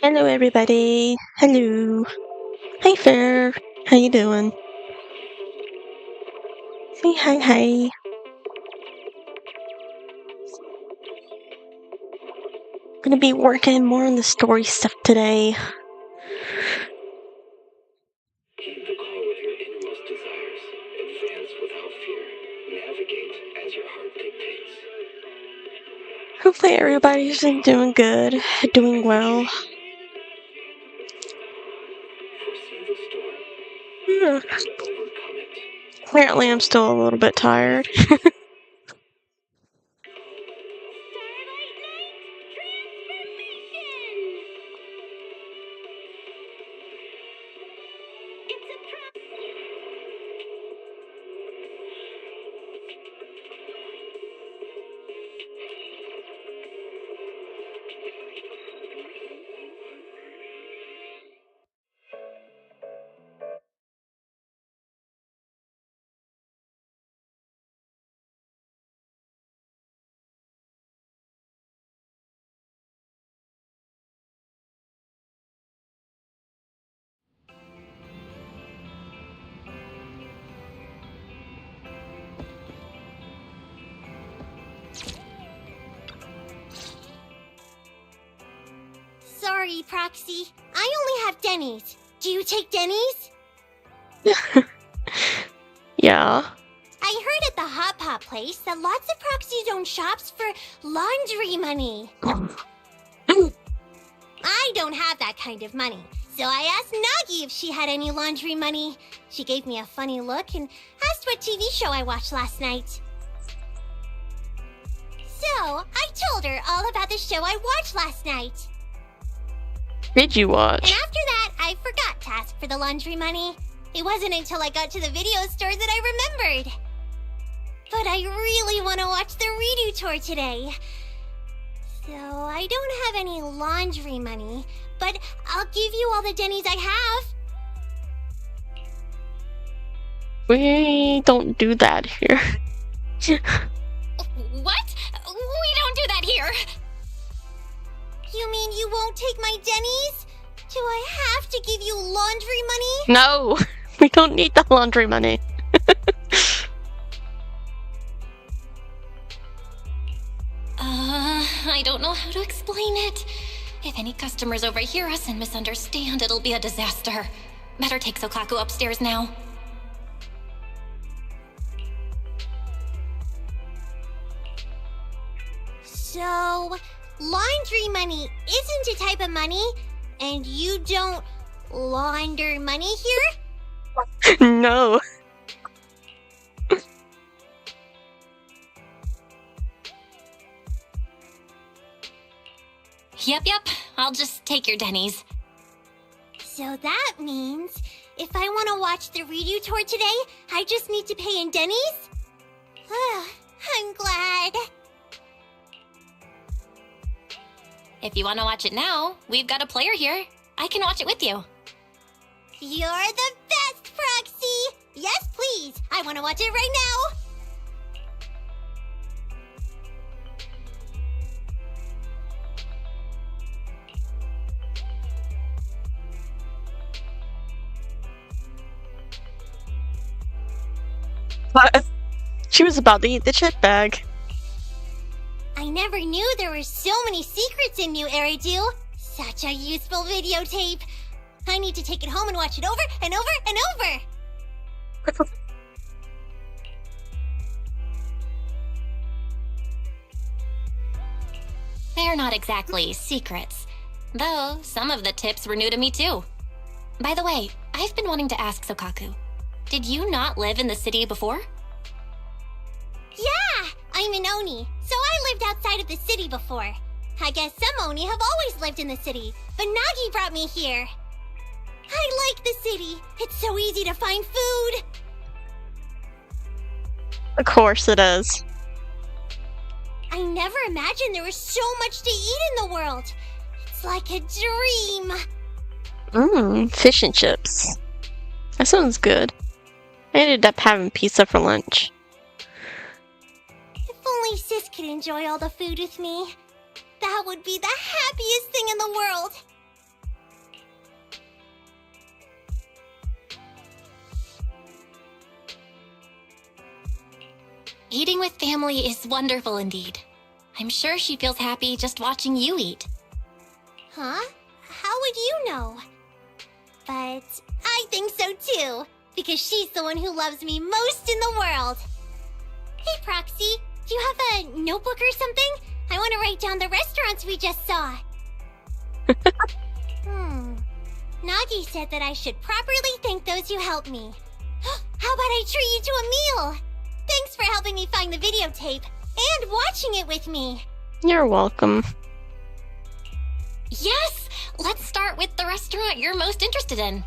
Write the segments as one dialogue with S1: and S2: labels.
S1: Hello everybody. Hello. Hi Fair. How you doing? Say hi. Gonna be working more on the story stuff today.
S2: Keep the call with your innermost desires. Advance without fear. Navigate as your heart dictates.
S1: Hopefully everybody's doing good, doing well.
S2: Foresee the storm
S1: Yeah.
S2: and overcome it.
S1: Apparently I'm still a little bit tired.
S3: Sorry, Proxy. I only have Denny's. Do you take Denny's?
S1: Yeah.
S3: I heard at the Hot Pot place that lots of Proxies own shops for laundry money. I don't have that kind of money, so I asked Nagi if she had any laundry money. She gave me a funny look and asked what TV show I watched last night. So, I told her all about the show I watched last night.
S1: Did you watch?
S3: And after that, I forgot to ask for the laundry money. It wasn't until I got to the video store that I remembered. But I really want to watch the redo tour today. So I don't have any laundry money, but I'll give you all the Denny's I have.
S1: We don't do that here.
S3: What? We don't do that here. You mean you won't take my Denny's? Do I have to give you laundry money?
S1: No, we don't need the laundry money.
S4: I don't know how to explain it. If any customers overhear us and misunderstand, it'll be a disaster. Better take Sokaku upstairs
S3: So, laundry money isn't a type of money, and you don't launder money here?
S1: No.
S4: Yep, I'll just take your Denny's.
S3: So that means if I want to watch the redo tour today, I just need to pay in Denny's? I'm glad.
S4: If you want to watch it now, we've got a player here. I can watch it with you.
S3: You're the best, Proxy! Yes, please! I want to watch it right now!
S1: What? She was about to eat the chip bag.
S3: I never knew there were so many secrets in New Eridu. Such a useful videotape. I need to take it home and watch it over and over and over.
S4: They're not exactly secrets, though some of the tips were new to me too. By the way, I've been wanting to ask Sokaku, did you not live in the city before?
S3: Yeah, I'm an Oni, so I lived outside of the city before. I guess some Oni have always lived in the city, but Nagi brought me here. I like the city. It's so easy to find food.
S1: Of course it is.
S3: I never imagined there was so much to eat in the world. It's like a dream.
S1: Fish and chips. That sounds good. I ended up having pizza for lunch.
S3: If only Sis could enjoy all the food with me. That would be the happiest thing in the world.
S4: Eating with family is wonderful indeed. I'm sure she feels happy just watching you eat.
S3: Huh? How would you know? But I think so too, because she's the one who loves me most in the world. Hey Proxy, do you have a notebook or something? I want to write down the restaurants we just saw. Nagi said that I should properly thank those who helped me. How about I treat you to a meal? Thanks for helping me find the videotape and watching it with me.
S1: You're welcome.
S4: Yes! Let's start with the restaurant you're most interested in.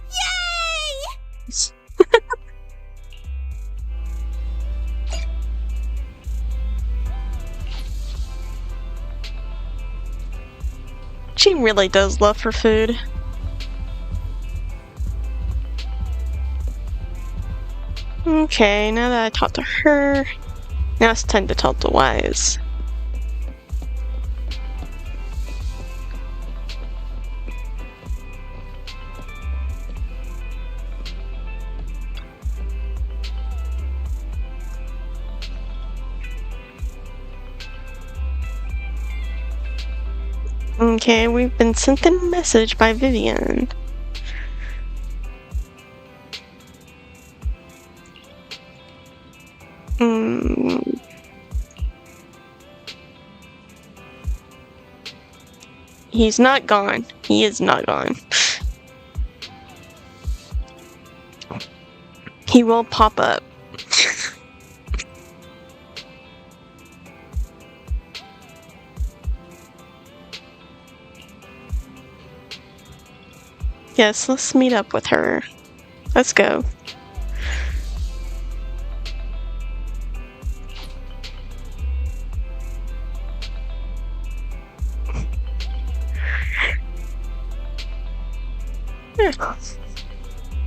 S3: Yay!
S1: She really does love her food. Okay, now that I talked to her, now it's time to talk to Wise. Okay, we've been sent a message by Vivian. He's not gone. He is not gone. He will pop up. Yes, let's meet up with her. Let's go.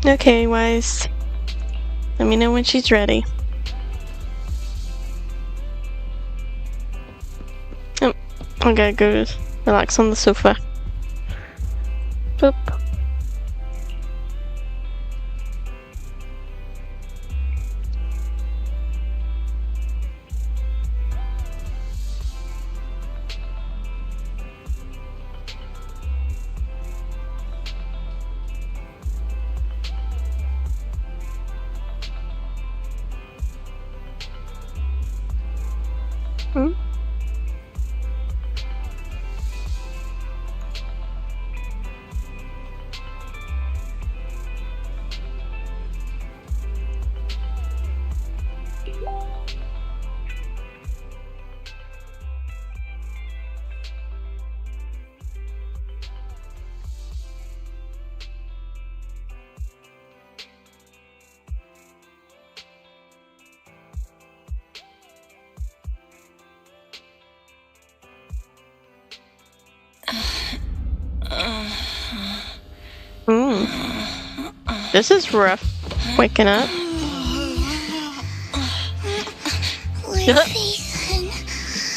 S1: Okay, Wise. Let me know when she's ready. Oh, I gotta go relax on the sofa. Boop. Hmm? This is rough. Waking up.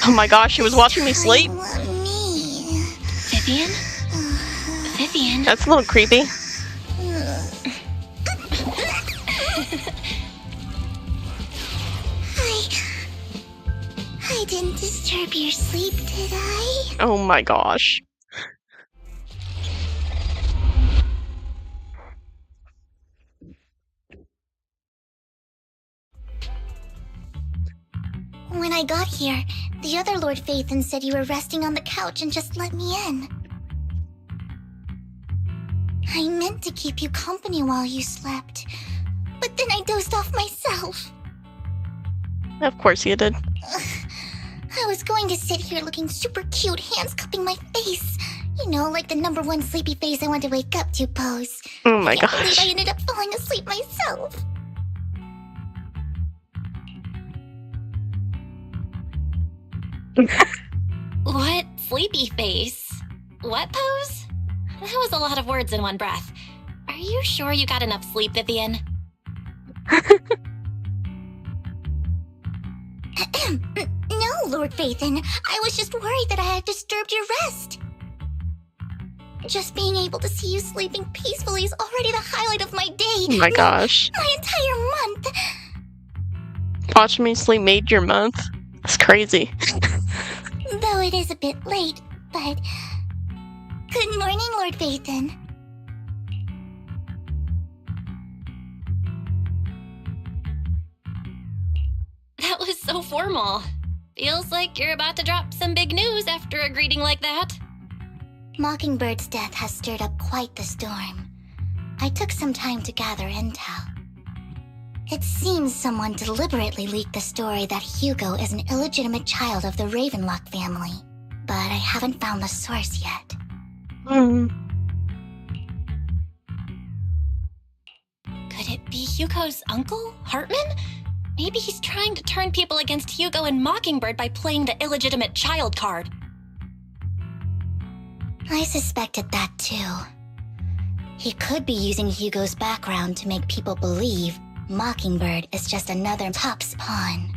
S1: Oh my gosh, she was watching me sleep.
S4: Vivian? Vivian?
S1: That's a little creepy.
S3: I didn't disturb your sleep, did I?
S1: Oh my gosh.
S3: When I got here, the other Lord Phaethon said you were resting on the couch and just let me in. I meant to keep you company while you slept, but then I dozed off myself.
S1: Of course you did.
S3: I was going to sit here looking super cute, hands cupping my face. You know, like the #1 sleepy face I want to wake up to pose.
S1: Oh my
S3: I can't believe
S1: gosh.
S3: I ended up falling asleep myself.
S4: What sleepy face? What pose? That was a lot of words in one breath. Are you sure you got enough sleep, Vivian?
S3: No, Lord Phaethon. I was just worried that I had disturbed your rest. Just being able to see you sleeping peacefully is already the highlight of my day.
S1: Oh my gosh.
S3: My entire month.
S1: Watching me sleep made your month. That's crazy.
S3: Though it is a bit late, but... Good morning, Lord Phaethon.
S4: That was so formal. Feels like you're about to drop some big news after a greeting like that.
S3: Mockingbird's death has stirred up quite the storm. I took some time to gather intel. It seems someone deliberately leaked the story that Hugo is an illegitimate child of the Ravenlock family, but I haven't found the source yet.
S4: Could it be Hugo's uncle, Hartman? Maybe he's trying to turn people against Hugo and Mockingbird by playing the illegitimate child card.
S3: I suspected that too. He could be using Hugo's background to make people believe Mockingbird is just another Top's pawn.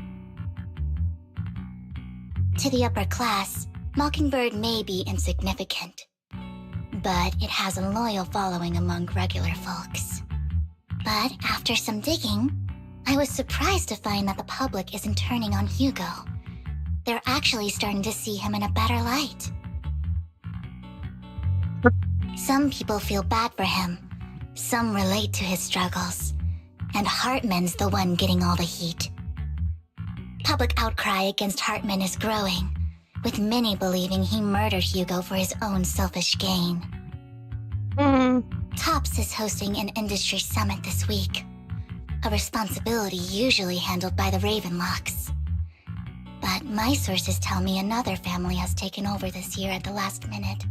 S3: To the upper class, Mockingbird may be insignificant, but it has a loyal following among regular folks. But after some digging, I was surprised to find that the public isn't turning on Hugo. They're actually starting to see him in a better light. Some people feel bad for him, some relate to his struggles, and Hartman's the one getting all the heat. Public outcry against Hartman is growing, with many believing he murdered Hugo for his own selfish gain. Tops is hosting an industry summit this week, a responsibility usually handled by the Ravenlocks. But my sources tell me another family has taken over this year at the last minute.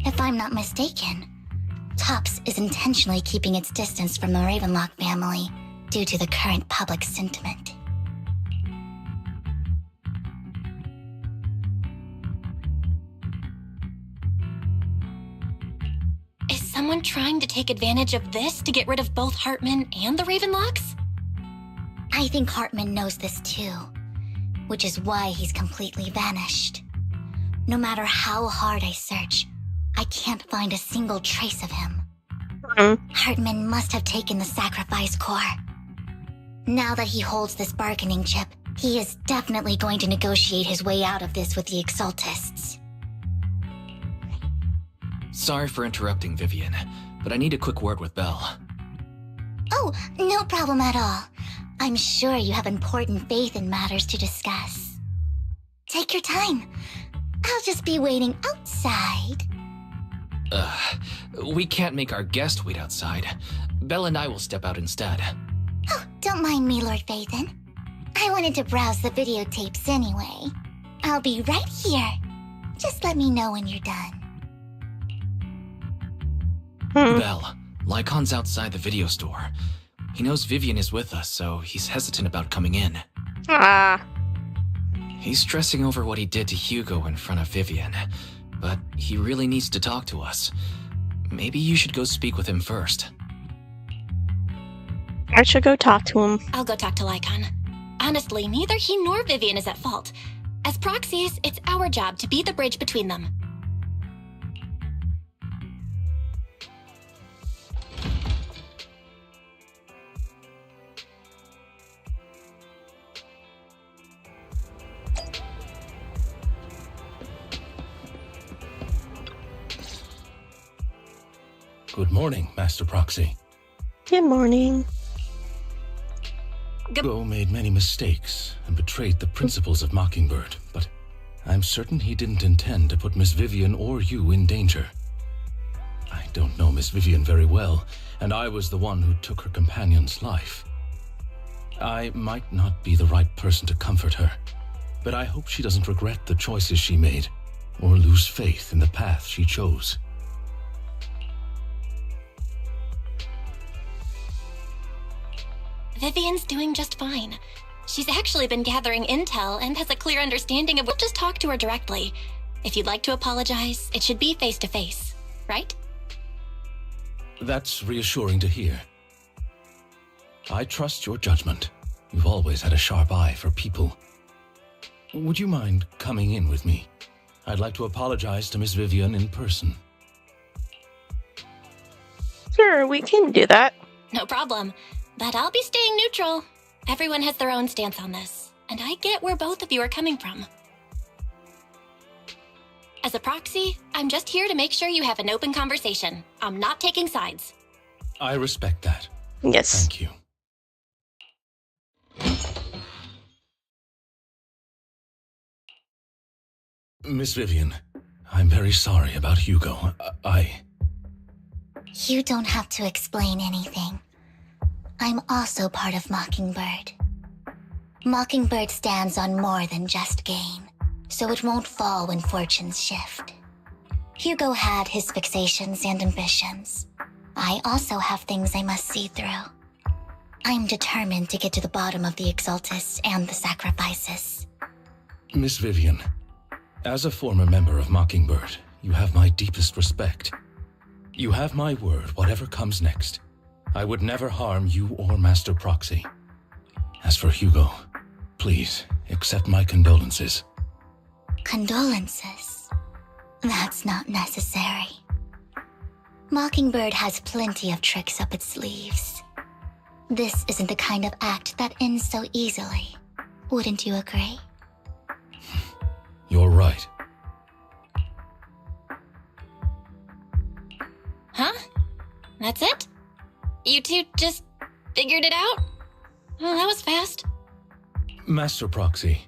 S3: If I'm not mistaken, Tops is intentionally keeping its distance from the Ravenlock family due to the current public sentiment.
S4: Is someone trying to take advantage of this to get rid of both Hartman and the Ravenlocks?
S3: I think Hartman knows this too, which is why he's completely vanished. No matter how hard I search, I can't find a single trace of him. Hartman must have taken the sacrifice core. Now that he holds this bargaining chip, he is definitely going to negotiate his way out of this with the Exaltists.
S5: Sorry for interrupting, Vivian, but I need a quick word with Belle.
S3: Oh, no problem at all. I'm sure you have important faith in matters to discuss. take your time. I'll just be waiting outside.
S5: We can't make our guest wait outside. Belle and I will step out instead.
S3: Oh, don't mind me, Lord Phaethon. I wanted to browse the videotapes anyway. I'll be right here. Just let me know when you're done.
S5: Belle, Lycon's outside the video store. He knows Vivian is with us, so he's hesitant about coming in.
S1: Ah.
S5: He's stressing over what he did to Hugo in front of Vivian, but he really needs to talk to us. Maybe you should go speak with him first.
S1: I should go talk to him.
S4: I'll go talk to Lycon. Honestly, neither he nor Vivian is at fault. As proxies, it's our job to be the bridge between them.
S6: Good morning, Master Proxy.
S1: Good morning.
S6: Hugo made many mistakes and betrayed the principles of Mockingbird, but I'm certain he didn't intend to put Miss Vivian or you in danger. I don't know Miss Vivian very well, and I was the one who took her companion's life. I might not be the right person to comfort her, but I hope she doesn't regret the choices she made or lose faith in the path she chose.
S4: Vivian's doing just fine. She's actually been gathering intel and has a clear understanding of what. Just talk to her directly. If you'd like to apologize, it should be face-to-face, right?
S6: That's reassuring to hear. I trust your judgment. You've always had a sharp eye for people. Would you mind coming in with me? I'd like to apologize to Miss Vivian in person.
S1: Sure, we can do that.
S4: No problem. But I'll be staying neutral. Everyone has their own stance on this, and I get where both of you are coming from. As a proxy, I'm just here to make sure you have an open conversation. I'm not taking sides.
S6: I respect that.
S1: Yes.
S6: Thank you. Miss Vivian, I'm very sorry about Hugo.
S3: You don't have to explain anything. I'm also part of Mockingbird. Mockingbird stands on more than just gain, so it won't fall when fortunes shift. Hugo had his fixations and ambitions. I also have things I must see through. I'm determined to get to the bottom of the Exaltists and the sacrifices.
S6: Miss Vivian, as a former member of Mockingbird, you have my deepest respect. You have my word, whatever comes next. I would never harm you or Master Proxy. As for Hugo, please accept my condolences.
S3: Condolences? That's not necessary. Mockingbird has plenty of tricks up its sleeves. This isn't the kind of act that ends so easily. Wouldn't you agree?
S6: You're right.
S4: Huh? That's it? You two just figured it out? Well, that was fast.
S6: Master Proxy,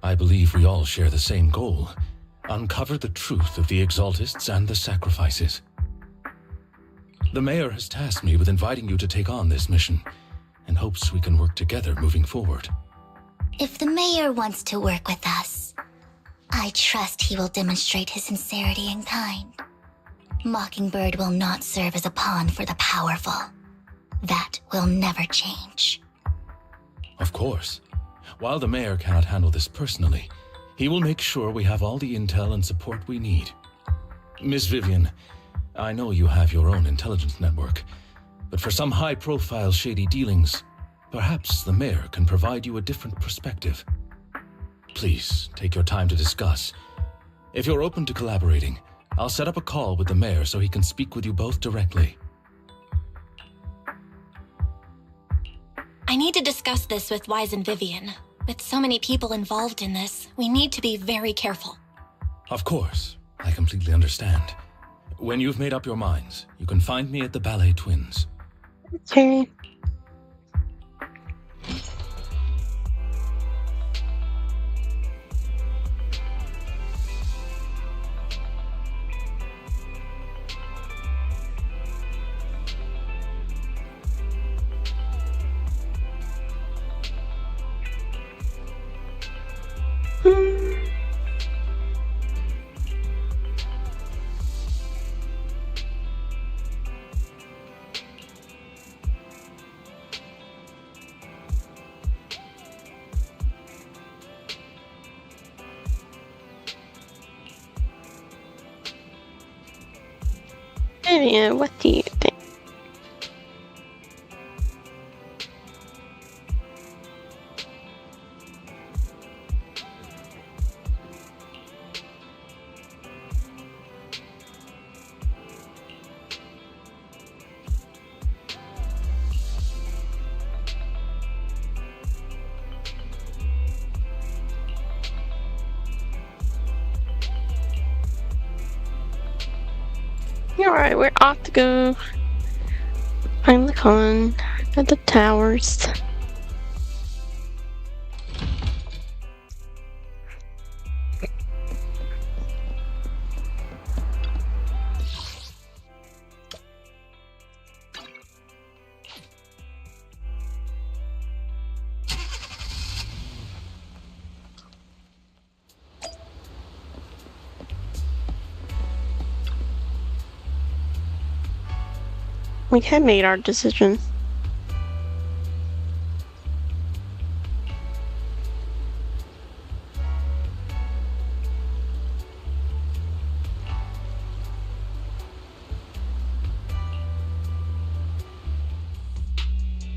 S6: I believe we all share the same goal. Uncover the truth of the Exaltists and the sacrifices. The Mayor has tasked me with inviting you to take on this mission, and hopes we can work together moving forward.
S3: If the Mayor wants to work with us, I trust he will demonstrate his sincerity and kind. Mockingbird will not serve as a pawn for the powerful. That will never change.
S6: Of course. While the Mayor cannot handle this personally, he will make sure we have all the intel and support we need. Miss Vivian, I know you have your own intelligence network, but for some high-profile shady dealings, perhaps the Mayor can provide you a different perspective. Please, take your time to discuss. If you're open to collaborating, I'll set up a call with the Mayor so he can speak with you both directly.
S4: I need to discuss this with Wise and Vivian. With so many people involved in this, we need to be very careful.
S6: Of course, I completely understand. When you've made up your minds, you can find me at the Ballet Twins.
S1: Okay. Vivian, what do you think? Alright, we're off to go find the con at the towers. We had made our decision.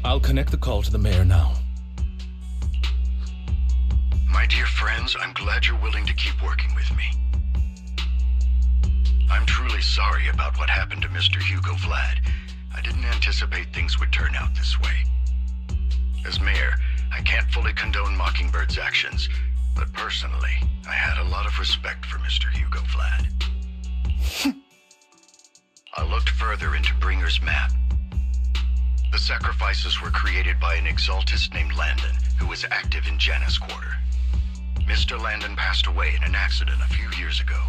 S6: I'll connect the call to the mayor now.
S7: My dear friends, I'm glad you're willing to keep working with me. I'm truly sorry about what happened to Mr. Hugo Vlad. I didn't anticipate things would turn out this way. As mayor, I can't fully condone Mockingbird's actions, but personally, I had a lot of respect for Mr. Hugo Vlad. I looked further into Bringer's map. The sacrifices were created by an exaltist named Landon, who was active in Janus Quarter. Mr. Landon passed away in an accident a few years ago.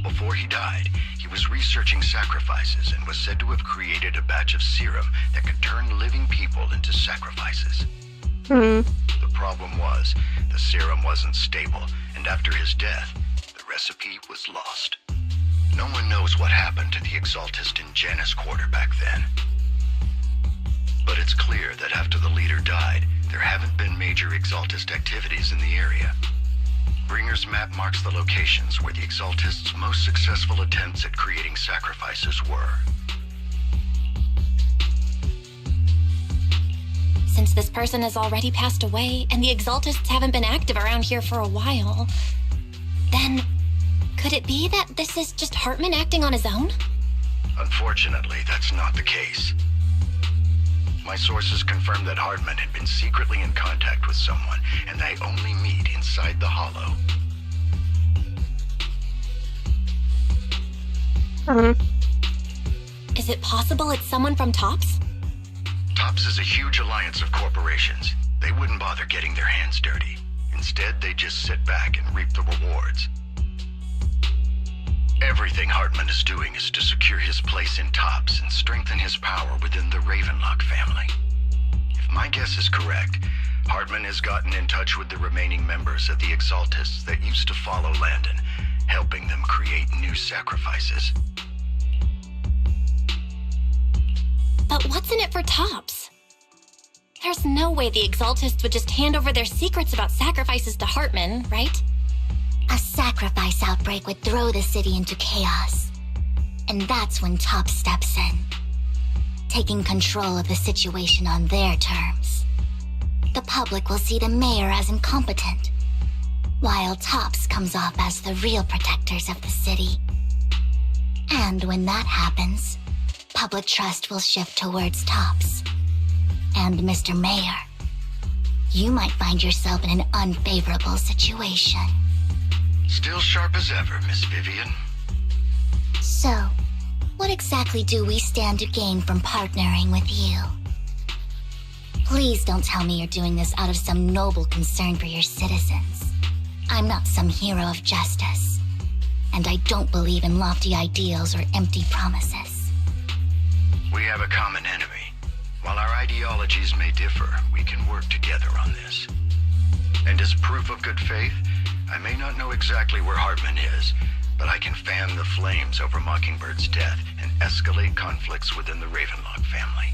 S7: Before he died, he was researching sacrifices and was said to have created a batch of serum that could turn living people into sacrifices. The problem was, the serum wasn't stable, and after his death, the recipe was lost. No one knows what happened to the exaltist in Janus Quarter back then. But it's clear that after the leader died, there haven't been major exaltist activities in the area. Bringer's map marks the locations where the exaltists' most successful attempts at creating sacrifices were.
S4: Since this person has already passed away, and the exaltists haven't been active around here for a while, then could it be that this is just Hartman acting on his own?
S7: Unfortunately, that's not the case. My sources confirmed that Hartman had been secretly in contact with someone, and they only meet inside the Hollow.
S4: Is it possible it's someone from TOPS?
S7: TOPS is a huge alliance of corporations. They wouldn't bother getting their hands dirty. Instead, they just sit back and reap the rewards. Everything Hartman is doing is to secure his place in TOPS and strengthen his power within the Ravenlock family. If my guess is correct, Hartman has gotten in touch with the remaining members of the Exaltists that used to follow Landon, helping them create new sacrifices.
S4: But what's in it for TOPS? There's no way the Exaltists would just hand over their secrets about sacrifices to Hartman, right?
S3: A sacrifice outbreak would throw the city into chaos. And that's when TOPS steps in, taking control of the situation on their terms. The public will see the mayor as incompetent, while TOPS comes off as the real protectors of the city. And when that happens, public trust will shift towards TOPS. And Mr. Mayor, you might find yourself in an unfavorable situation.
S7: Still sharp as ever, Miss Vivian.
S3: So, what exactly do we stand to gain from partnering with you? Please don't tell me you're doing this out of some noble concern for your citizens. I'm not some hero of justice, and I don't believe in lofty ideals or empty promises.
S7: We have a common enemy. While our ideologies may differ, we can work together on this. And as proof of good faith, I may not know exactly where Hartman is, but I can fan the flames over Mockingbird's death and escalate conflicts within the Ravenlock family.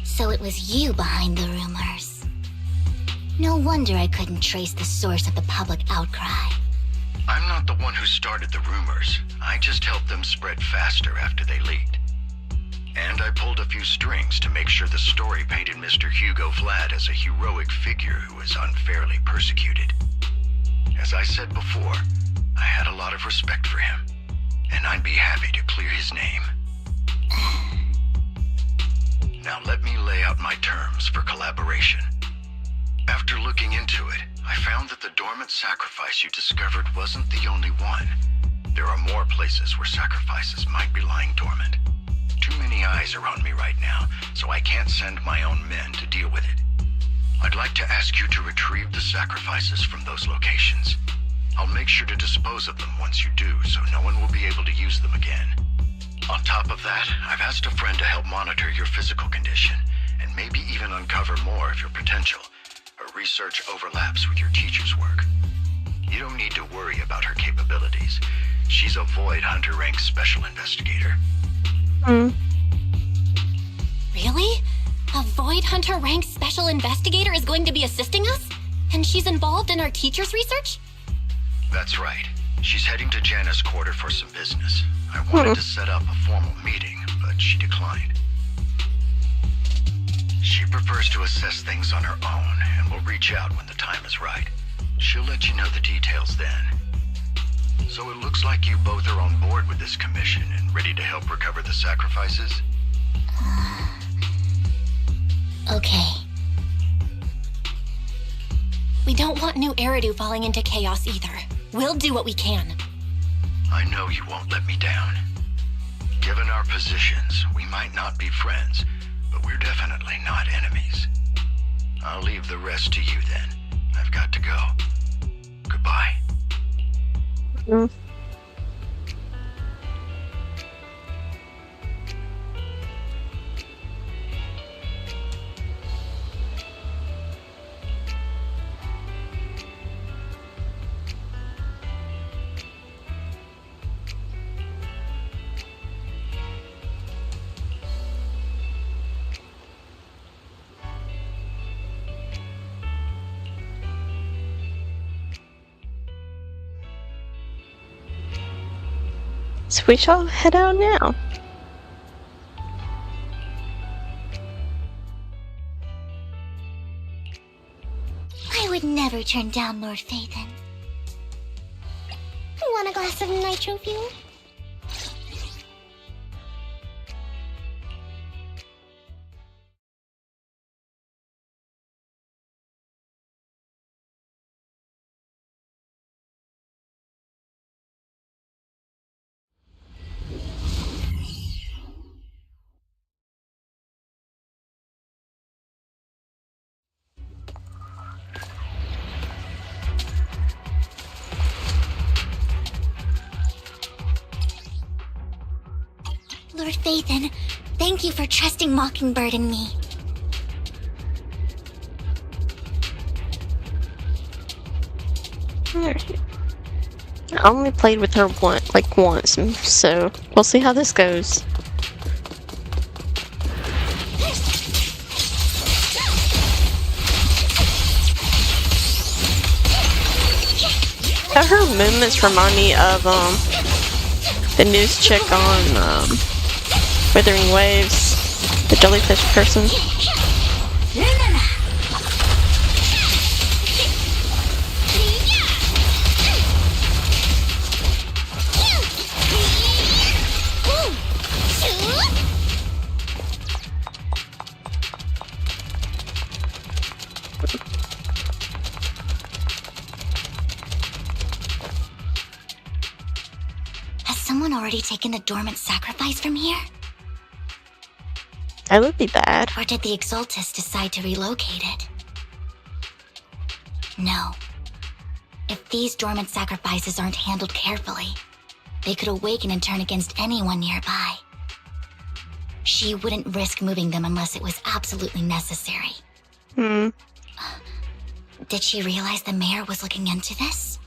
S3: So it was you behind the rumors. No wonder I couldn't trace the source of the public outcry.
S7: I'm not the one who started the rumors. I just helped them spread faster after they leaked. I pulled a few strings to make sure the story painted Mr. Hugo Vlad as a heroic figure who was unfairly persecuted. As I said before, I had a lot of respect for him, and I'd be happy to clear his name. Now let me lay out my terms for collaboration. After looking into it, I found that the dormant sacrifice you discovered wasn't the only one. There are more places where sacrifices might be lying dormant. Too many eyes are on me right now, so I can't send my own men to deal with it. I'd like to ask you to retrieve the sacrifices from those locations. I'll make sure to dispose of them once you do, so no one will be able to use them again. On top of that, I've asked a friend to help monitor your physical condition, and maybe even uncover more of your potential. Her research overlaps with your teacher's work. You don't need to worry about her capabilities. She's a Void Hunter rank special investigator.
S4: Really? A Void Hunter rank special investigator is going to be assisting us? And she's involved in our teacher's research?
S7: That's right. She's heading to Janna's quarter for some business. I wanted to set up a formal meeting, but she declined. She prefers to assess things on her own, and will reach out when the time is right. She'll let you know the details then. So it looks like you both are on board with this commission and ready to help recover the sacrifices?
S4: Okay. We don't want New Eridu falling into chaos either. We'll do what we can.
S7: I know you won't let me down. Given our positions, we might not be friends, but we're definitely not enemies. I'll leave the rest to you then. I've got to go. Goodbye.
S1: So we shall head out now.
S3: I would never turn down Lord Phaethon. Want a glass of nitro fuel? Lord Phaethon, thank you for trusting Mockingbird and me.
S1: Alright. I only played with her once, so we'll see how this goes. Her movements remind me of the news chick on Withering Waves, the jellyfish person.
S3: Has someone already taken the dormant sacrifice from here?
S1: That would be bad.
S3: Or did the Exaltus decide to relocate it? No. If these dormant sacrifices aren't handled carefully, they could awaken and turn against anyone nearby. She wouldn't risk moving them unless it was absolutely necessary. Did she realize the mayor was looking into this?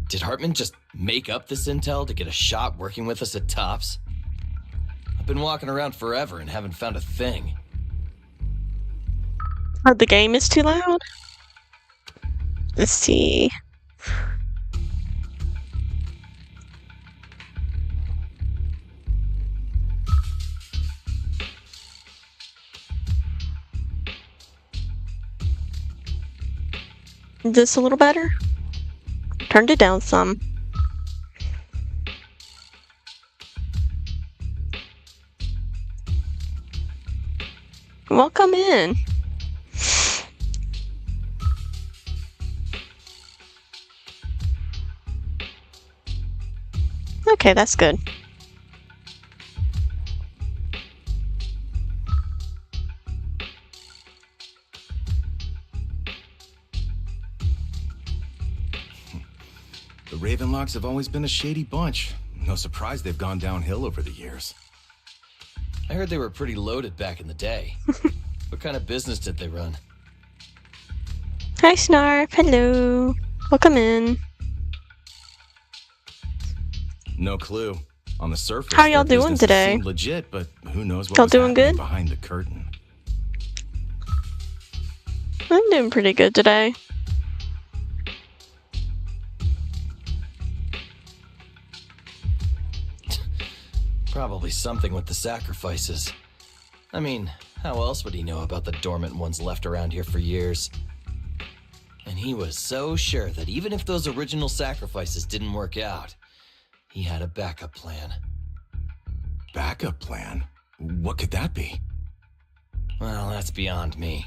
S8: Did Hartman just make up this intel to get a shot working with us at Tops? I've been walking around forever and haven't found a thing.
S1: Oh, the game is too loud? Let's see. This a little better? Turned it down some. Welcome in. Okay, that's good.
S9: The Ravenlocks have always been a shady bunch. No surprise they've gone downhill over the years.
S8: I heard they were pretty loaded back in the day. What kind of business did they run?
S1: Hi, Snarf. Hello. Welcome in.
S9: No clue. On the surface,
S1: How y'all
S9: their
S1: doing
S9: businesses
S1: today?
S9: seem legit, but who knows what
S1: Y'all
S9: was
S1: doing
S9: happening
S1: good?
S9: behind the curtain.
S1: I'm doing pretty good today.
S8: Probably something with the sacrifices. I mean, how else would he know about the dormant ones left around here for years? And he was so sure that even if those original sacrifices didn't work out, he had a backup plan.
S9: Backup plan? What could that be?
S8: Well, that's beyond me.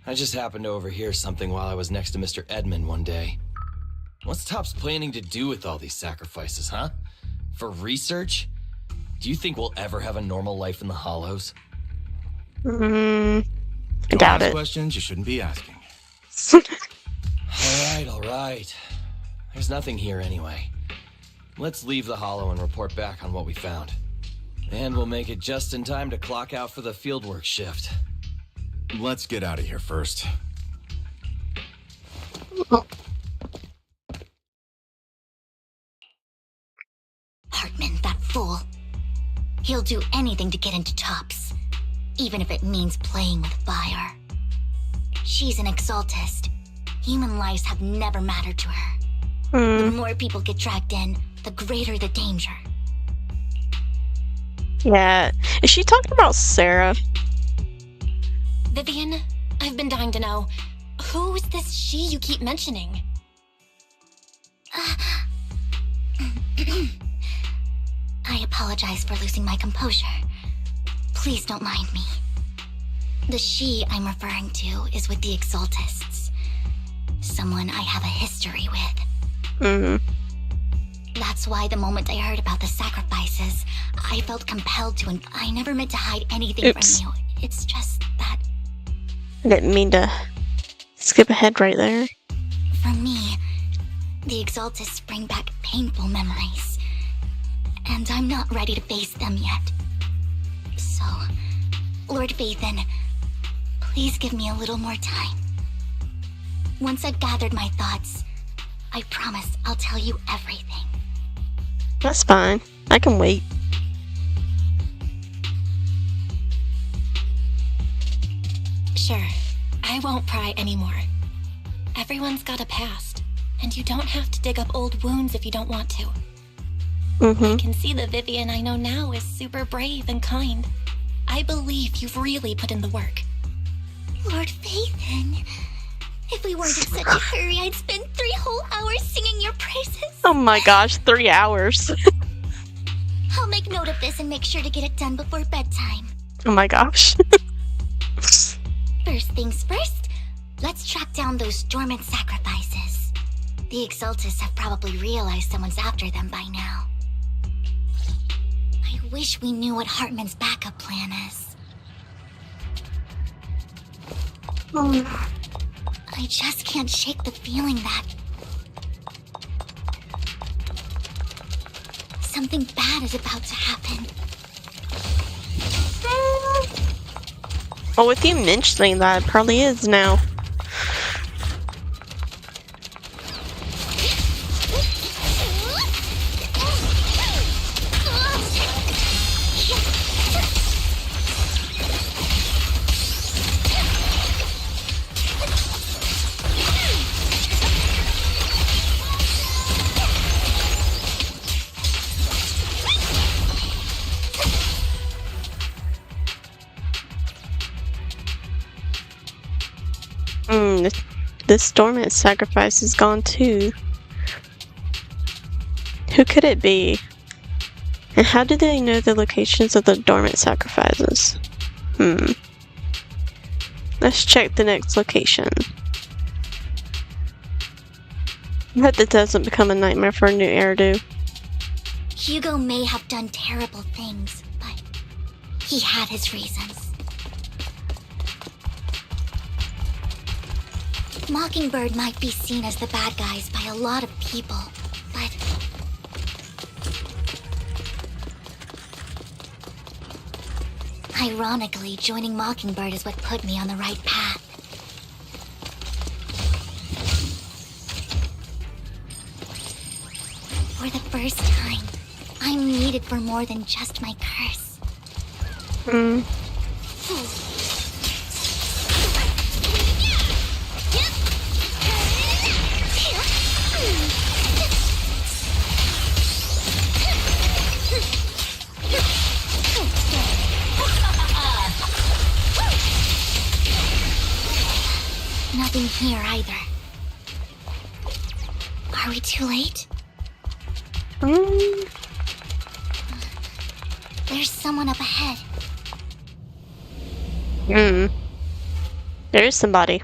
S8: I just happened to overhear something while I was next to Mr. Edmund one day. What's Topps planning to do with all these sacrifices, huh? For research? Do you think we'll ever have a normal life in the Hollows?
S1: I
S9: Don't
S1: doubt
S9: ask
S1: it.
S9: questions you shouldn't be asking.
S8: All right. There's nothing here anyway. Let's leave the Hollow and report back on what we found. And we'll make it just in time to clock out for the fieldwork shift.
S9: Let's get out of here first.
S3: Hartman, that fool. He'll do anything to get into Topps, even if it means playing with fire. She's an exaltist. Human lives have never mattered to her. The more people get dragged in, the greater the danger.
S1: Yeah. Is she talking about Sarah?
S4: Vivian, I've been dying to know. Who's this she you keep mentioning?
S3: I apologize for losing my composure. Please don't mind me. The she I'm referring to is with the exaltists. Someone I have a history with. That's why the moment I heard about the sacrifices, I felt compelled to, and I never meant to hide anything
S1: Oops.
S3: from you. It's just that,
S1: I didn't mean to skip ahead right there.
S3: for me, the exaltists bring back painful memories. And I'm not ready to face them yet. So, Lord Vathan, please give me a little more time. Once I've gathered my thoughts, I promise I'll tell you everything.
S1: That's fine. I can wait.
S4: Sure, I won't pry anymore. Everyone's got a past, and you don't have to dig up old wounds if you don't want to. I can see the Vivian I know now is super brave and kind. I believe you've really put in the work.
S3: Lord Vathan, if we weren't in such a hurry, I'd spend 3 whole hours singing your praises.
S1: Oh my gosh, 3 hours.
S3: I'll make note of this and make sure to get it done before bedtime.
S1: Oh my gosh.
S3: First things first, let's track down those dormant sacrifices. The exaltists have probably realized someone's after them by now. I wish we knew what Hartman's backup plan is. I just can't shake the feeling that something bad is about to happen.
S1: Well, with you mentioning that, it probably is now. This dormant sacrifice is gone too. Who could it be? And how do they know the locations of the dormant sacrifices? Let's check the next location. I hope that doesn't become a nightmare for a new heirdo.
S3: Hugo may have done terrible things, but he had his reasons. Mockingbird might be seen as the bad guys by a lot of people, but ironically, joining Mockingbird is what put me on the right path. For the first time, I'm needed for more than just my curse. Nothing here either. Are we too late? There's someone up ahead.
S1: There is somebody.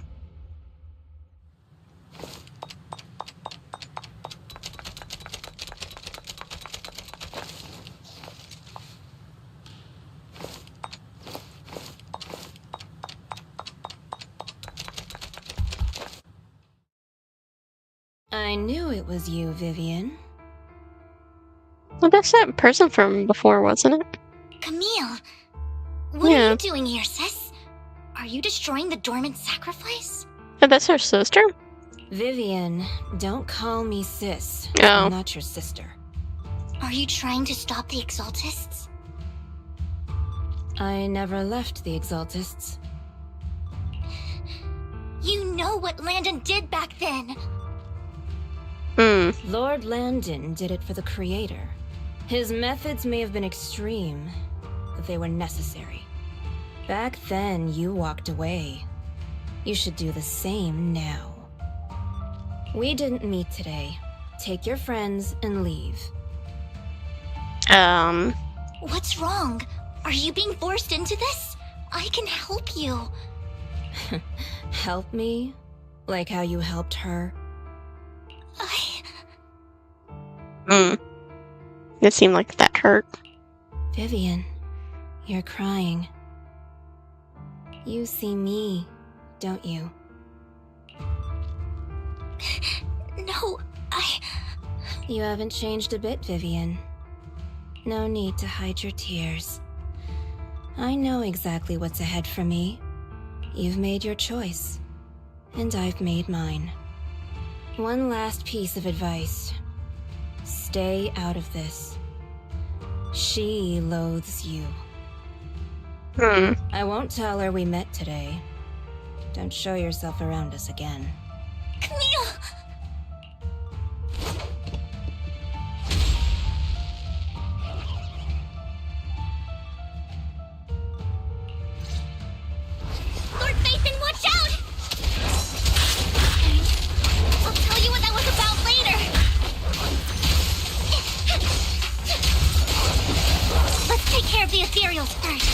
S10: I knew it was you, Vivian.
S1: Well, that's that person from before, wasn't it?
S3: Camille! What are you doing here, sis? Are you destroying the dormant sacrifice?
S1: Oh, that's her sister?
S10: Vivian, don't call me sis.
S1: Oh.
S10: I'm not your sister.
S3: Are you trying to stop the Exaltists?
S10: I never left the Exaltists.
S3: You know what Landon did back then!
S10: Lord Landon did it for the Creator. His methods may have been extreme, but they were necessary. Back then, you walked away. You should do the same now. We didn't meet today. Take your friends and leave.
S3: What's wrong? Are you being forced into this? I can help you.
S10: Help me? Like how you helped her?
S1: It seemed like that hurt.
S10: Vivian, you're crying. You see me, don't you?
S3: No,
S10: You haven't changed a bit, Vivian. No need to hide your tears. I know exactly what's ahead for me. You've made your choice, and I've made mine. One last piece of advice. Stay out of this. She loathes you. I won't tell her we met today. Don't show yourself around us again.
S3: Camille! Lord Faithin, watch out! I'll tell you what that was about later. Let's take care of the ethereals first.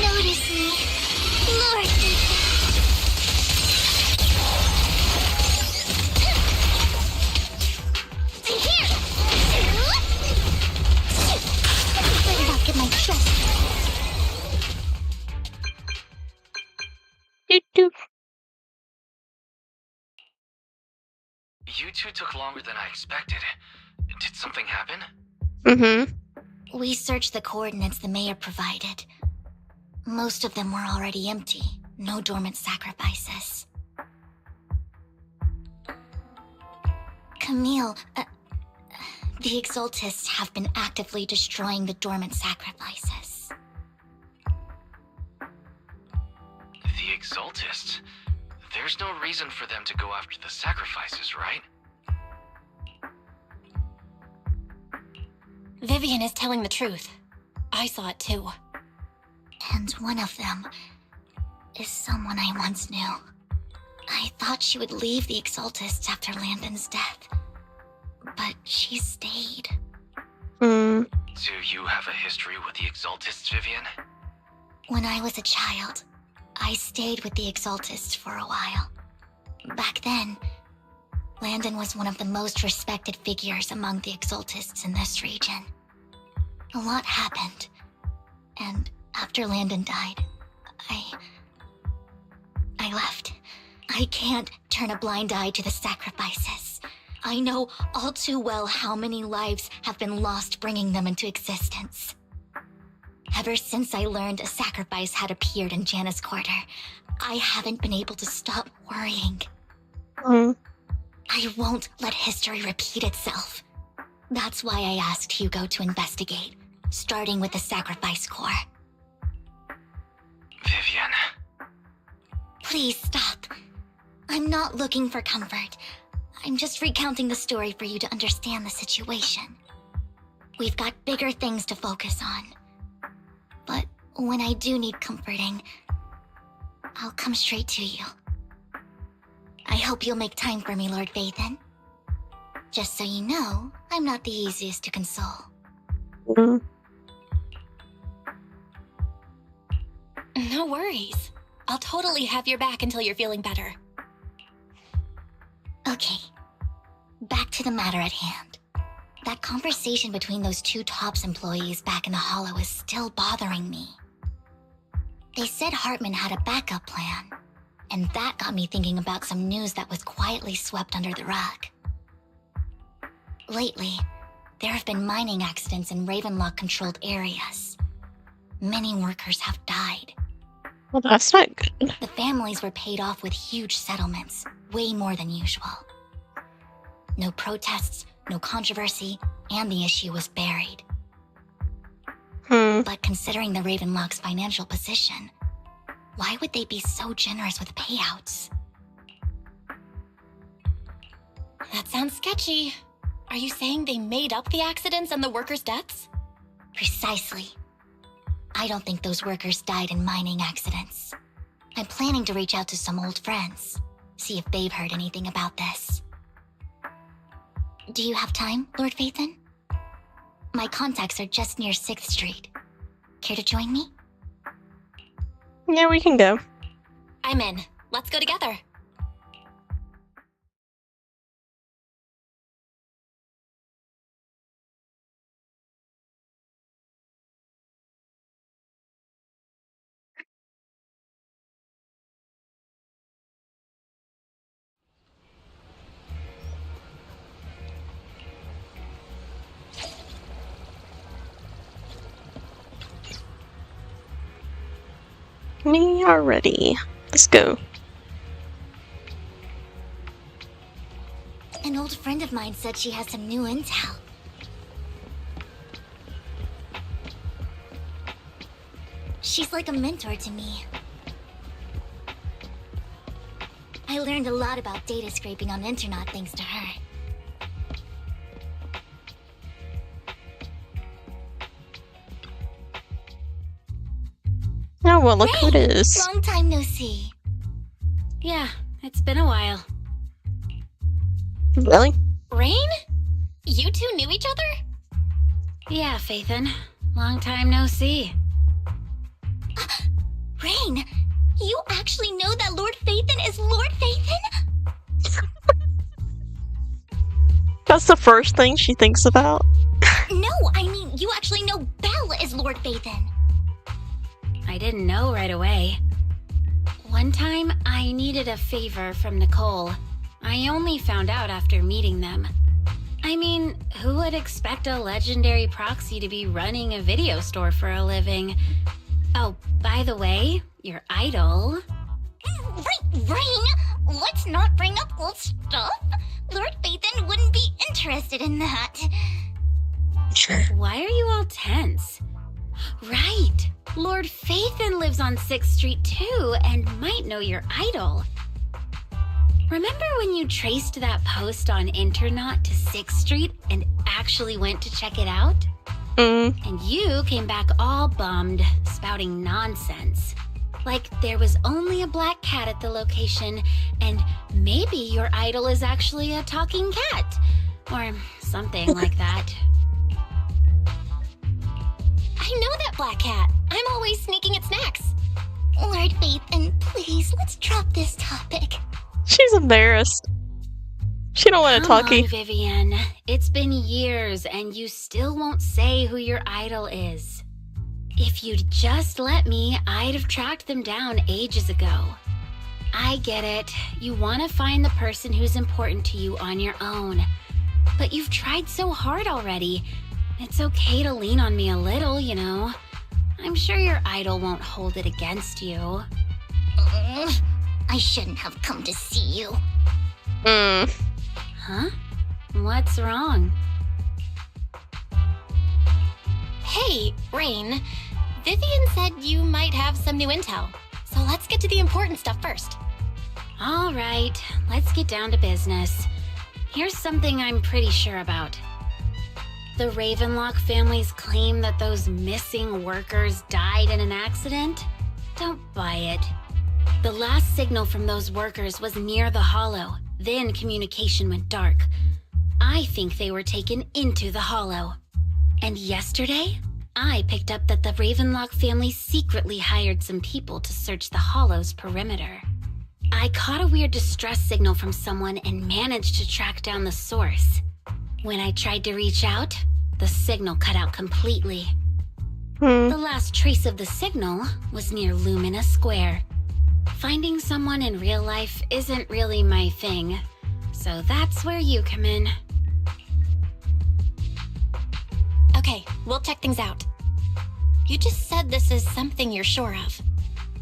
S3: Notice me, Lord Faithin. Here! Better not get my chest.
S5: You two took longer than I expected. Did something happen?
S3: We searched the coordinates the mayor provided. Most of them were already empty. No dormant sacrifices. Camille, the Exaltists have been actively destroying the dormant sacrifices.
S5: The Exaltists? There's no reason for them to go after the sacrifices, right?
S4: Vivian is telling the truth. I saw it too.
S3: And one of them is someone I once knew. I thought she would leave the Exaltists after Landon's death, but she stayed.
S5: Do you have a history with the Exaltists, Vivian?
S3: When I was a child, I stayed with the Exaltists for a while. Back then, Landon was one of the most respected figures among the Exaltists in this region. A lot happened, and after Landon died, I left. I can't turn a blind eye to the sacrifices. I know all too well how many lives have been lost bringing them into existence. Ever since I learned a sacrifice had appeared in Janna's quarter, I haven't been able to stop worrying. I won't let history repeat itself. That's why I asked Hugo to investigate, starting with the sacrifice core.
S5: Vivian.
S3: Please stop. I'm not looking for comfort. I'm just recounting the story for you to understand the situation. We've got bigger things to focus on. But when I do need comforting, I'll come straight to you. I hope you'll make time for me, Lord Vathan. Just so you know, I'm not the easiest to console.
S4: No worries. I'll totally have your back until you're feeling better.
S3: Okay, back to the matter at hand. That conversation between those two TOPS employees back in the Hollow is still bothering me. They said Hartman had a backup plan, and that got me thinking about some news that was quietly swept under the rug. Lately, there have been mining accidents in Ravenlock-controlled areas. Many workers have died.
S1: Well, that's not good.
S3: The families were paid off with huge settlements, way more than usual. No protests, no controversy, and the issue was buried. But considering the Ravenlock's financial position, why would they be so generous with payouts?
S4: That sounds sketchy. Are you saying they made up the accidents and the workers' deaths?
S3: Precisely. I don't think those workers died in mining accidents. I'm planning to reach out to some old friends, see if they've heard anything about this. Do you have time, Lord Vathan? My contacts are just near 6th Street. Care to join me?
S1: Yeah, we can go.
S4: I'm in. Let's go together.
S1: We are ready. Let's go.
S3: An old friend of mine said she has some new intel. She's like a mentor to me. I learned a lot about data scraping on the internet thanks to her.
S1: Oh, well, look who it is.
S3: Long time no see.
S10: Yeah, it's been a while.
S1: Really?
S4: Rain? You two knew each other?
S10: Yeah, Vathan. Long time no see.
S3: Rain, you actually know that Lord Vathan is Lord Vathan?
S1: That's the first thing she thinks about.
S3: No, I mean, you actually know Belle is Lord Vathan.
S10: I didn't know right away. One time, I needed a favor from Nicole. I only found out after meeting them. I mean, who would expect a legendary proxy to be running a video store for a living? Oh, by the way, your idol...
S3: Rain, let's not bring up old stuff. Lord Vathan wouldn't be interested in that.
S10: Why are you all tense? Right! Lord Vathan lives on 6th Street too, and might know your idol. Remember when you traced that post on Internet to 6th Street and actually went to check it out?
S4: And you came back all bummed, spouting nonsense. Like there was only a black cat at the location, and maybe your idol is actually a talking cat. Or something like that.
S3: I know that black cat. I'm always sneaking at snacks. Lord Bathan, please, let's drop this topic.
S1: She's embarrassed. She don't want to talkie.
S4: Come on, Vivian. It's been years, and you still won't say who your idol is. If you'd just let me, I'd have tracked them down ages ago. I get it. You want to find the person who's important to you on your own. But you've tried so hard already. It's okay to lean on me a little, you know. I'm sure your idol won't hold it against you.
S3: I shouldn't have come to see you.
S4: Huh? What's wrong?
S3: Hey, Rain. Vivian said you might have some new intel. So let's get to the important stuff first.
S4: All right, let's get down to business. Here's something I'm pretty sure about. The Ravenlock family's claim that those missing workers died in an accident? Don't buy it. The last signal from those workers was near the Hollow. Then communication went dark. I think they were taken into the Hollow. And yesterday, I picked up that the Ravenlock family secretly hired some people to search the Hollow's perimeter. I caught a weird distress signal from someone and managed to track down the source. When I tried to reach out, the signal cut out completely. The last trace of the signal was near Lumina Square. Finding someone in real life isn't really my thing, so that's where you come in.
S3: Okay, we'll check things out. You just said this is something you're sure of.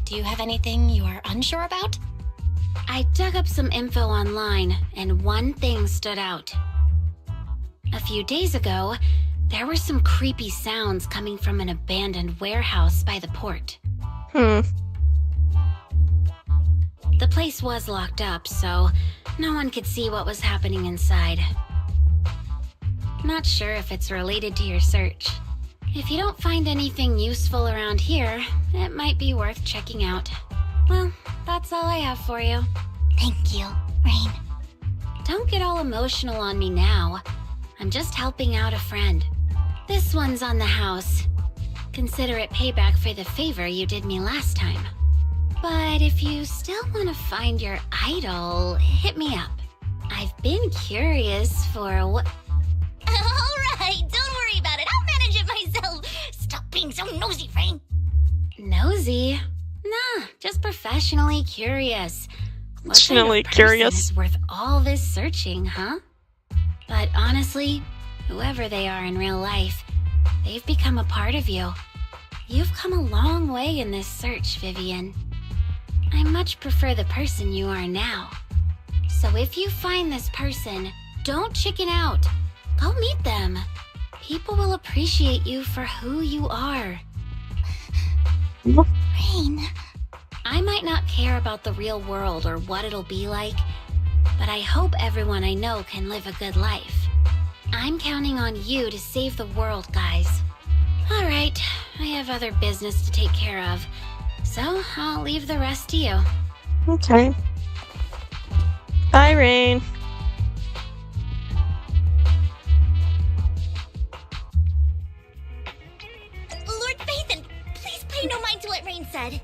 S3: Do you have anything you are unsure about?
S4: I dug up some info online, and one thing stood out. A few days ago, there were some creepy sounds coming from an abandoned warehouse by the port.
S1: Hmm.
S4: The place was locked up, so no one could see what was happening inside. Not sure if it's related to your search. If you don't find anything useful around here, it might be worth checking out. Well, that's all I have for you.
S3: Thank you, Rain.
S4: Don't get all emotional on me now. I'm just helping out a friend. This one's on the house. Consider it payback for the favor you did me last time. But if you still want to find your idol, hit me up. I've been curious for what...
S3: Alright, don't worry about it. I'll manage it myself. Stop being so nosy, Rain.
S4: Nosy? Nah, just professionally curious. What
S1: Professionally
S4: kind of person
S1: curious.
S4: is worth all this searching, huh? But honestly, whoever they are in real life, they've become a part of you. You've come a long way in this search, Vivian. I much prefer the person you are now. So if you find this person, don't chicken out. Go meet them. People will appreciate you for who you are.
S3: Rain.
S4: I might not care about the real world or what it'll be like, but I hope everyone I know can live a good life. I'm counting on you to save the world, guys. All right, I have other business to take care of, so I'll leave the rest to you.
S1: Okay. Bye, Rain.
S3: Lord Bathan, please pay no mind to what Rain said.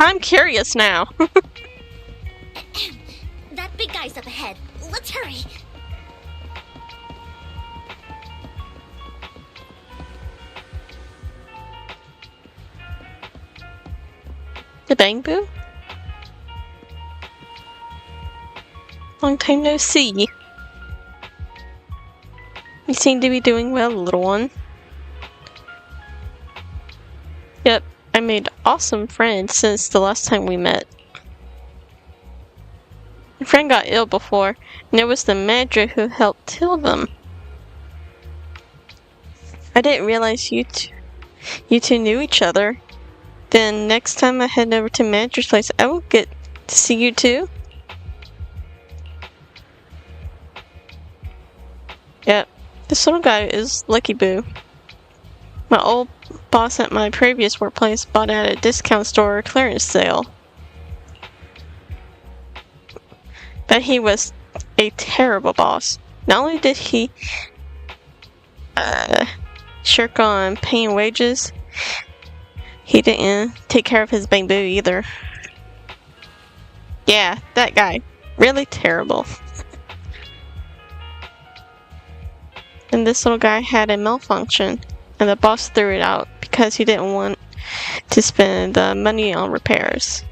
S1: I'm curious now.
S3: That big guy's up ahead. Let's hurry.
S1: The Bang Boo? Long time no see. You seem to be doing well, little one. Yep, I made awesome friends since the last time we met. My friend got ill before, and it was the magic who helped heal them. I didn't realize you two knew each other. Then next time I head over to Manager's place, I will get to see you too. Yep, This little guy is Lucky Boo. My old boss at my previous workplace bought at a discount store clearance sale. But he was a terrible boss. Not only did he shirk on paying wages, he didn't take care of his bamboo either. Yeah, that guy. Really terrible. And this little guy had a malfunction, and the boss threw it out because he didn't want to spend the money on repairs.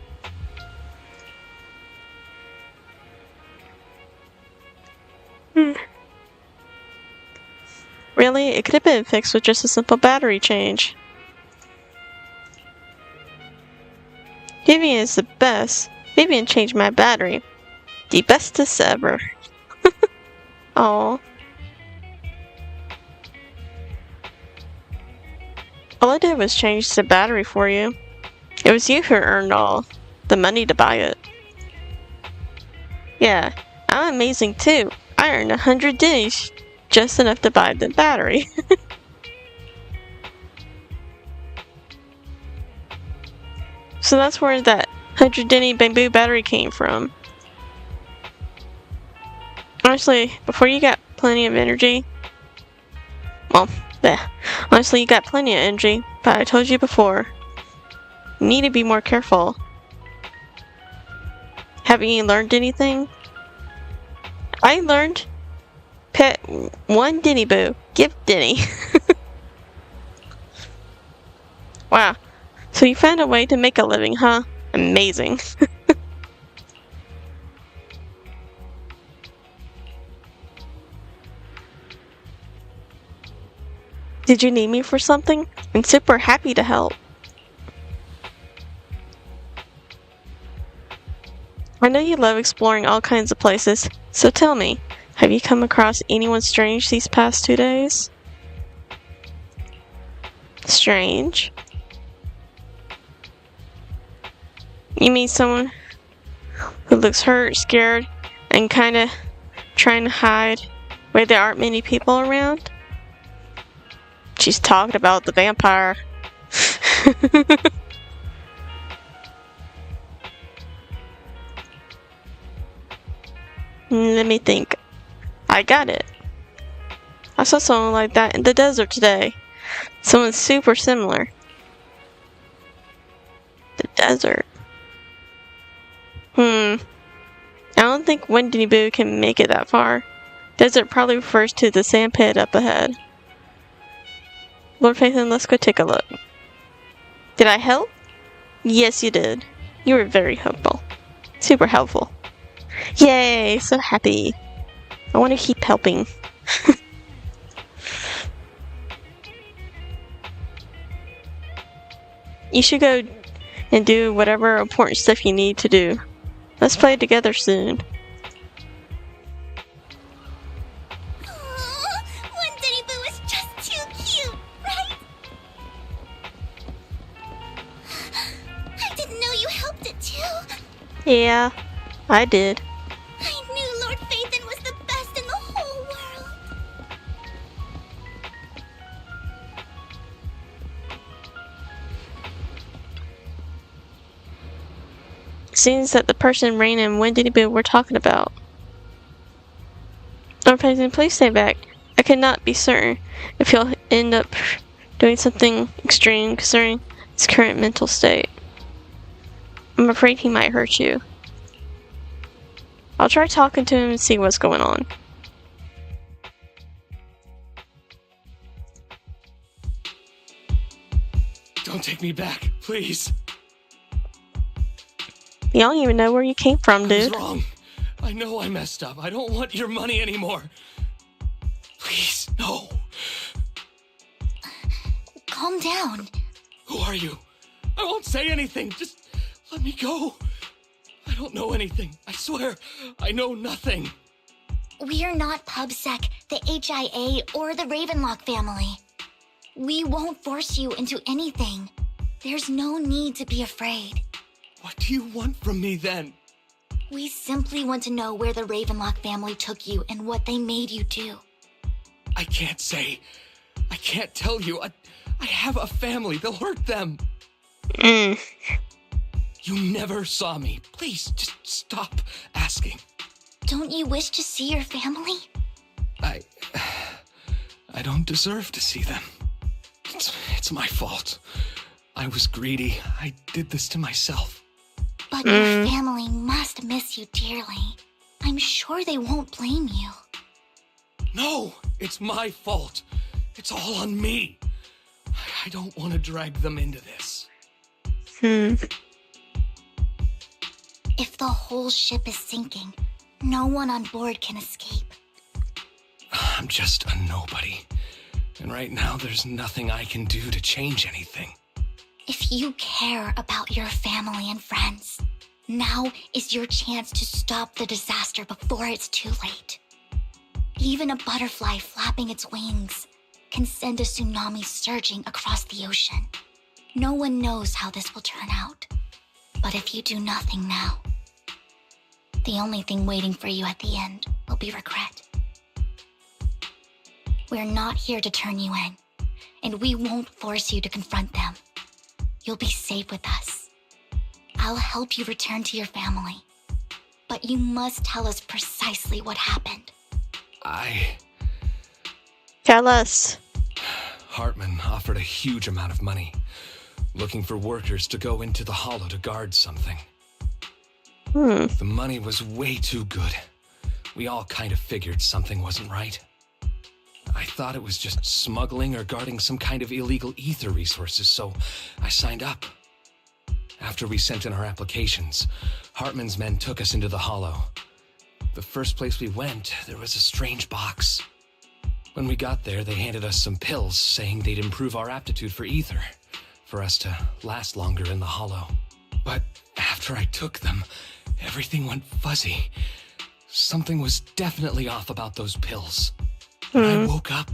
S1: Really? It could have been fixed with just a simple battery change. Vivian is the best. Vivian changed my battery. The bestest ever. Aww. All I did was change the battery for you. It was you who earned all the money to buy it. Yeah, I'm amazing too. I earned 100 Ds, just enough to buy the battery. So that's where that 100 Denny bamboo battery came from. Honestly, before you got plenty of energy, well, honestly, you got plenty of energy, but I told you before, you need to be more careful. Haven't you learned anything? I learned pet one Denny Boo, give Denny. Wow, so you found a way to make a living, huh? Amazing. Did you need me for something? I'm super happy to help. I know you love exploring all kinds of places, so tell me, have you come across anyone strange these past 2 days? Strange? You mean someone who looks hurt, scared, and kinda trying to hide where there aren't many people around? She's talking about the vampire. Let me think. I got it. I saw someone like that in the desert today. Someone super similar. The desert. I don't think Wendy Boo can make it that far. Desert probably refers to the sand pit up ahead. Lord Phaethon, let's go take a look. Did I help? Yes, you did. You were very helpful. Super helpful. Yay, so happy. I want to keep helping. You should go and do whatever important stuff you need to do. Let's play together soon.
S3: One Denny Boo is just too cute, right? I didn't know you helped it too.
S1: Yeah, I did.
S3: I knew Lord Phaethon was the best in the whole world.
S1: Seems that the person Rain and Wendy Boo were talking about. Lord Phaethon, please stay back. I cannot be certain if he'll end up doing something extreme concerning his current mental state. I'm afraid he might hurt you. I'll try talking to him and see what's going on.
S5: Don't take me back, please.
S1: You don't even know where you came from, dude.
S5: I was wrong. I know I messed up. I don't want your money anymore. Please, no.
S3: Calm down.
S5: Who are you? I won't say anything. Just let me go. I don't know anything. I swear, I know nothing.
S3: We're not PubSec, the HIA, or the Ravenlock family. We won't force you into anything. There's no need to be afraid.
S5: What do you want from me then?
S3: We simply want to know where the Ravenlock family took you and what they made you do.
S6: I can't say. I can't tell you. I have a family. They'll hurt them. You never saw me. Please, just stop asking.
S3: Don't you wish to see your family?
S6: I don't deserve to see them. It's my fault. I was greedy. I did this to myself.
S3: But your family must miss you dearly. I'm sure they won't blame you.
S6: No, it's my fault. It's all on me. I don't want to drag them into this.
S3: If the whole ship is sinking, no one on board can escape.
S6: I'm just a nobody. And right now, there's nothing I can do to change anything.
S3: If you care about your family and friends, now is your chance to stop the disaster before it's too late. Even a butterfly flapping its wings can send a tsunami surging across the ocean. No one knows how this will turn out. But if you do nothing now, the only thing waiting for you at the end will be regret. We're not here to turn you in, and we won't force you to confront them. You'll be safe with us. I'll help you return to your family. But you must tell us precisely what happened.
S1: Tell us.
S6: Hartman offered a huge amount of money, looking for workers to go into the hollow to guard something. The money was way too good. We all kind of figured something wasn't right. I thought it was just smuggling or guarding some kind of illegal ether resources, so I signed up. After we sent in our applications, Hartman's men took us into the hollow. The first place we went, there was a strange box. When we got there, they handed us some pills, saying they'd improve our aptitude for ether, for us to last longer in the hollow. But after I took them, everything went fuzzy. Something was definitely off about those pills. When I woke up,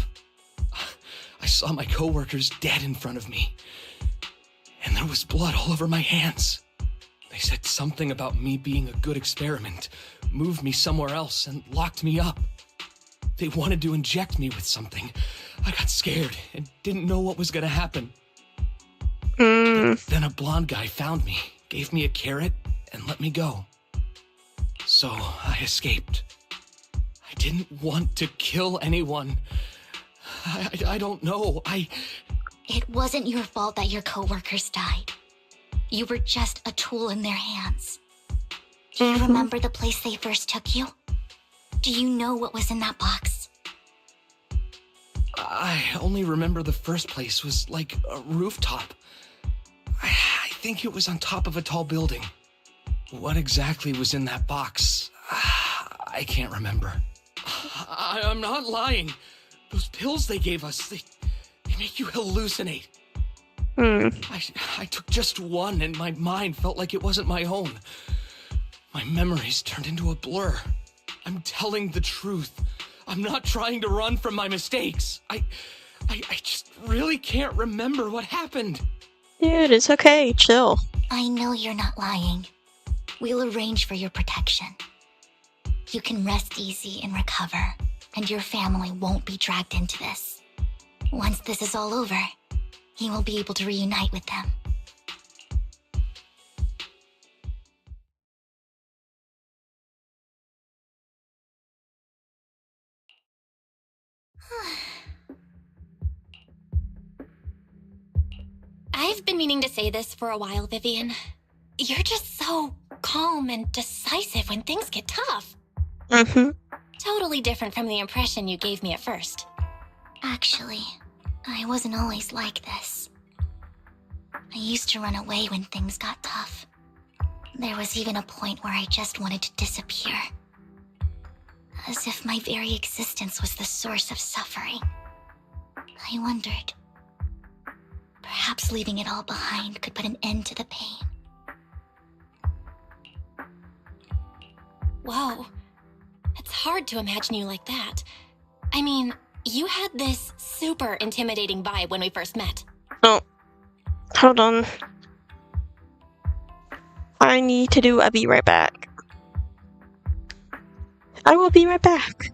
S6: I saw my coworkers dead in front of me. And there was blood all over my hands. They said something about me being a good experiment, moved me somewhere else, and locked me up. They wanted to inject me with something. I got scared and didn't know what was going to happen. Then a blonde guy found me, gave me a carrot, and let me go. So I escaped. I didn't want to kill anyone. I don't know.
S3: It wasn't your fault that your coworkers died. You were just a tool in their hands. Do you remember the place they first took you? Do you know what was in that box?
S6: I only remember the first place was like a rooftop. I think it was on top of a tall building. What exactly was in that box? I can't remember. I'm not lying. Those pills they gave us, they make you hallucinate. I took just one and my mind felt like it wasn't my own. My memories turned into a blur. I'm telling the truth. I'm not trying to run from my mistakes. I just really can't remember what happened.
S1: Dude, it's okay. Chill.
S3: I know you're not lying. We'll arrange for your protection. You can rest easy and recover, and your family won't be dragged into this. Once this is all over, you will be able to reunite with them.
S4: I've been meaning to say this for a while, Vivian. You're just so calm and decisive when things get tough. Totally different from the impression you gave me at first.
S3: Actually, I wasn't always like this. I used to run away when things got tough. There was even a point where I just wanted to disappear. As if my very existence was the source of suffering. I wondered. Perhaps leaving it all behind could put an end to the pain.
S4: Whoa. It's hard to imagine you like that. I mean, you had this super intimidating vibe when we first met.
S1: Oh. Hold on. I need to I'll be right back. I will be right back.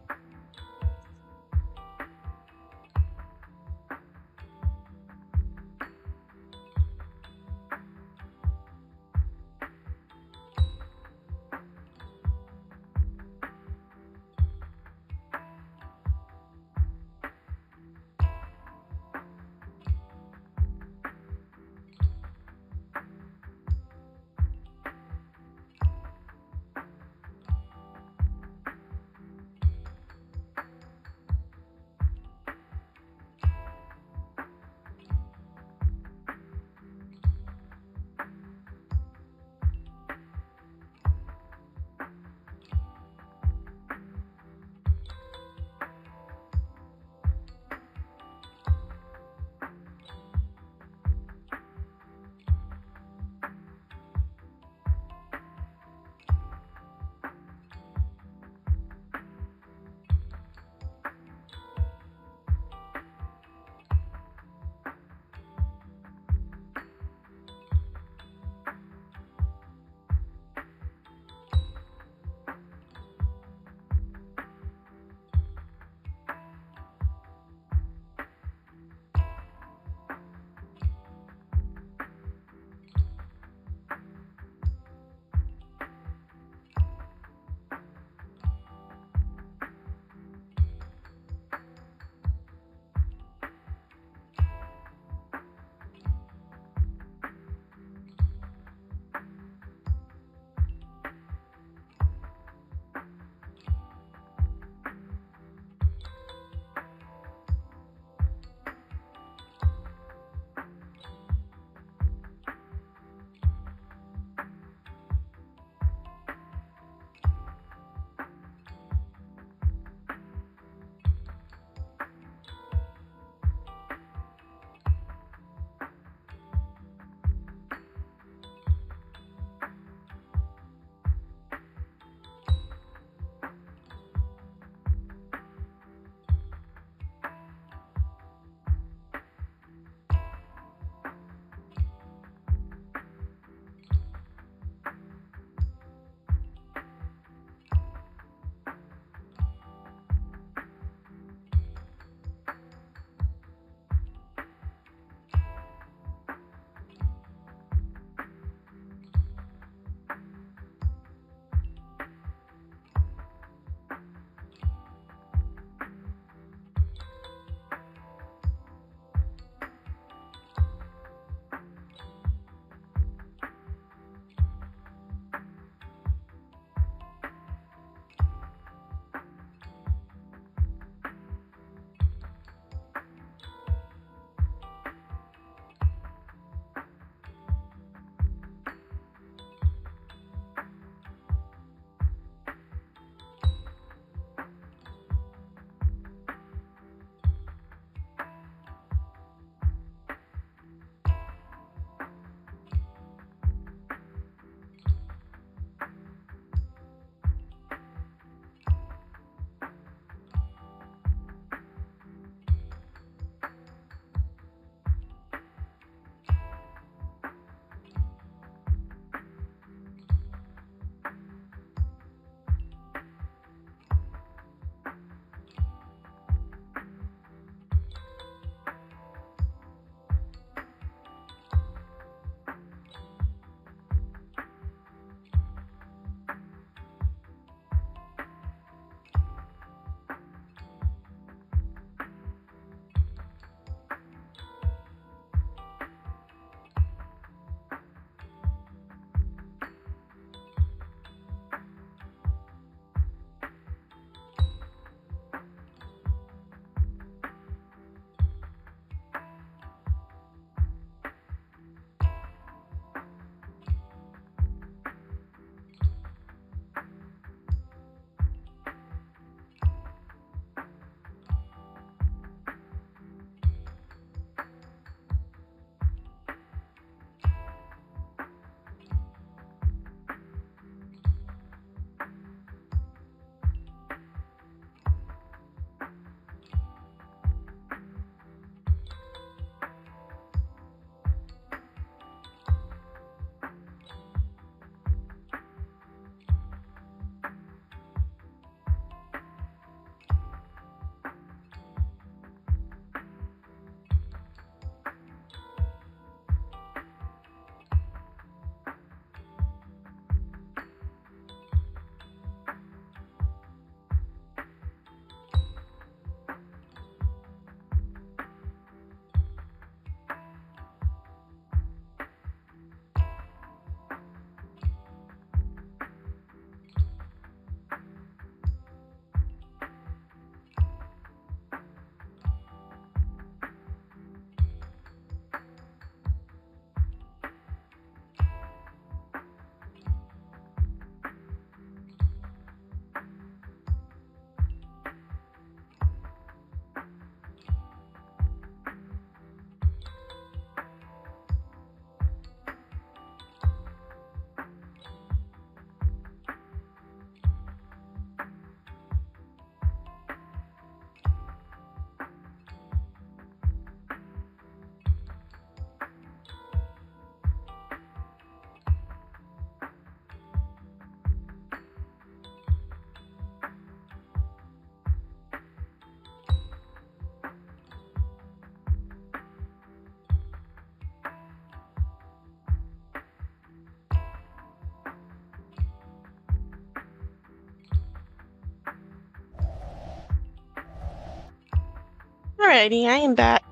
S1: Alrighty, I am back.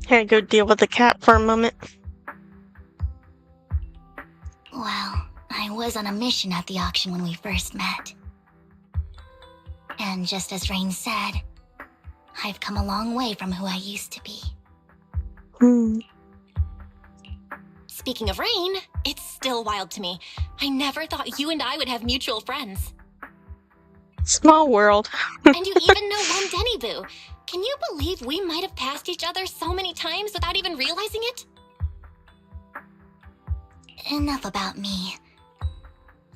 S1: Had to go deal with the cat for a moment.
S3: Well, I was on a mission at the auction when we first met. And just as Rain said, I've come a long way from who I used to be.
S4: Speaking of Rain, it's still wild to me. I never thought you and I would have mutual friends.
S1: Small world.
S4: And you even know one Denny Boo. Can you believe we might have passed each other so many times without even realizing it?
S3: Enough about me.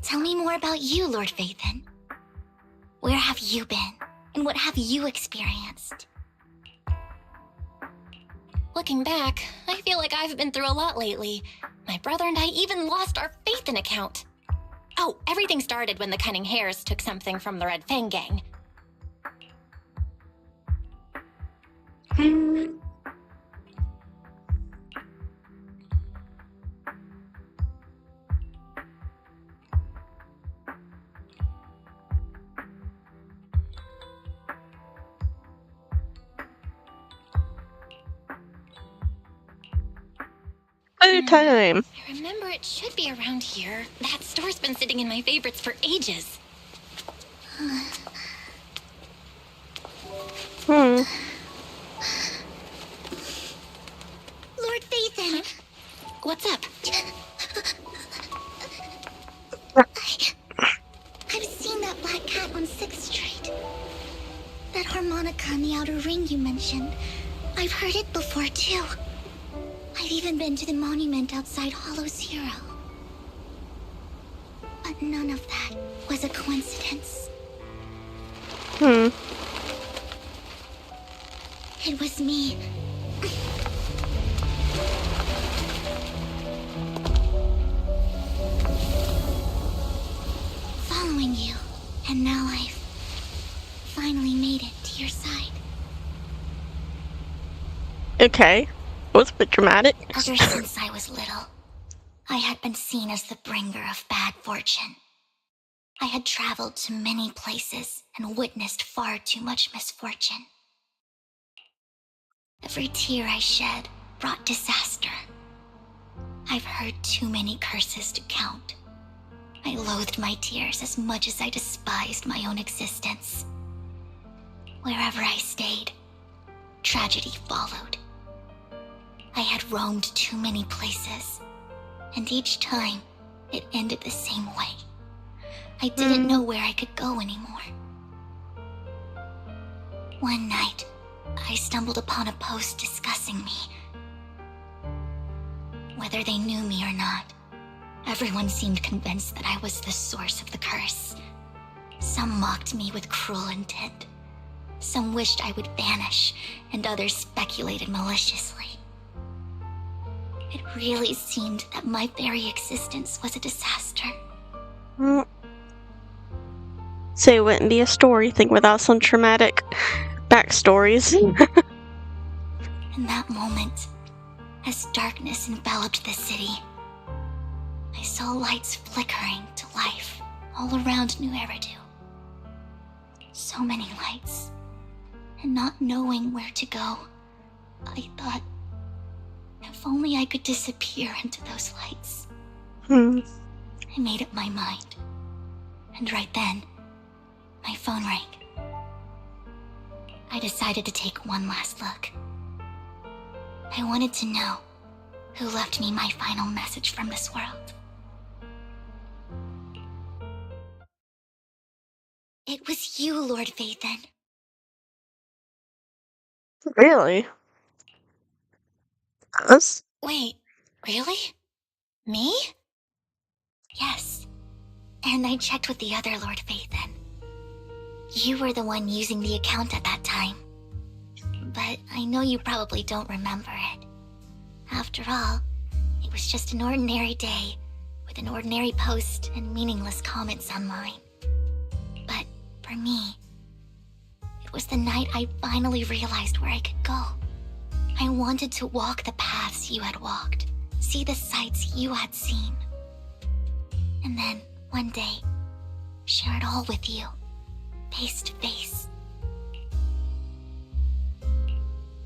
S3: Tell me more about you, Lord Phaethon. Where have you been, and what have you experienced?
S4: Looking back, I feel like I've been through a lot lately. My brother and I even lost our Phaethon account. Oh, everything started when the Cunning Hares took something from the Red Fang gang.
S1: Other time.
S4: I remember it should be around here. That store's been sitting in my favorites for ages.
S3: Lord Phaethon!
S4: What's up?
S3: I've seen that black cat on 6th Street. That harmonica in the outer ring you mentioned. I've heard it before, too. I've even been to the monument outside Hollow Zero. But none of that was a coincidence. It was me. Following you, and now I've finally made it to your side.
S1: Okay. Was a bit dramatic.
S3: Ever since I was little, I had been seen as the bringer of bad fortune. I had traveled to many places and witnessed far too much misfortune. Every tear I shed brought disaster. I've heard too many curses to count. I loathed my tears as much as I despised my own existence. Wherever I stayed, tragedy followed. I had roamed too many places, and each time, it ended the same way. I didn't know where I could go anymore. One night, I stumbled upon a post discussing me. Whether they knew me or not, everyone seemed convinced that I was the source of the curse. Some mocked me with cruel intent. Some wished I would vanish, and others speculated maliciously. It really seemed that my very existence was a disaster.
S1: So it wouldn't be a story thing without some traumatic backstories.
S3: In that moment, as darkness enveloped the city, I saw lights flickering to life all around New Eridu. So many lights, and not knowing where to go, I thought, if only I could disappear into those lights. I made up my mind. And right then, my phone rang. I decided to take one last look. I wanted to know who left me my final message from this world. It was you, Lord Phaethon.
S1: Really? Us?
S4: Wait, really? Me?
S3: Yes. And I checked with the other Lord Phaethon. You were the one using the account at that time. But I know you probably don't remember it. After all, it was just an ordinary day with an ordinary post and meaningless comments online. But for me, it was the night I finally realized where I could go. I wanted to walk the paths you had walked, see the sights you had seen. And then, one day, share it all with you, face to face.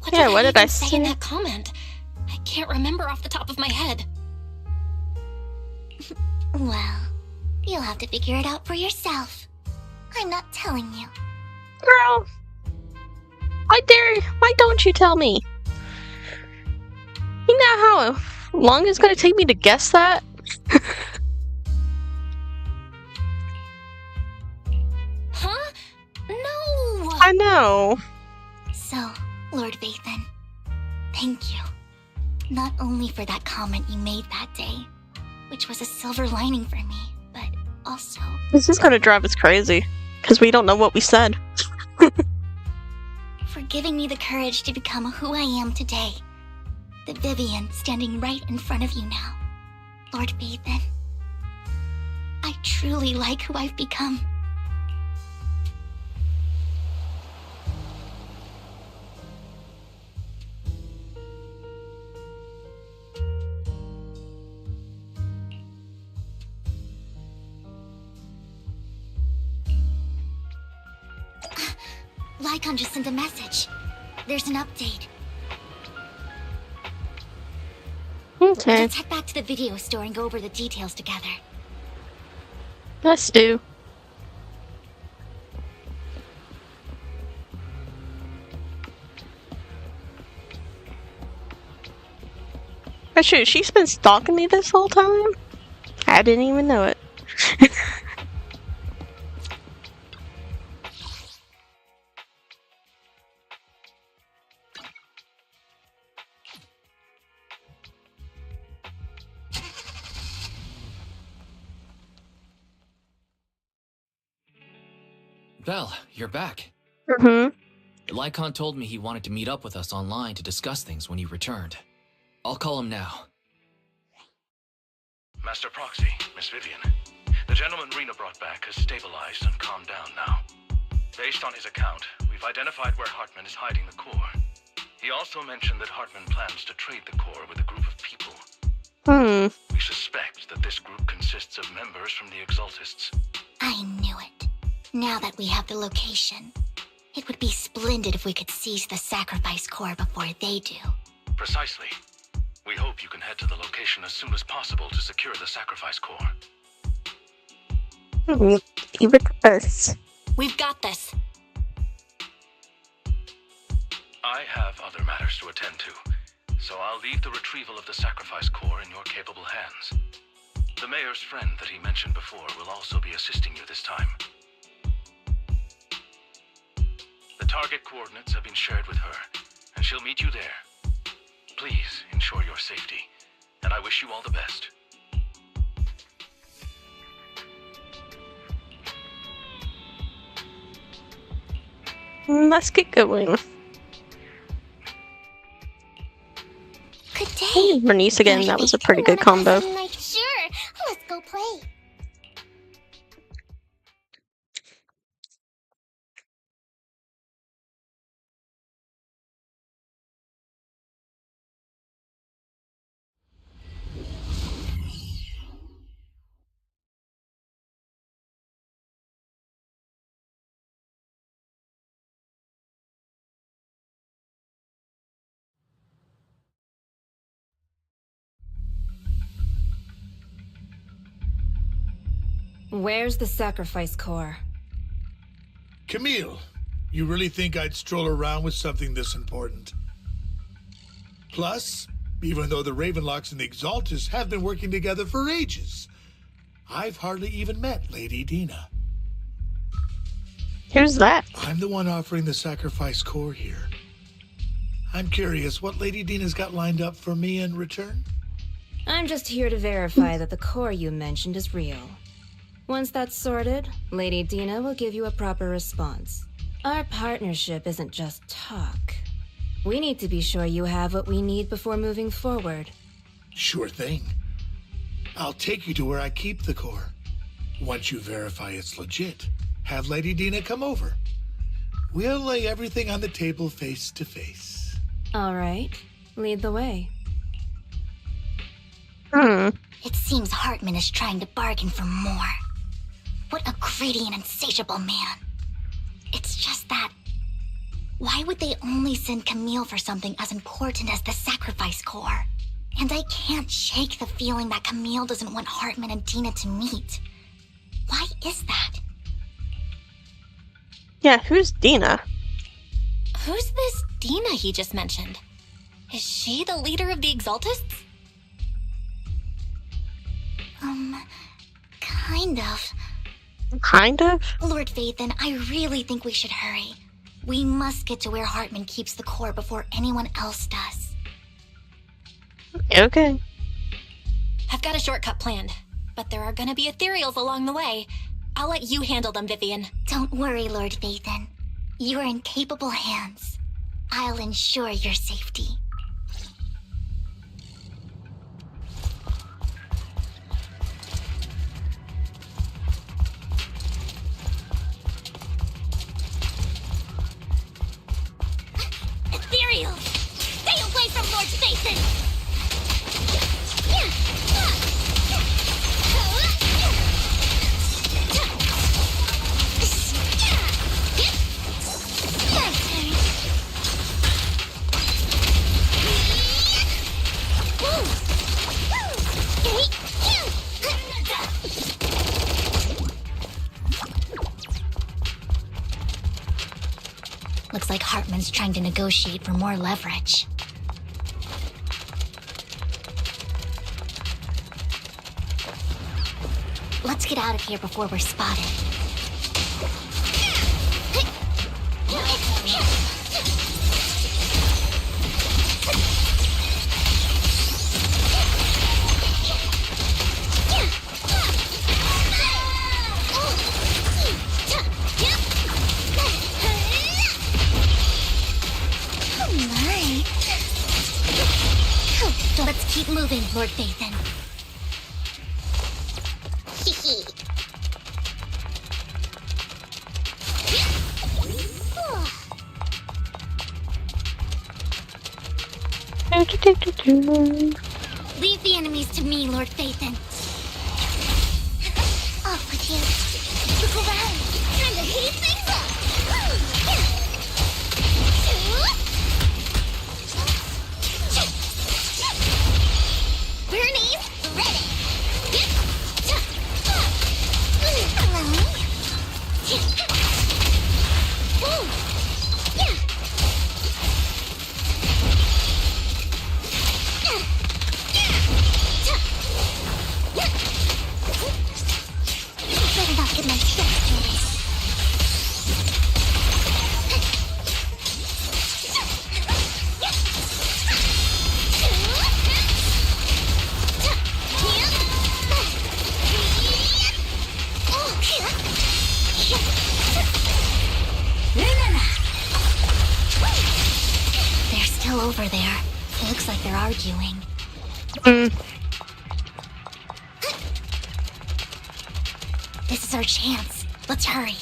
S1: What did I
S4: say in that comment? I can't remember off the top of my head.
S3: Well, you'll have to figure it out for yourself. I'm not telling you.
S1: Girl, why don't you tell me? You know how long it's gonna take me to guess that?
S3: Huh? No!
S1: I know.
S3: So, Lord Vathan, thank you. Not only for that comment you made that day, which was a silver lining for me, but also...
S1: This is gonna drive us crazy, because we don't know what we said.
S3: for giving me the courage to become who I am today. The Vivian standing right in front of you now. Lord Vathan, I truly like who I've become. Lycon just sent a message. There's an update.
S1: Okay.
S3: Let's head back to the video store and go over the details together.
S1: Let's do. Oh shoot, she's been stalking me this whole time? I didn't even know it.
S5: Val, you're back.
S1: Mm-hmm.
S5: Lycon told me he wanted to meet up with us online to discuss things when he returned. I'll call him now.
S7: Master Proxy, Miss Vivian. The gentleman Rena brought back has stabilized and calmed down now. Based on his account, we've identified where Hartman is hiding the core. He also mentioned that Hartman plans to trade the core with a group of people. We suspect that this group consists of members from the Exaltists.
S3: I knew it. Now that we have the location, it would be splendid if we could seize the sacrifice core before they do.
S7: Precisely. We hope you can head to the location as soon as possible to secure the sacrifice core.
S1: Even us.
S4: We've got this.
S7: I have other matters to attend to, so I'll leave the retrieval of the sacrifice core in your capable hands. The mayor's friend that he mentioned before will also be assisting you this time. The target coordinates have been shared with her, and she'll meet you there. Please ensure your safety, and I wish you all the best.
S1: Let's get going.
S3: Good day.
S1: Hey, Bernice again, that was a pretty good combo.
S3: Sure, let's go play.
S10: Where's the sacrifice core?
S11: Camille, you really think I'd stroll around with something this important? Plus, even though the Ravenlocks and the Exaltists have been working together for ages, I've hardly even met Lady Dina.
S1: Who's that?
S11: I'm the one offering the sacrifice core here. I'm curious what Lady Dina's got lined up for me in return?
S10: I'm just here to verify that the core you mentioned is real. Once that's sorted, Lady Dina will give you a proper response. Our partnership isn't just talk. We need to be sure you have what we need before moving forward.
S11: Sure thing. I'll take you to where I keep the core. Once you verify it's legit, have Lady Dina come over. We'll lay everything on the table face to face.
S10: All right, lead the way.
S3: It seems Hartman is trying to bargain for more. What a greedy and insatiable man. It's just that... why would they only send Camille for something as important as the sacrifice core? And I can't shake the feeling that Camille doesn't want Hartman and Dina to meet. Why is that?
S1: Yeah, who's Dina?
S4: Who's this Dina he just mentioned? Is she the leader of the Exaltists?
S3: Kind of.
S1: Kind of?
S3: Lord Vathan, I really think we should hurry. We must get to where Hartman keeps the core before anyone else does.
S1: Okay.
S4: I've got a shortcut planned, but there are gonna be ethereals along the way. I'll let you handle them, Vivian.
S3: Don't worry, Lord Vathan. You are in capable hands. I'll ensure your safety. Ethereal! Stay away from Lord Vathan! Looks like Hartman's trying to negotiate for more leverage. Let's get out of here before we're spotted. Let's keep moving, Lord Vathan. Leave the enemies to me, Lord Vathan. Off with you. Look around. Time to heat things up. Bernie's ready. Better not get my steps dirty. They're still over there. Looks like they're arguing. This is our chance. Let's hurry.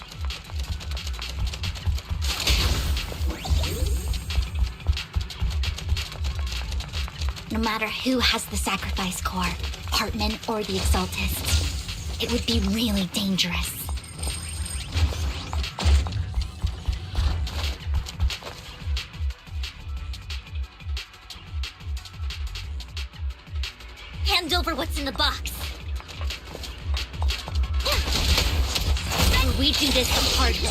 S3: No matter who has the sacrifice core, Hartman or the Exaltists, it would be really dangerous. Hand over what's in the box. We do this the hard way.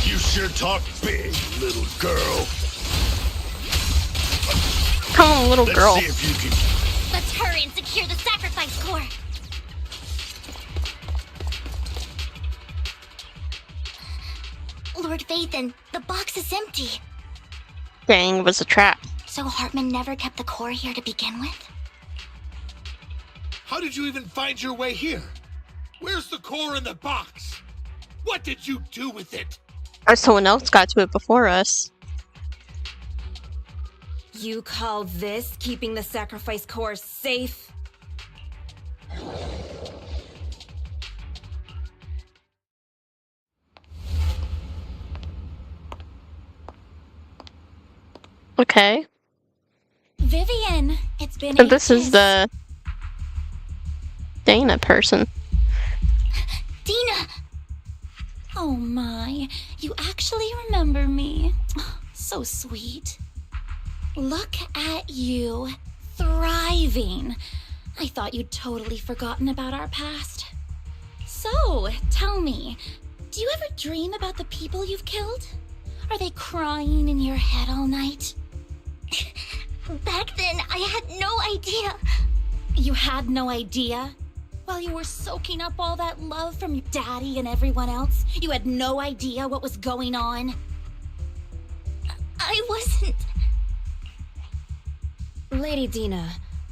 S7: You sure talk big, little girl.
S1: Come on, little girl.
S7: Let's see if you can...
S3: Let's hurry and secure the sacrifice core. Lord Vathan, the box is empty.
S1: Dang, it was a trap.
S3: So Hartman never kept the core here to begin with?
S11: How did you even find your way here? Where's the core in the box? What did you do with it?
S1: Or someone else got to it before us.
S10: You call this keeping the sacrifice core safe?
S1: Okay.
S4: Vivian, it's been
S1: And this is
S4: ages.
S1: the Dana person.
S4: Dina! Oh my, you actually remember me. So sweet. Look at you, thriving. I thought you'd totally forgotten about our past. So, tell me, do you ever dream about the people you've killed? Are they crying in your head all night?
S3: Back then, I had no idea.
S4: You had no idea? While you were soaking up all that love from your daddy and everyone else, you had no idea what was going on?
S3: I wasn't...
S10: Lady Dina,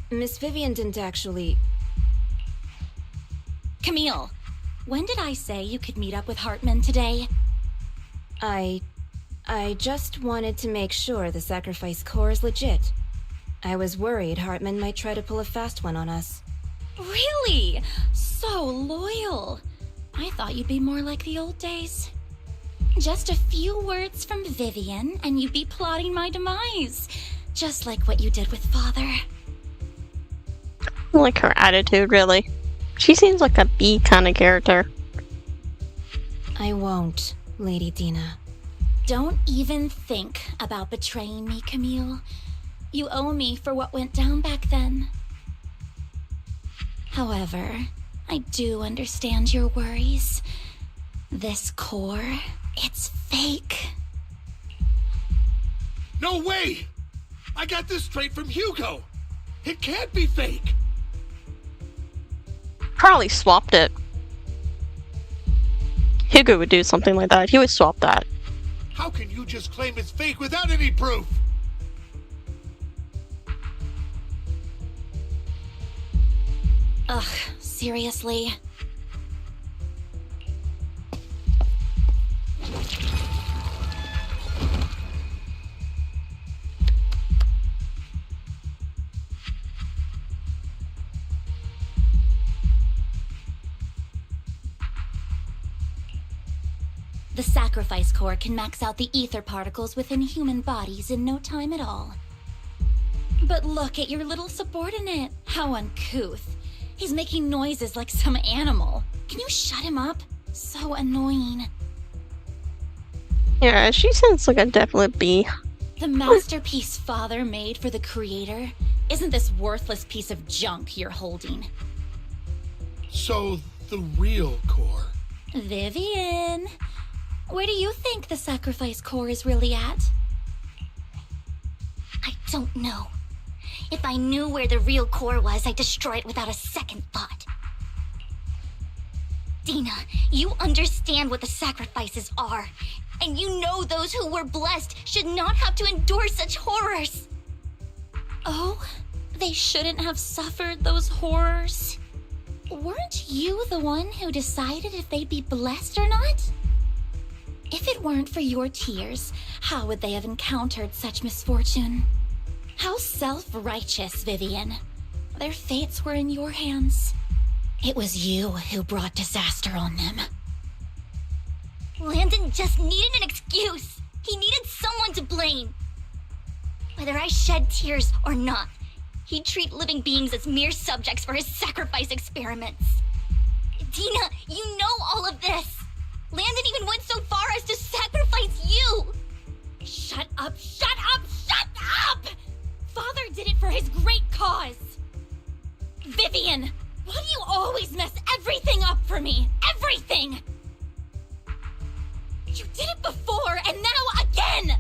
S10: Miss Vivian didn't actually...
S4: Camille, when did I say you could meet up with Hartman today?
S10: I just wanted to make sure the sacrifice core is legit. I was worried Hartman might try to pull a fast one on us.
S4: Really? So loyal. I thought you'd be more like the old days. Just a few words from Vivian, and you'd be plotting my demise. Just like what you did with Father.
S1: I like her attitude, really. She seems like a B kind of character.
S10: I won't, Lady Dina.
S4: Don't even think about betraying me, Camille. You owe me for what went down back then. However, I do understand your worries. This core, it's fake.
S11: No way! I got this straight from Hugo. It can't be fake.
S1: Probably swapped it. Hugo would do something like that. He would swap that.
S11: How can you just claim it's fake without any proof?
S4: Ugh, seriously? The sacrifice core can max out the ether particles within human bodies in no time at all. But look at your little subordinate. How uncouth. He's making noises like some animal. Can you shut him up? So annoying.
S1: Yeah, she sounds like a definite B.
S4: The masterpiece Father made for the Creator isn't this worthless piece of junk you're holding.
S11: So, the real core.
S4: Vivian, where do you think the sacrifice core is really at?
S3: I don't know. If I knew where the real core was, I'd destroy it without a second thought. Dina, you understand what the sacrifices are. And you know those who were blessed should not have to endure such horrors.
S4: Oh, they shouldn't have suffered those horrors. Weren't you the one who decided if they'd be blessed or not? If it weren't for your tears, how would they have encountered such misfortune? How self-righteous, Vivian. Their fates were in your hands. It was you who brought disaster on them.
S3: Landon just needed an excuse. He needed someone to blame. Whether I shed tears or not, he'd treat living beings as mere subjects for his sacrifice experiments. Dina, you know all of this. Landon even went so far as to sacrifice you.
S4: Shut up, shut up, shut up! Father did it for his great cause. Vivian, why do you always mess everything up for me? Everything! You did it before, and now again!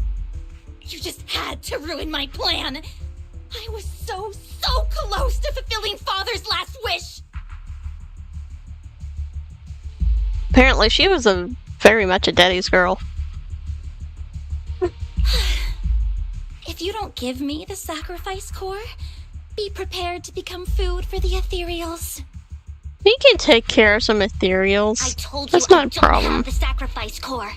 S4: You just had to ruin my plan. I was so close to fulfilling Father's last wish.
S1: Apparently she was very much a daddy's girl.
S4: If you don't give me the sacrifice core, be prepared to become food for the ethereals.
S1: We can take care of some ethereals.
S3: I told you
S1: That's
S3: I
S1: not a
S3: don't
S1: problem.
S3: have the sacrifice core.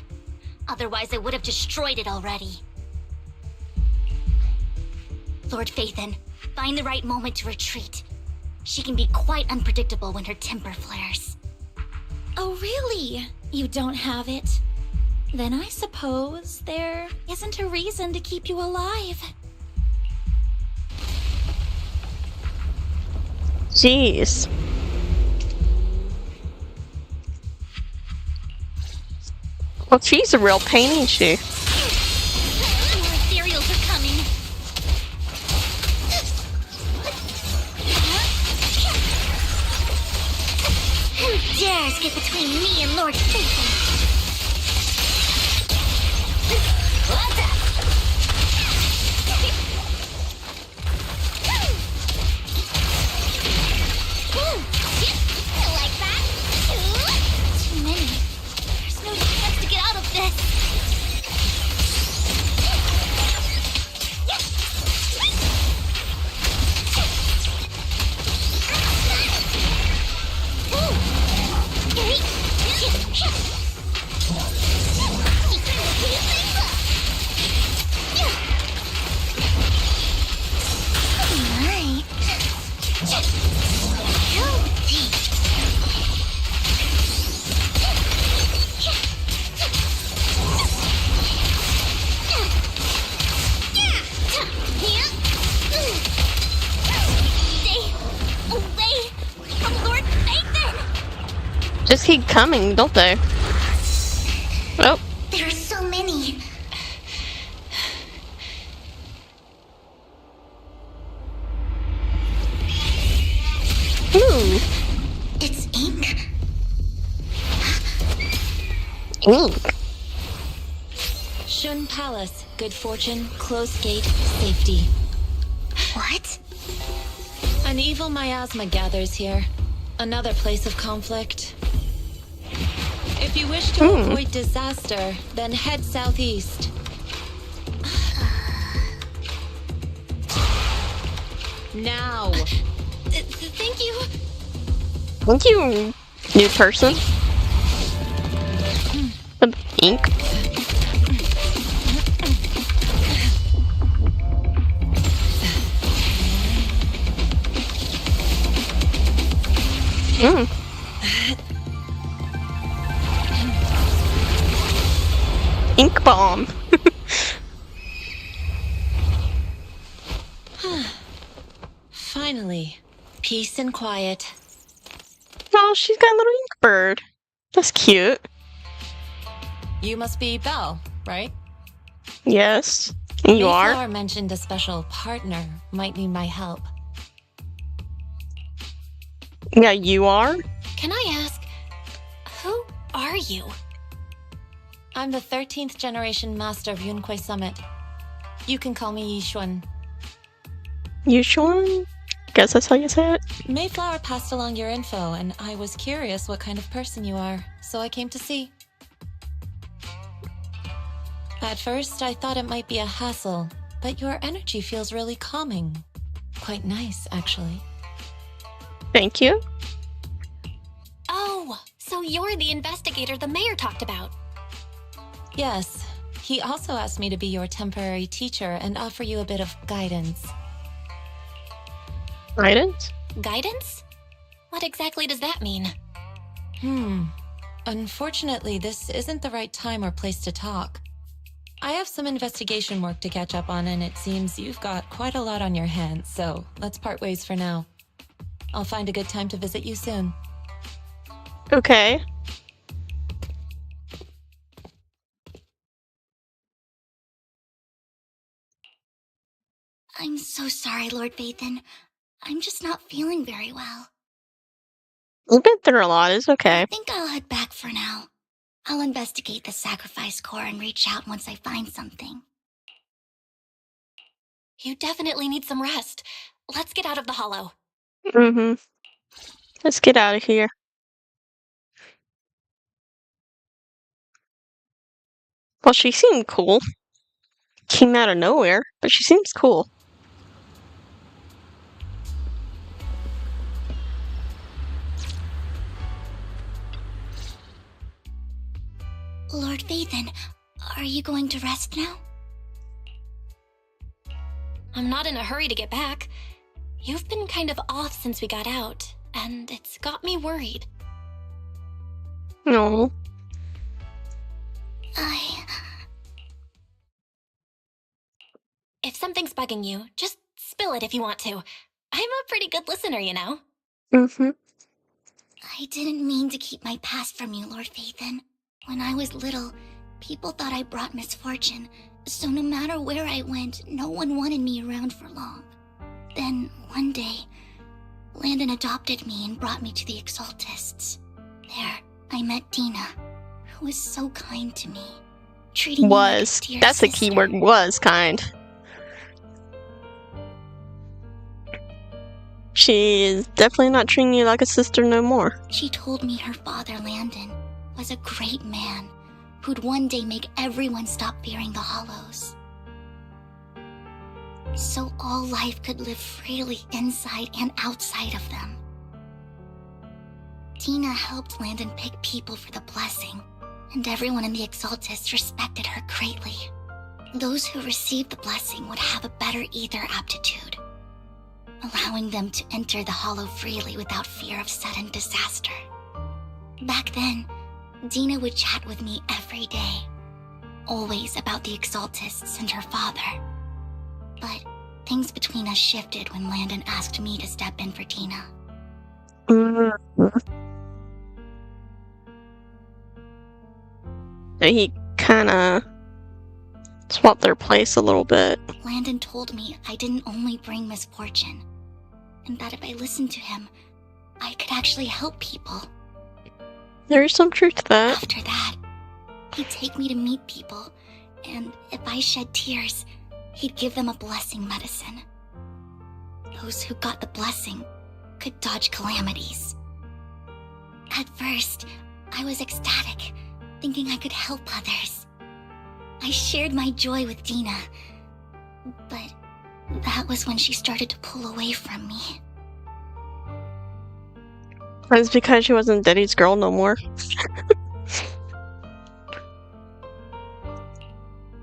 S3: Otherwise, I would have destroyed it already. Lord Phaethon, find the right moment to retreat. She can be quite unpredictable when her temper flares.
S4: Oh, really? You don't have it? Then I suppose there isn't a reason to keep you alive.
S1: Jeez. Well, she's a real pain, ain't she?
S3: More cereals are coming. Who dares get between me and Lord Phaeton? What's up? I like that. Too many. There's no chance to get out of this.
S1: Just keep coming, don't they? Oh.
S3: There are so many.
S1: Ooh.
S3: It's ink.
S1: Ink.
S4: Shun Palace, good fortune, closed gate, safety.
S3: What?
S4: An evil miasma gathers here. Another place of conflict. If you wish to avoid disaster, then head southeast. Now.
S3: Thank you.
S1: Thank you, new person. Ink. Ink bomb.
S4: Finally, peace and quiet.
S1: Oh, she's got a little ink bird. That's cute.
S4: You must be Belle, right?
S1: Yes. And you are?
S4: Mayflower mentioned a special partner might need my help.
S1: Yeah, you are?
S4: Can I ask, who are you? I'm the 13th generation master of Yunque Summit. You can call me Yishuan.
S1: Yishuan? Guess that's how you say it.
S4: Mayflower passed along your info, and I was curious what kind of person you are, so I came to see. At first, I thought it might be a hassle, but your energy feels really calming. Quite nice, actually.
S1: Thank you.
S3: Oh, so you're the investigator the mayor talked about.
S4: Yes. He also asked me to be your temporary teacher and offer you a bit of guidance.
S1: Guidance?
S3: Guidance? What exactly does that mean?
S4: Unfortunately, this isn't the right time or place to talk. I have some investigation work to catch up on, and it seems you've got quite a lot on your hands, so let's part ways for now. I'll find a good time to visit you soon.
S1: Okay.
S3: I'm so sorry, Lord Phaeton. I'm just not feeling very well.
S1: You've been through a lot. It's okay.
S3: I think I'll head back for now. I'll investigate the sacrifice core and reach out once I find something. You definitely need some rest. Let's get out of the hollow.
S1: Let's get out of here. Well, she seemed cool. Came out of nowhere, but she seems cool.
S3: Lord Phaeton, are you going to rest now? I'm not in a hurry to get back. You've been kind of off since we got out, and it's got me worried.
S1: No.
S3: If something's bugging you, just spill it if you want to. I'm a pretty good listener, you know. I didn't mean to keep my past from you, Lord Phaethon. When I was little, people thought I brought misfortune, so no matter where I went, no one wanted me around for long. Then, one day, Landon adopted me and brought me to the Exaltists. There, I met Dina, who was so kind to me, treating me like a dear
S1: That's the
S3: sister.
S1: key word, was kind. She is definitely not treating you like a sister no more.
S3: She told me her father, Landon, was a great man who'd one day make everyone stop fearing the Hollows. So all life could live freely inside and outside of them. Tina helped Landon pick people for the blessing, and everyone in the Exaltists respected her greatly. Those who received the blessing would have a better ether aptitude, allowing them to enter the Hollow freely without fear of sudden disaster. Back then, Dina would chat with me every day, always about the Exaltists and her father. But things between us shifted when Landon asked me to step in for Dina.
S1: He kinda swapped their place a little bit.
S3: Landon told me I didn't only bring misfortune, and that if I listened to him, I could actually help people.
S1: There is some truth to that.
S3: After that, he'd take me to meet people, and if I shed tears, he'd give them a blessing medicine. Those who got the blessing could dodge calamities. At first, I was ecstatic, thinking I could help others. I shared my joy with Dina, but that was when she started to pull away from me.
S1: It's because she wasn't Daddy's girl no more.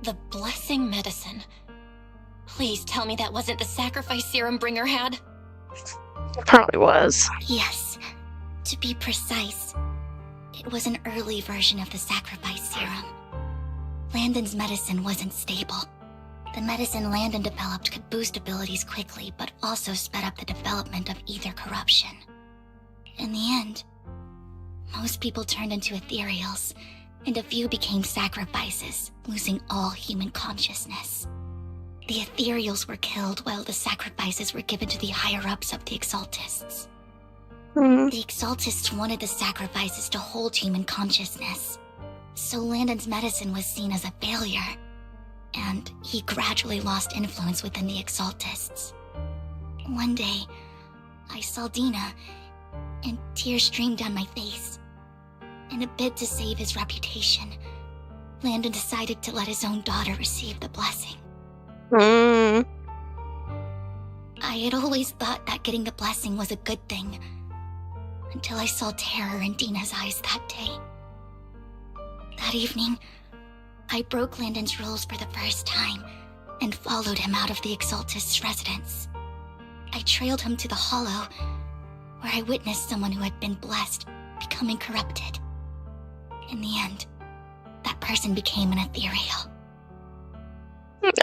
S4: The blessing medicine. Please tell me that wasn't the sacrifice serum Bringer had.
S1: It probably was.
S3: Yes, to be precise, it was an early version of the sacrifice serum. Landon's medicine wasn't stable. The medicine Landon developed could boost abilities quickly, but also sped up the development of ether corruption. In the end, most people turned into ethereals, and a few became sacrifices, losing all human consciousness. The ethereals were killed while the sacrifices were given to the higher-ups of the Exaltists. The Exaltists wanted the sacrifices to hold human consciousness, so Landon's medicine was seen as a failure, and he gradually lost influence within the Exaltists. One day, I saw Dina, and tears streamed down my face. In a bid to save his reputation, Landon decided to let his own daughter receive the blessing. I had always thought that getting the blessing was a good thing, until I saw terror in Dina's eyes that day. That evening, I broke Landon's rules for the first time and followed him out of the Exaltist's residence. I trailed him to the Hollow, where I witnessed someone who had been blessed becoming corrupted. In the end, that person became an ethereal.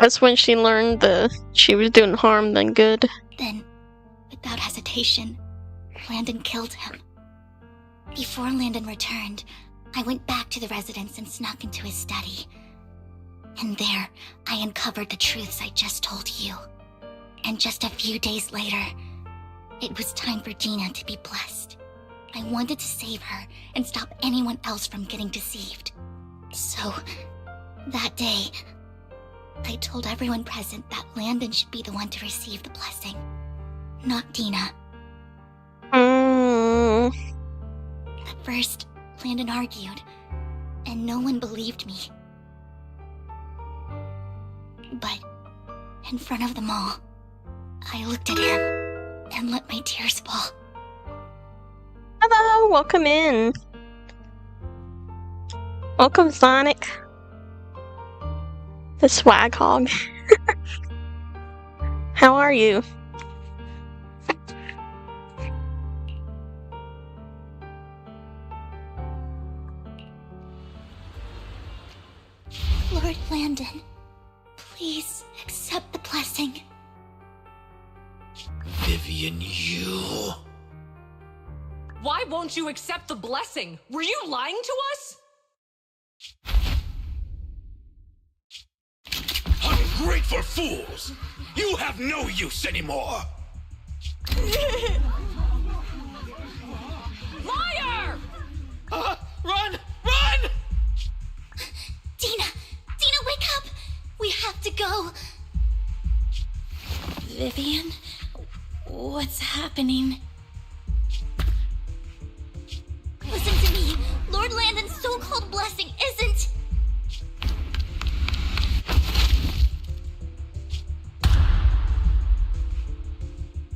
S1: That's when she learned that she was doing harm than good.
S3: Then, without hesitation, Landon killed him. Before Landon returned, I went back to the residence and snuck into his study. And there, I uncovered the truths I just told you. And just a few days later, it was time for Dina to be blessed. I wanted to save her and stop anyone else from getting deceived. So, that day, I told everyone present that Landon should be the one to receive the blessing, not Dina. At first, Landon argued, and no one believed me. But, in front of them all, I looked at him and let my tears fall.
S1: Hello, welcome in. Welcome, Sonic. The swag hog. How are you?
S3: Lord Landon, please accept the blessing.
S7: Vivian, you...
S12: Why won't you accept the blessing? Were you lying to us?
S13: Ungrateful fools! You have no use anymore!
S12: Liar!
S13: Run! Run!
S3: Dina! Dina, wake up! We have to go!
S4: Vivian? What's happening?
S3: Listen to me. Lord Landon's so-called blessing isn't...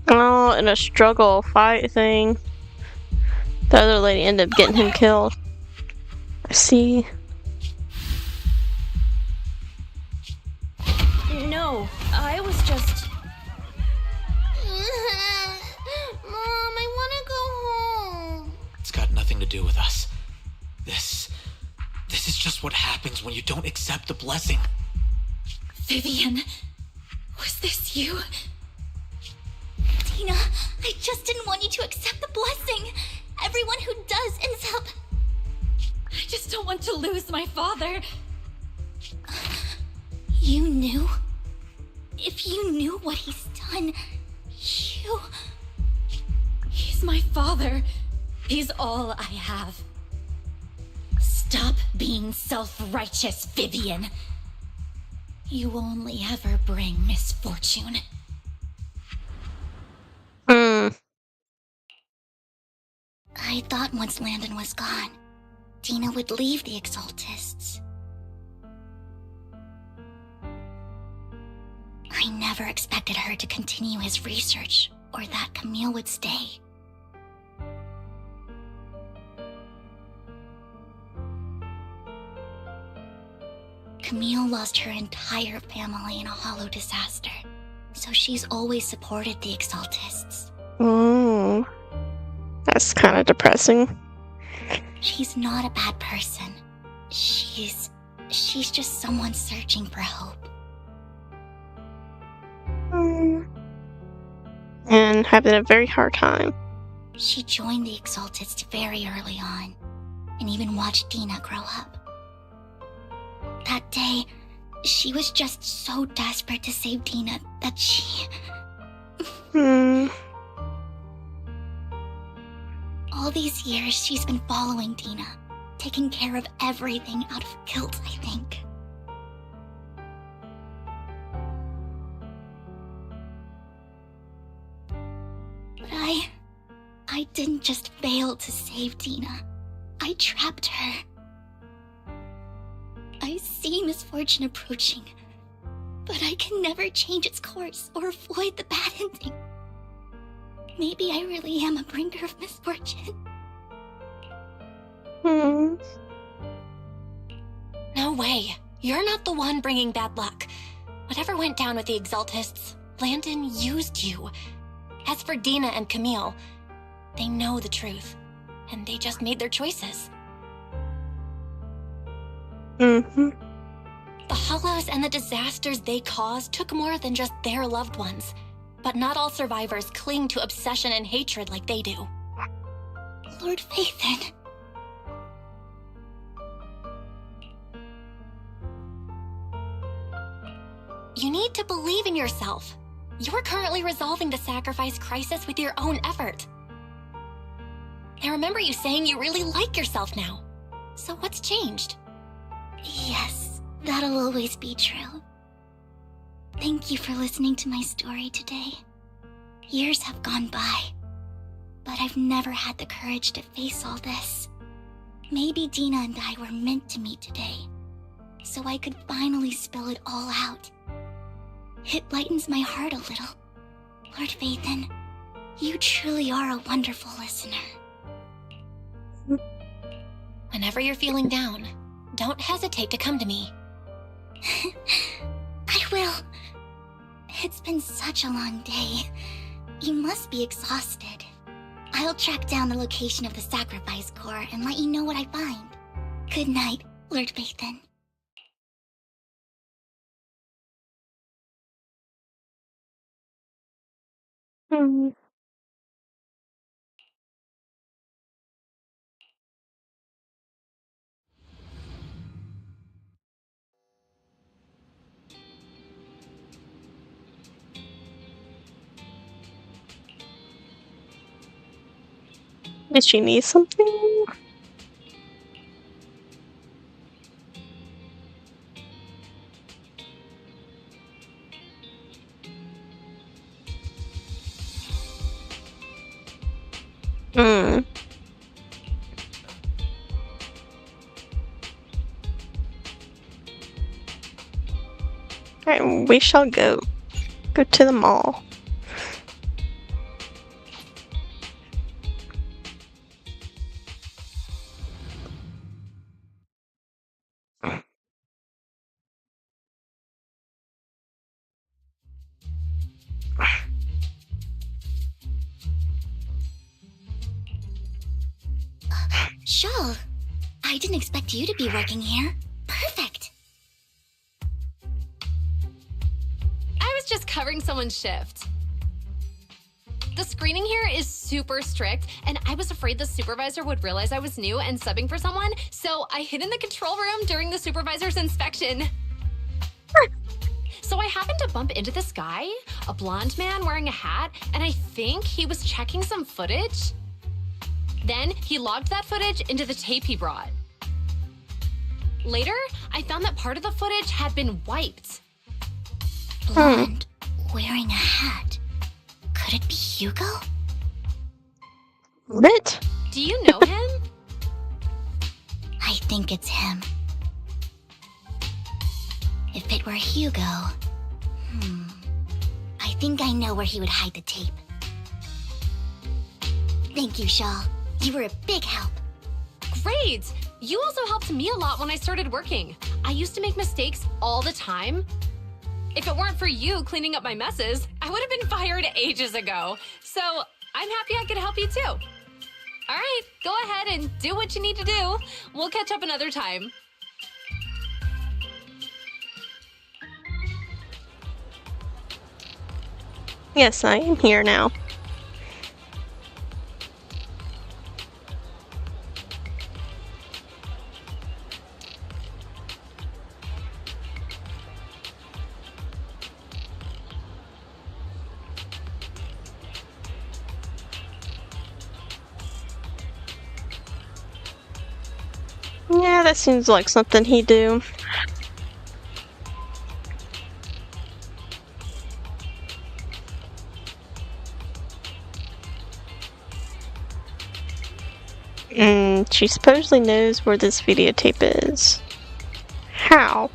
S1: Oh, in a struggle fight thing, the other lady ended up getting him killed. I see.
S10: No, I was just...
S3: Mom, I want to go home.
S5: It's got nothing to do with us. This is just what happens when you don't accept the blessing.
S4: Vivian, was this you?
S3: Dina, I just didn't want you to accept the blessing. Everyone who does ends up...
S4: I just don't want to lose my father.
S3: You knew? If you knew what he's done, you...
S4: He's my father. He's all I have. Stop being self-righteous, Vivian. You only ever bring misfortune.
S3: I thought once Landon was gone, Dina would leave the Exaltists. I never expected her to continue his research, or that Camille would stay. Camille lost her entire family in a hollow disaster, so she's always supported the Exaltists.
S1: Oh, that's kind of depressing.
S3: She's not a bad person. She's just someone searching for hope.
S1: And having a very hard time.
S3: She joined the Exaltists very early on, and even watched Dina grow up. That day, she was just so desperate to save Dina that she... All these years, she's been following Dina, taking care of everything out of guilt, I think. But I didn't just fail to save Dina. I trapped her. I see misfortune approaching, but I can never change its course or avoid the bad ending. Maybe I really am a bringer of misfortune.
S4: No way. You're not the one bringing bad luck. Whatever went down with the Exaltists, Landon used you. As for Dina and Camille, they know the truth, and they just made their choices. The hollows and the disasters they caused took more than just their loved ones. But not all survivors cling to obsession and hatred like they do.
S3: Lord Phaethon.
S4: You need to believe in yourself. You're currently resolving the sacrifice crisis with your own effort. I remember you saying you really like yourself now. So what's changed?
S3: Yes, that'll always be true. Thank you for listening to my story today. Years have gone by, but I've never had the courage to face all this. Maybe Dina and I were meant to meet today, so I could finally spill it all out. It lightens my heart a little. Lord Phaethon, you truly are a wonderful listener.
S4: Whenever you're feeling down, don't hesitate to come to me.
S3: I will. It's been such a long day. You must be exhausted. I'll track down the location of the sacrifice core and let you know what I find. Good night, Lord Phaethon.
S1: Did she need something? Alright, we shall go. Go to the mall.
S3: Shawl, I didn't expect you to be working here. Perfect.
S12: I was just covering someone's shift. The screening here is super strict, and I was afraid the supervisor would realize I was new and subbing for someone, so I hid in the control room during the supervisor's inspection. So I happened to bump into this guy, a blonde man wearing a hat, and I think he was checking some footage. Then he logged that footage into the tape he brought. Later, I found that part of the footage had been wiped.
S3: Blonde, wearing a hat. Could it be Hugo?
S1: What?
S12: Do you know him?
S3: I think it's him. If it were Hugo... I think I know where he would hide the tape. Thank you, Shaw. You were a big help.
S12: Great! You also helped me a lot when I started working. I used to make mistakes all the time. If it weren't for you cleaning up my messes, I would have been fired ages ago. So I'm happy I could help you too. All right, go ahead and do what you need to do. We'll catch up another time.
S1: Yes, I am here now. Yeah, that seems like something he'd do. She supposedly knows where this videotape is. How?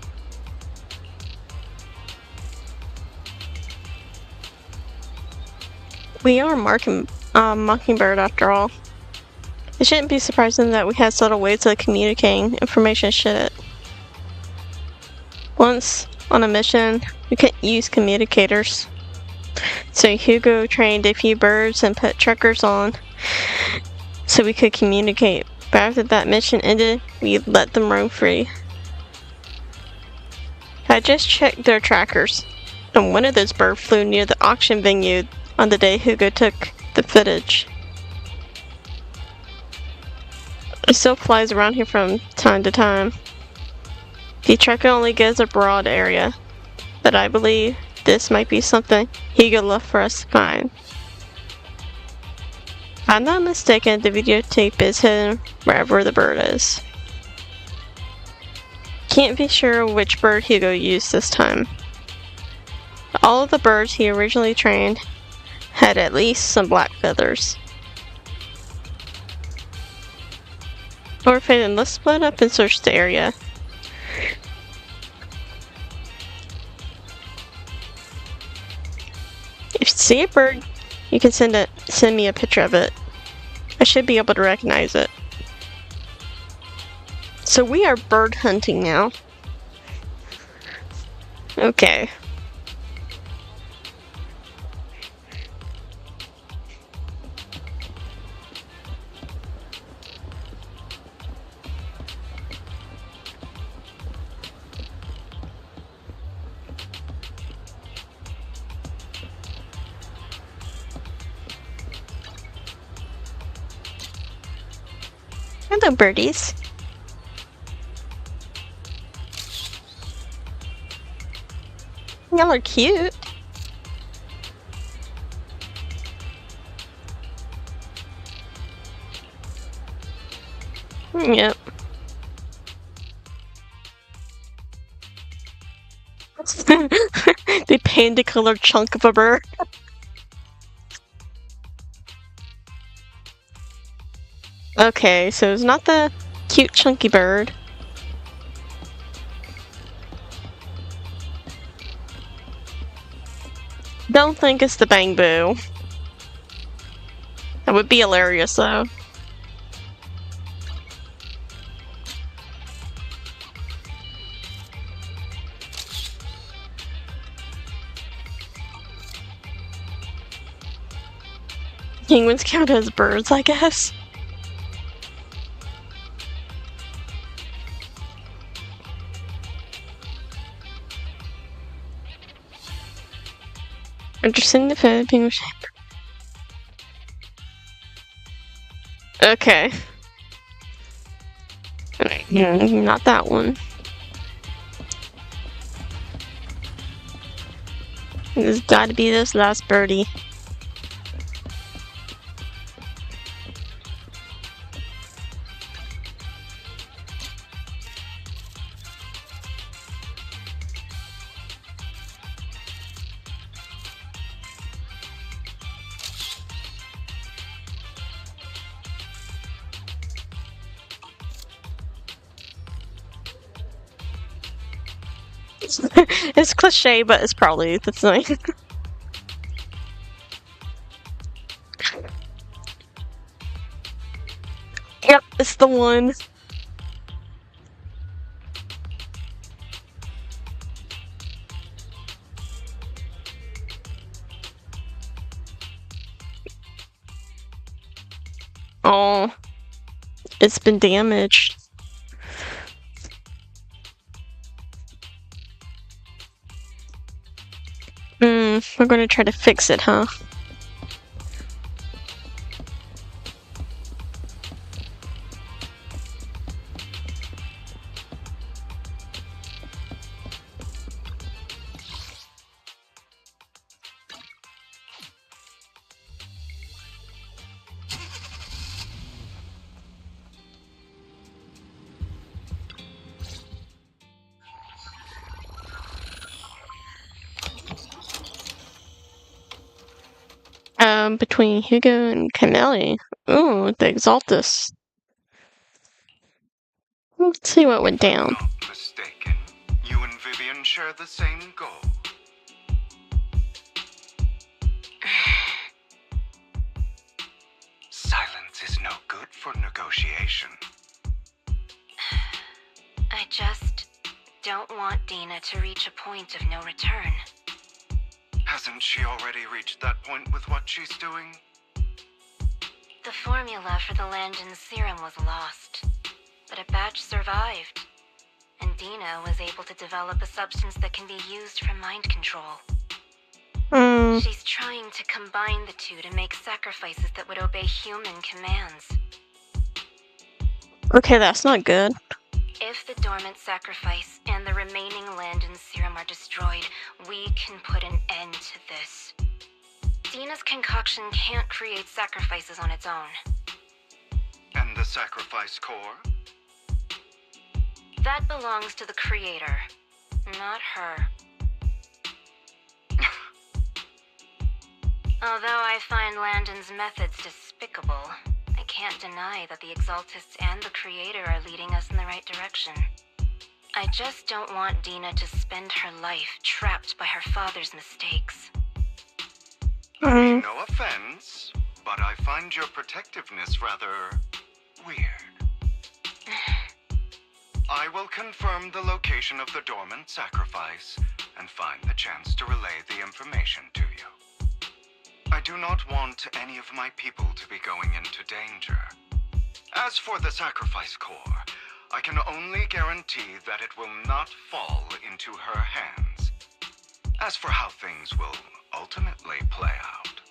S1: We are Mockingbird after all. It shouldn't be surprising that we have subtle ways of communicating information, should it? Once on a mission, we couldn't use communicators. So Hugo trained a few birds and put trackers on so we could communicate. But after that mission ended, we let them roam free. I just checked their trackers, and one of those birds flew near the auction venue on the day Hugo took the footage. It still flies around here from time to time. The tracker only gives a broad area, but I believe this might be something Hugo left for us to find. If I'm not mistaken, the videotape is hidden wherever the bird is. Can't be sure which bird Hugo used this time. All of the birds he originally trained had at least some black feathers. Orphan, let's split up and search the area. If you see a bird, you can send me a picture of it. I should be able to recognize it. So we are bird hunting now. Okay. Hello, birdies. Y'all are cute. Yep. They painted a colored chunk of a bird. Okay, so it's not the cute chunky bird. Don't think it's the bamboo. That would be hilarious though. Penguins count as birds, I guess. Interesting the penguin shape. Okay. Not that one. There's gotta be this last birdie. It's cliche, but it's probably the thing. Yep, it's the one. Oh, it's been damaged. We're gonna try to fix it, huh? Between Hugo and Canelli. Ooh, the Exaltus. Let's see what went down.
S7: Not mistaken. You and Vivian share the same goal. Silence is no good for negotiation.
S10: I just don't want Dina to reach a point of no return.
S7: Hasn't she already reached that point with what she's doing?
S10: The formula for the Landon serum was lost, but a batch survived, and Dina was able to develop a substance that can be used for mind control. She's trying to combine the two to make sacrifices that would obey human commands.
S1: Okay, that's not good.
S10: If the dormant sacrifice and the remaining Landon serum are destroyed, we can put an end to this. Dina's concoction can't create sacrifices on its own.
S7: And the sacrifice core?
S10: That belongs to the creator, not her. Although I find Landon's methods despicable, I can't deny that the Exaltists and the Creator are leading us in the right direction. I just don't want Dina to spend her life trapped by her father's mistakes.
S7: No offense, but I find your protectiveness rather weird. I will confirm the location of the dormant sacrifice and find the chance to relay the information to you. I do not want any of my people to be going into danger. As for the sacrifice core, I can only guarantee that it will not fall into her hands. As for how things will ultimately play out.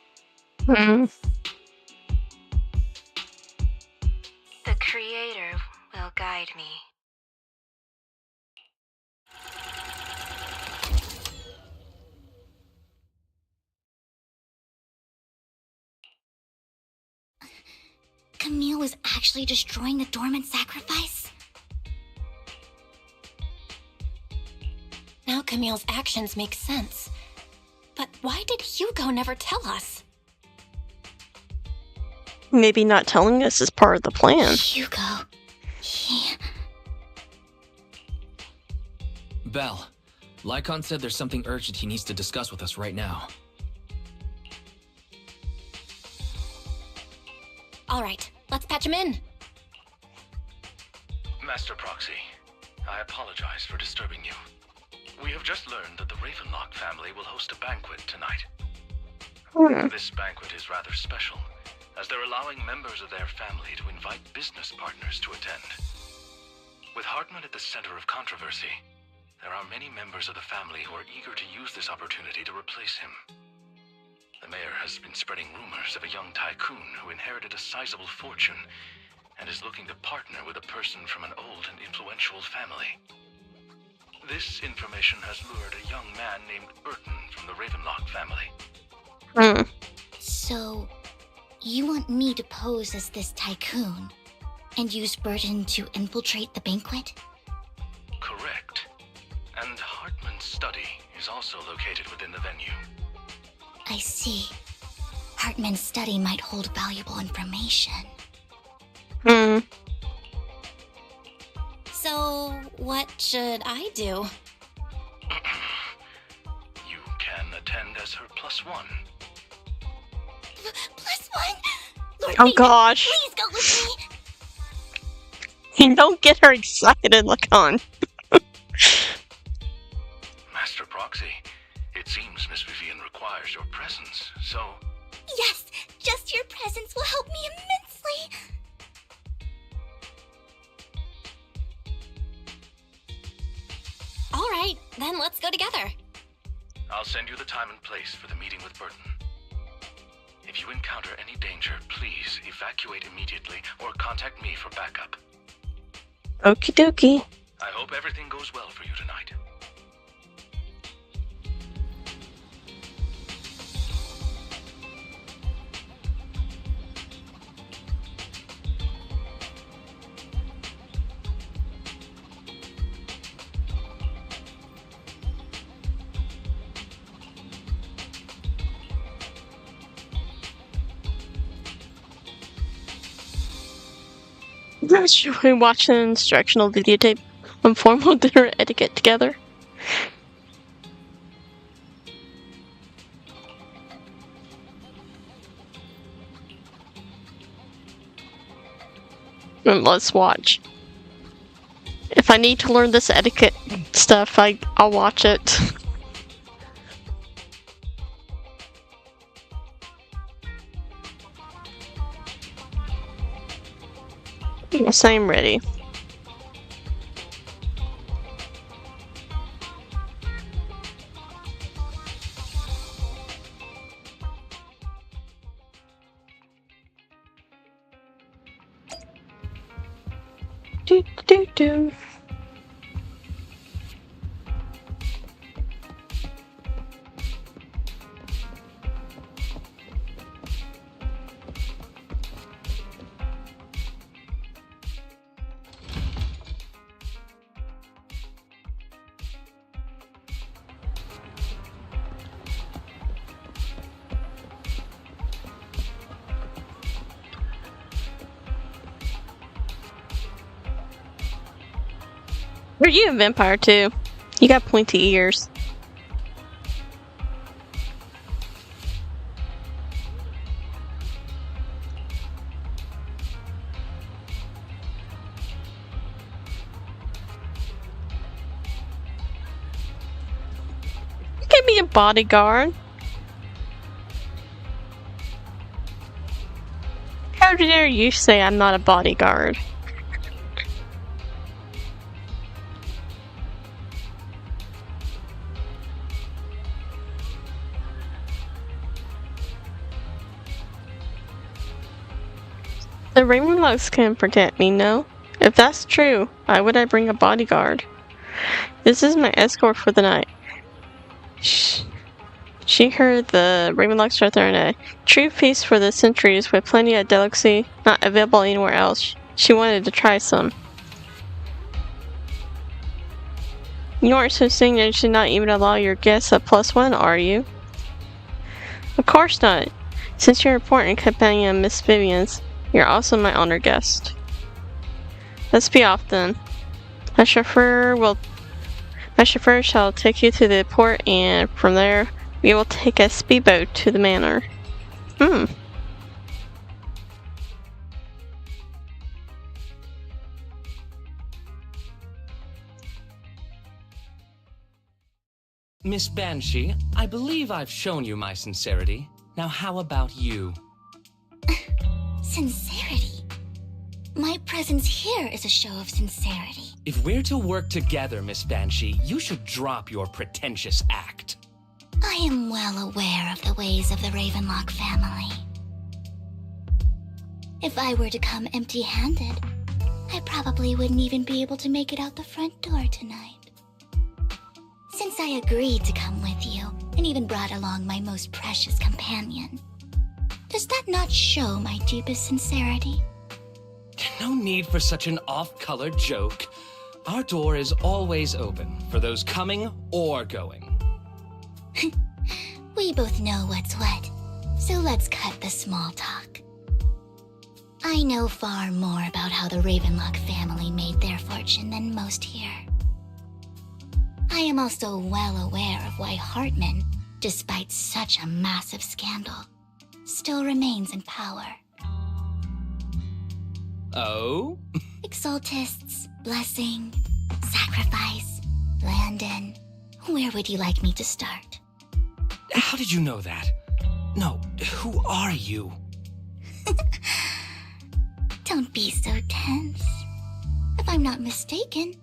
S10: The Creator will guide me.
S3: Camille was actually destroying the dormant sacrifice?
S4: Now Camille's actions make sense. But why did Hugo never tell us?
S1: Maybe not telling us is part of the plan.
S3: Hugo... he...
S5: Belle, Lycon said there's something urgent he needs to discuss with us right now.
S4: All right, let's patch him in.
S6: Master Proxy, I apologize for disturbing you. We have just learned that the Ravenlock family will host a banquet tonight. This banquet is rather special, as they're allowing members of their family to invite business partners to attend. With Hartman at the center of controversy, there are many members of the family who are eager to use this opportunity to replace him. The mayor has been spreading rumors of a young tycoon who inherited a sizable fortune and is looking to partner with a person from an old and influential family. This information has lured a young man named Burton from the Ravenlock family.
S3: So, you want me to pose as this tycoon and use Burton to infiltrate the banquet?
S6: Correct. And Hartman's study is also located within the venue.
S3: I see. Hartman's study might hold valuable information.
S4: So, what should I do?
S6: You can attend as her +1.
S3: +1? Lord
S1: Oh
S3: Vivian,
S1: gosh.
S3: please go with me!
S1: You don't get her excited, Lycon.
S6: Master Proxy, it seems Miss Vivian requires your presence, so...
S3: Yes, just your presence will help me immensely!
S4: All right, then let's go together.
S6: I'll send you the time and place for the meeting with Burton. If you encounter any danger, please evacuate immediately or contact me for backup.
S1: Okie dokie.
S6: I hope everything goes well for you tonight.
S1: Should we watch an instructional videotape on formal dinner etiquette together? And let's watch. If I need to learn this etiquette stuff, I'll watch it. Yes, I'm ready. Do do do. Are you a vampire too? You got pointy ears. Give me a bodyguard. How dare you say I'm not a bodyguard? The Ravenlocks can protect me, no? If that's true, why would I bring a bodyguard? This is my escort for the night. Shh. She heard the Ravenlocks are throwing a true feast for the centuries with plenty of delicacy not available anywhere else. She wanted to try some. You aren't so saying that you should not even allow your guests a +1, are you? Of course not. Since you're an important companion of Miss Vivian's, you're also my honored guest. Let's be off then. My chauffeur shall take you to the port, and from there we will take a speedboat to the manor.
S14: Miss Banshee, I believe I've shown you my sincerity. Now how about you?
S4: Sincerity? My presence here is a show of sincerity.
S14: If we're to work together, Miss Banshee, you should drop your pretentious act.
S4: I am well aware of the ways of the Ravenlock family. If I were to come empty-handed, I probably wouldn't even be able to make it out the front door tonight. Since I agreed to come with you, and even brought along my most precious companion, does that not show my deepest sincerity?
S14: No need for such an off-color joke. Our door is always open for those coming or going.
S4: We both know what's what, so let's cut the small talk. I know far more about how the Ravenlock family made their fortune than most here. I am also well aware of why Hartman, despite such a massive scandal, still remains in power.
S14: Oh?
S4: Exaltists, blessing, sacrifice, Landon. Where would you like me to start?
S14: How did you know that? No, who are you?
S4: Don't be so tense. If I'm not mistaken,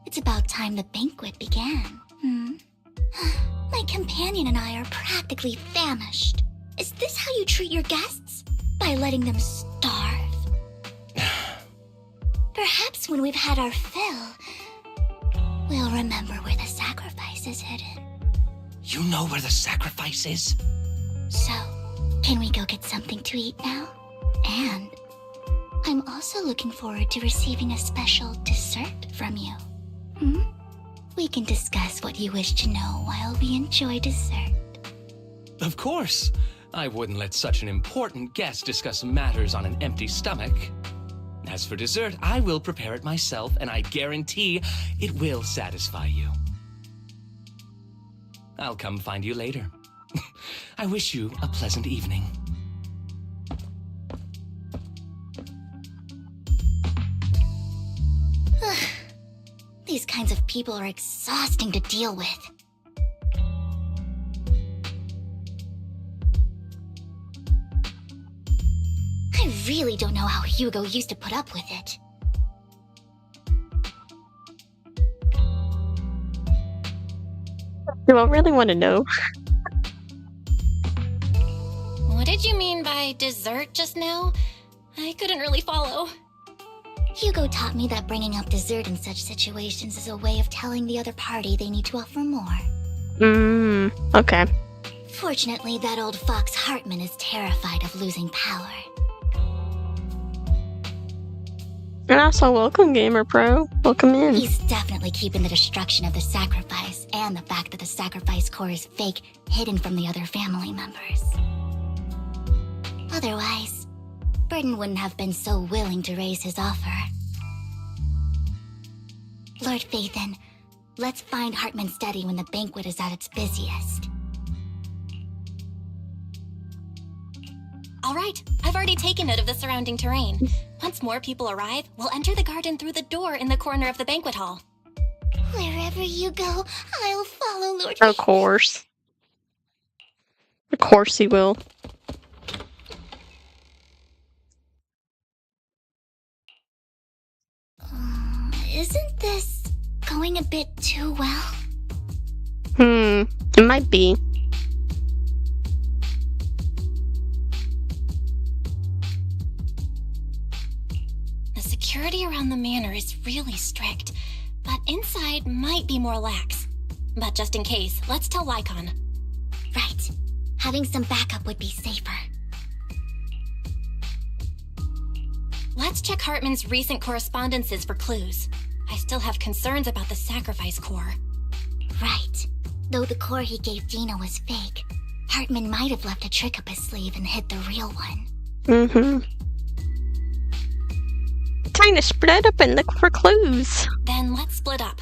S4: it's about time the banquet began. My companion and I are practically famished. Is this how you treat your guests? By letting them starve? Perhaps when we've had our fill, we'll remember where the sacrifice is hidden.
S14: You know where the sacrifice is?
S4: So, can we go get something to eat now? And I'm also looking forward to receiving a special dessert from you. We can discuss what you wish to know while we enjoy dessert.
S14: Of course. I wouldn't let such an important guest discuss matters on an empty stomach. As for dessert, I will prepare it myself, and I guarantee it will satisfy you. I'll come find you later. I wish you a pleasant evening.
S4: These kinds of people are exhausting to deal with. I really don't know how Hugo used to put up with it.
S1: Do I really want to know?
S4: What did you mean by dessert just now? I couldn't really follow. Hugo taught me that bringing up dessert in such situations is a way of telling the other party they need to offer more.
S1: Okay.
S4: Fortunately, that old fox Hartman is terrified of losing power.
S1: And also, welcome, Gamer Pro. Welcome in.
S4: He's definitely keeping the destruction of the sacrifice and the fact that the sacrifice core is fake hidden from the other family members. Otherwise, Burden wouldn't have been so willing to raise his offer. Lord Phaethon, let's find Hartman's study when the banquet is at its busiest.
S15: All right, I've already taken note of the surrounding terrain. Once more people arrive, we'll enter the garden through the door in the corner of the banquet hall.
S4: Wherever you go, I'll follow, Lord.
S1: Of course. Of course he will.
S4: Isn't this going a bit too well?
S1: It might be.
S15: The security around the manor is really strict, but inside might be more lax. But just in case, let's tell Lycon.
S3: Right. Having some backup would be safer.
S15: Let's check Hartman's recent correspondences for clues. I still have concerns about the sacrifice core.
S3: Right. Though the core he gave Dina was fake, Hartman might have left a trick up his sleeve and hid the real one.
S1: Time to split up and look for clues.
S15: Then let's split up.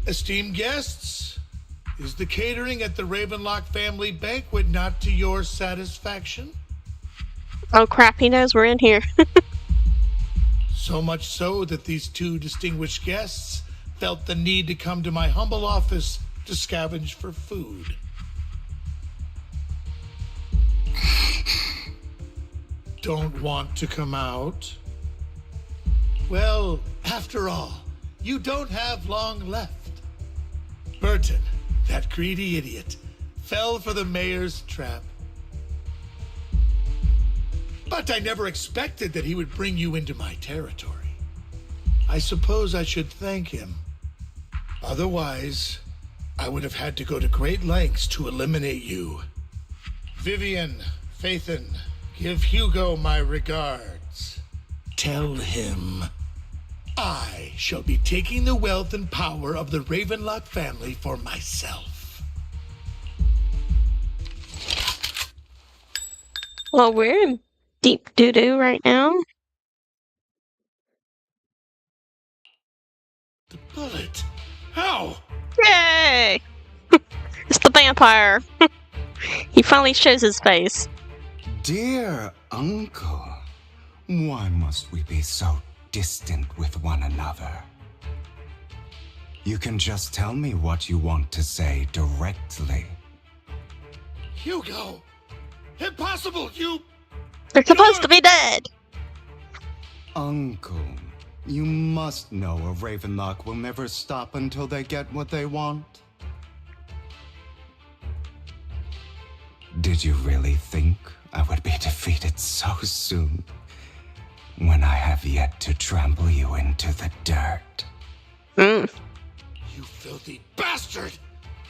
S11: Esteemed guests, is the catering at the Ravenlock family banquet not to your satisfaction?
S1: Oh crap, he knows we're in here.
S11: So much so that these two distinguished guests felt the need to come to my humble office to scavenge for food. Don't want to come out? Well, after all, you don't have long left. Burton, that greedy idiot, fell for the mayor's trap. But I never expected that he would bring you into my territory. I suppose I should thank him. Otherwise, I would have had to go to great lengths to eliminate you. Vivian, Phaethon, give Hugo my regards. Tell him I shall be taking the wealth and power of the Ravenlock family for myself.
S1: Well, we're in deep doo-doo right now.
S11: The bullet? How?
S1: Yay! It's the vampire. He finally shows his face.
S16: Dear uncle, why must we be so distant with one another? You can just tell me what you want to say directly.
S11: Hugo! Impossible!
S1: They're supposed to be dead!
S16: Uncle, you must know a Ravenlock will never stop until they get what they want. Did you really think I would be defeated so soon, when I have yet to trample you into the dirt?
S11: You filthy bastard!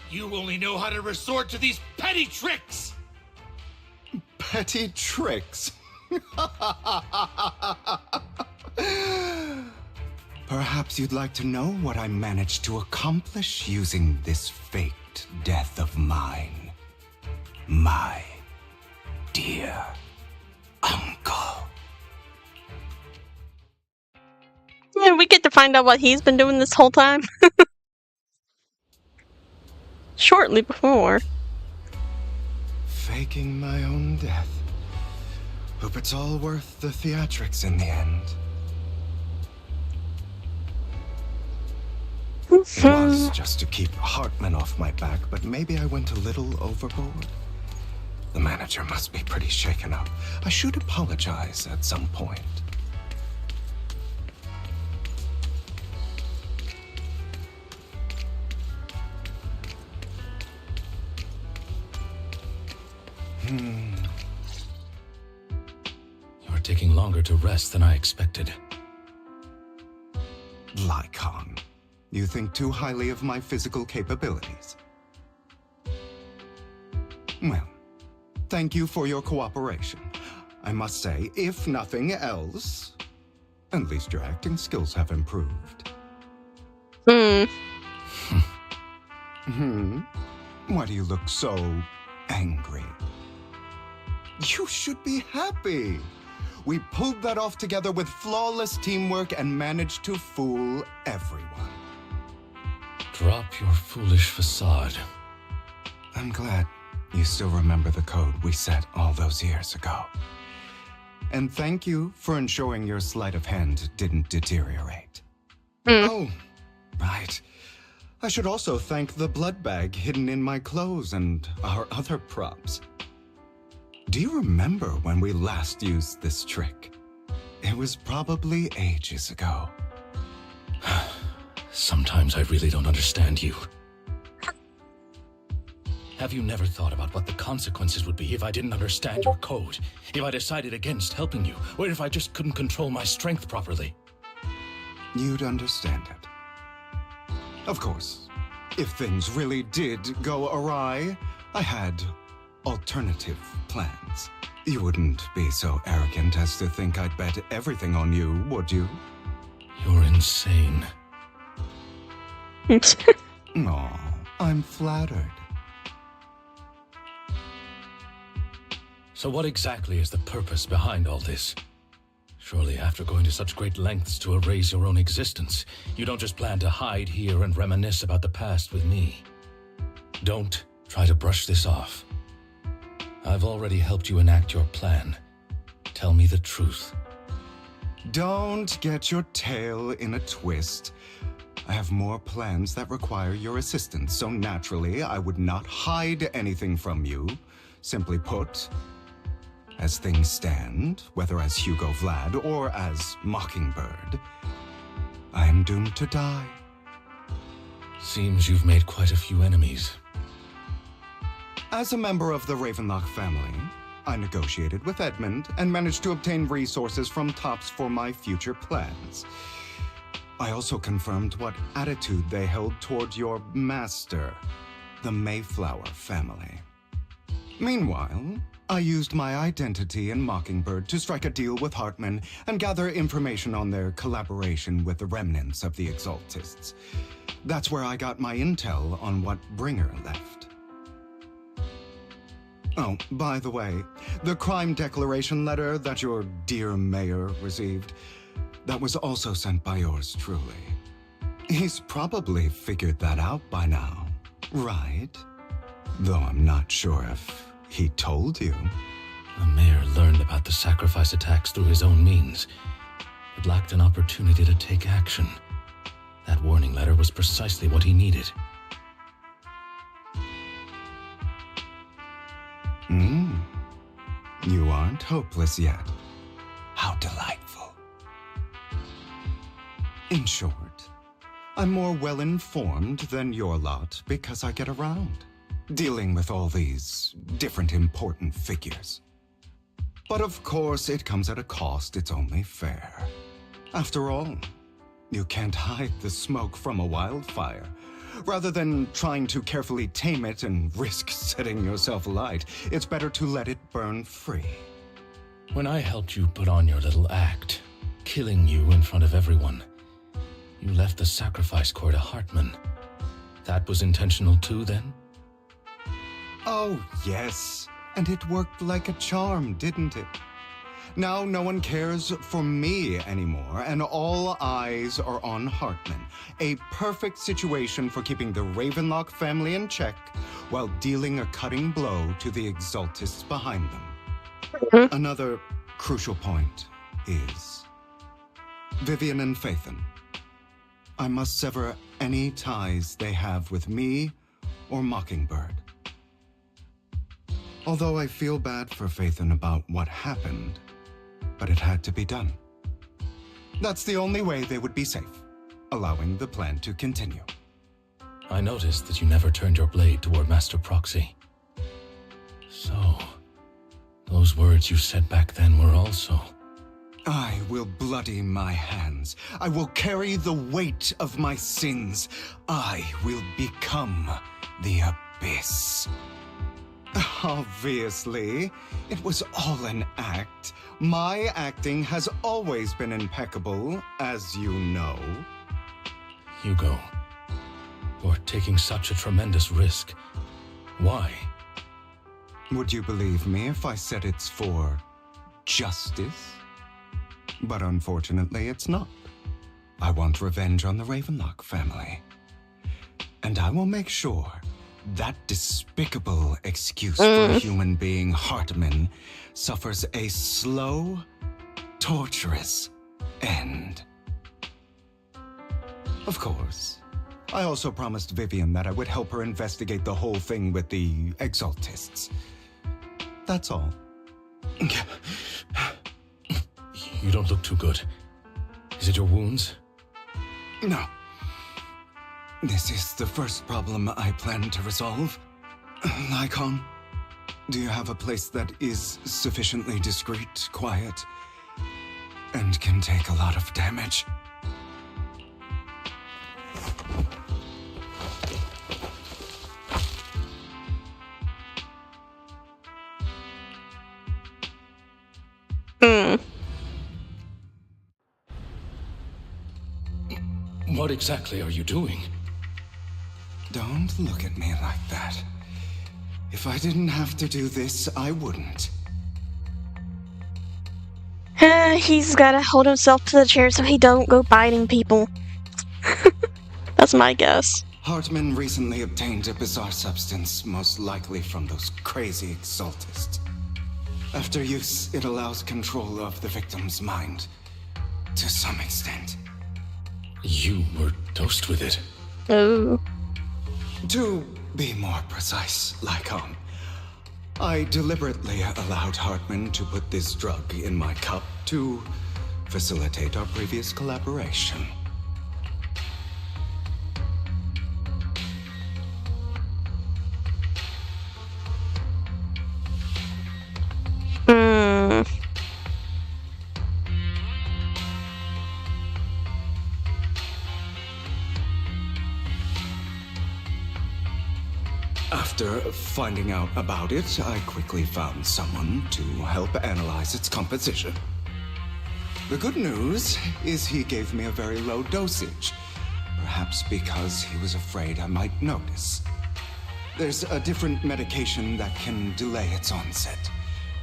S11: You only know how to resort to these petty tricks!
S16: Petty tricks? Perhaps you'd like to know what I managed to accomplish using this faked death of mine, my dear uncle.
S1: Yeah, we get to find out what he's been doing this whole time. Shortly before.
S16: Faking my own death. Hope it's all worth the theatrics in the end. It was just to keep Hartman off my back, but maybe I went a little overboard. The manager must be pretty shaken up. I should apologize at some point.
S6: You're taking longer to rest than I expected.
S16: Lycon, you think too highly of my physical capabilities. Well, thank you for your cooperation. I must say, if nothing else, at least your acting skills have improved. Why do you look so angry? You should be happy. We pulled that off together with flawless teamwork and managed to fool everyone.
S6: Drop your foolish facade.
S16: I'm glad you still remember the code we set all those years ago. And thank you for ensuring your sleight of hand didn't deteriorate. Oh, right. I should also thank the blood bag hidden in my clothes and our other props. Do you remember when we last used this trick? It was probably ages ago.
S6: Sometimes I really don't understand you. Have you never thought about what the consequences would be if I didn't understand your code? If I decided against helping you? Or if I just couldn't control my strength properly?
S16: You'd understand it. Of course, if things really did go awry, I had alternative plans. You wouldn't be so arrogant as to think I'd bet everything on you, would you?
S6: You're insane.
S16: Aw, I'm flattered.
S6: So what exactly is the purpose behind all this? Surely after going to such great lengths to erase your own existence, you don't just plan to hide here and reminisce about the past with me. Don't try to brush this off. I've already helped you enact your plan. Tell me the truth.
S16: Don't get your tail in a twist. I have more plans that require your assistance, so naturally I would not hide anything from you. Simply put, as things stand, whether as Hugo Vlad or as Mockingbird, I am doomed to die.
S6: Seems you've made quite a few enemies.
S16: As a member of the Ravenlock family, I negotiated with Edmund and managed to obtain resources from Tops for my future plans. I also confirmed what attitude they held toward your master, the Mayflower family. Meanwhile, I used my identity in Mockingbird to strike a deal with Hartman and gather information on their collaboration with the remnants of the Exaltists. That's where I got my intel on what Bringer left. Oh, by the way, the crime declaration letter that your dear mayor received, that was also sent by yours truly. He's probably figured that out by now, right? Though I'm not sure if he told you.
S6: The mayor learned about the sacrifice attacks through his own means, but lacked an opportunity to take action. That warning letter was precisely what he needed.
S16: You aren't hopeless yet. How delightful. In short, I'm more well-informed than your lot because I get around, dealing with all these different important figures. But of course, it comes at a cost, it's only fair. After all, you can't hide the smoke from a wildfire. Rather than trying to carefully tame it and risk setting yourself alight, it's better to let it burn free.
S6: When I helped you put on your little act, killing you in front of everyone, you left the sacrifice core to Hartman. That was intentional too, then?
S16: Oh, yes. And it worked like a charm, didn't it? Now no one cares for me anymore, and all eyes are on Hartman. A perfect situation for keeping the Ravenlock family in check while dealing a cutting blow to the Exaltists behind them. Another crucial point is Vivian and Phaethon. I must sever any ties they have with me or Mockingbird. Although I feel bad for Phaethon about what happened, but it had to be done. That's the only way they would be safe, allowing the plan to continue.
S6: I noticed that you never turned your blade toward Master Proxy. So, those words you said back then were also...
S16: I will bloody my hands. I will carry the weight of my sins. I will become the Abyss. Obviously, it was all an act. My acting has always been impeccable, as you know.
S6: Hugo, you're taking such a tremendous risk. Why?
S16: Would you believe me if I said it's for justice? But unfortunately, it's not. I want revenge on the Ravenlock family. And I will make sure that despicable excuse for a human being, Hartman, suffers a slow, torturous end. Of course, I also promised Vivian that I would help her investigate the whole thing with the Exaltists. That's all.
S6: You don't look too good. Is it your wounds?
S16: No. This is the first problem I plan to resolve. Lycon, do you have a place that is sufficiently discreet, quiet, and can take a lot of damage?
S6: What exactly are you doing?
S16: Don't look at me like that. If I didn't have to do this, I wouldn't.
S1: He's gotta hold himself to the chair so he don't go biting people. That's my guess.
S16: Hartman recently obtained a bizarre substance, most likely from those crazy exaltists. After use, it allows control of the victim's mind, to some extent.
S6: You were dosed with it.
S1: Oh.
S16: To be more precise, Lycon, I deliberately allowed Hartman to put this drug in my cup to facilitate our previous collaboration. After finding out about it, I quickly found someone to help analyze its composition. The good news is he gave me a very low dosage, perhaps because he was afraid I might notice. There's a different medication that can delay its onset,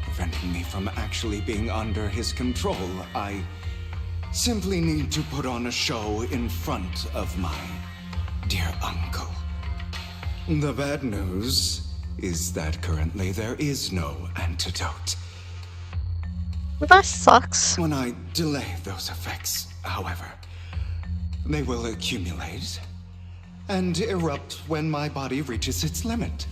S16: preventing me from actually being under his control. I simply need to put on a show in front of my dear uncle. The bad news is that currently there is no antidote.
S1: Well, that sucks.
S16: When I delay those effects, however, they will accumulate and erupt when my body reaches its limit.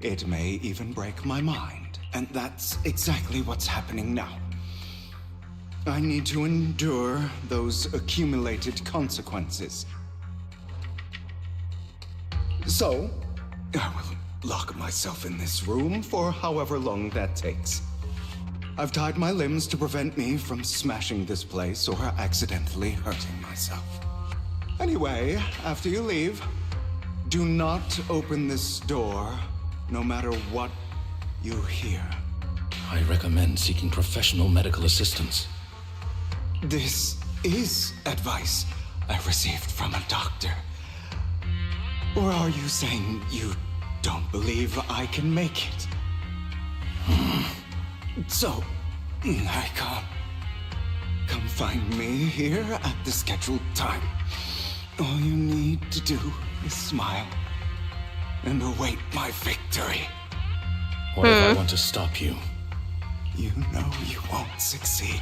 S16: It may even break my mind, and that's exactly what's happening now. I need to endure those accumulated consequences. So, I will lock myself in this room for however long that takes. I've tied my limbs to prevent me from smashing this place or accidentally hurting myself. Anyway, after you leave, do not open this door, no matter what you hear.
S6: I recommend seeking professional medical assistance.
S16: This is advice I received from a doctor. Or are you saying you don't believe I can make it? So, Lycon, come find me here at the scheduled time. All you need to do is smile and await my victory.
S6: What if I want to stop you?
S16: You know you won't succeed.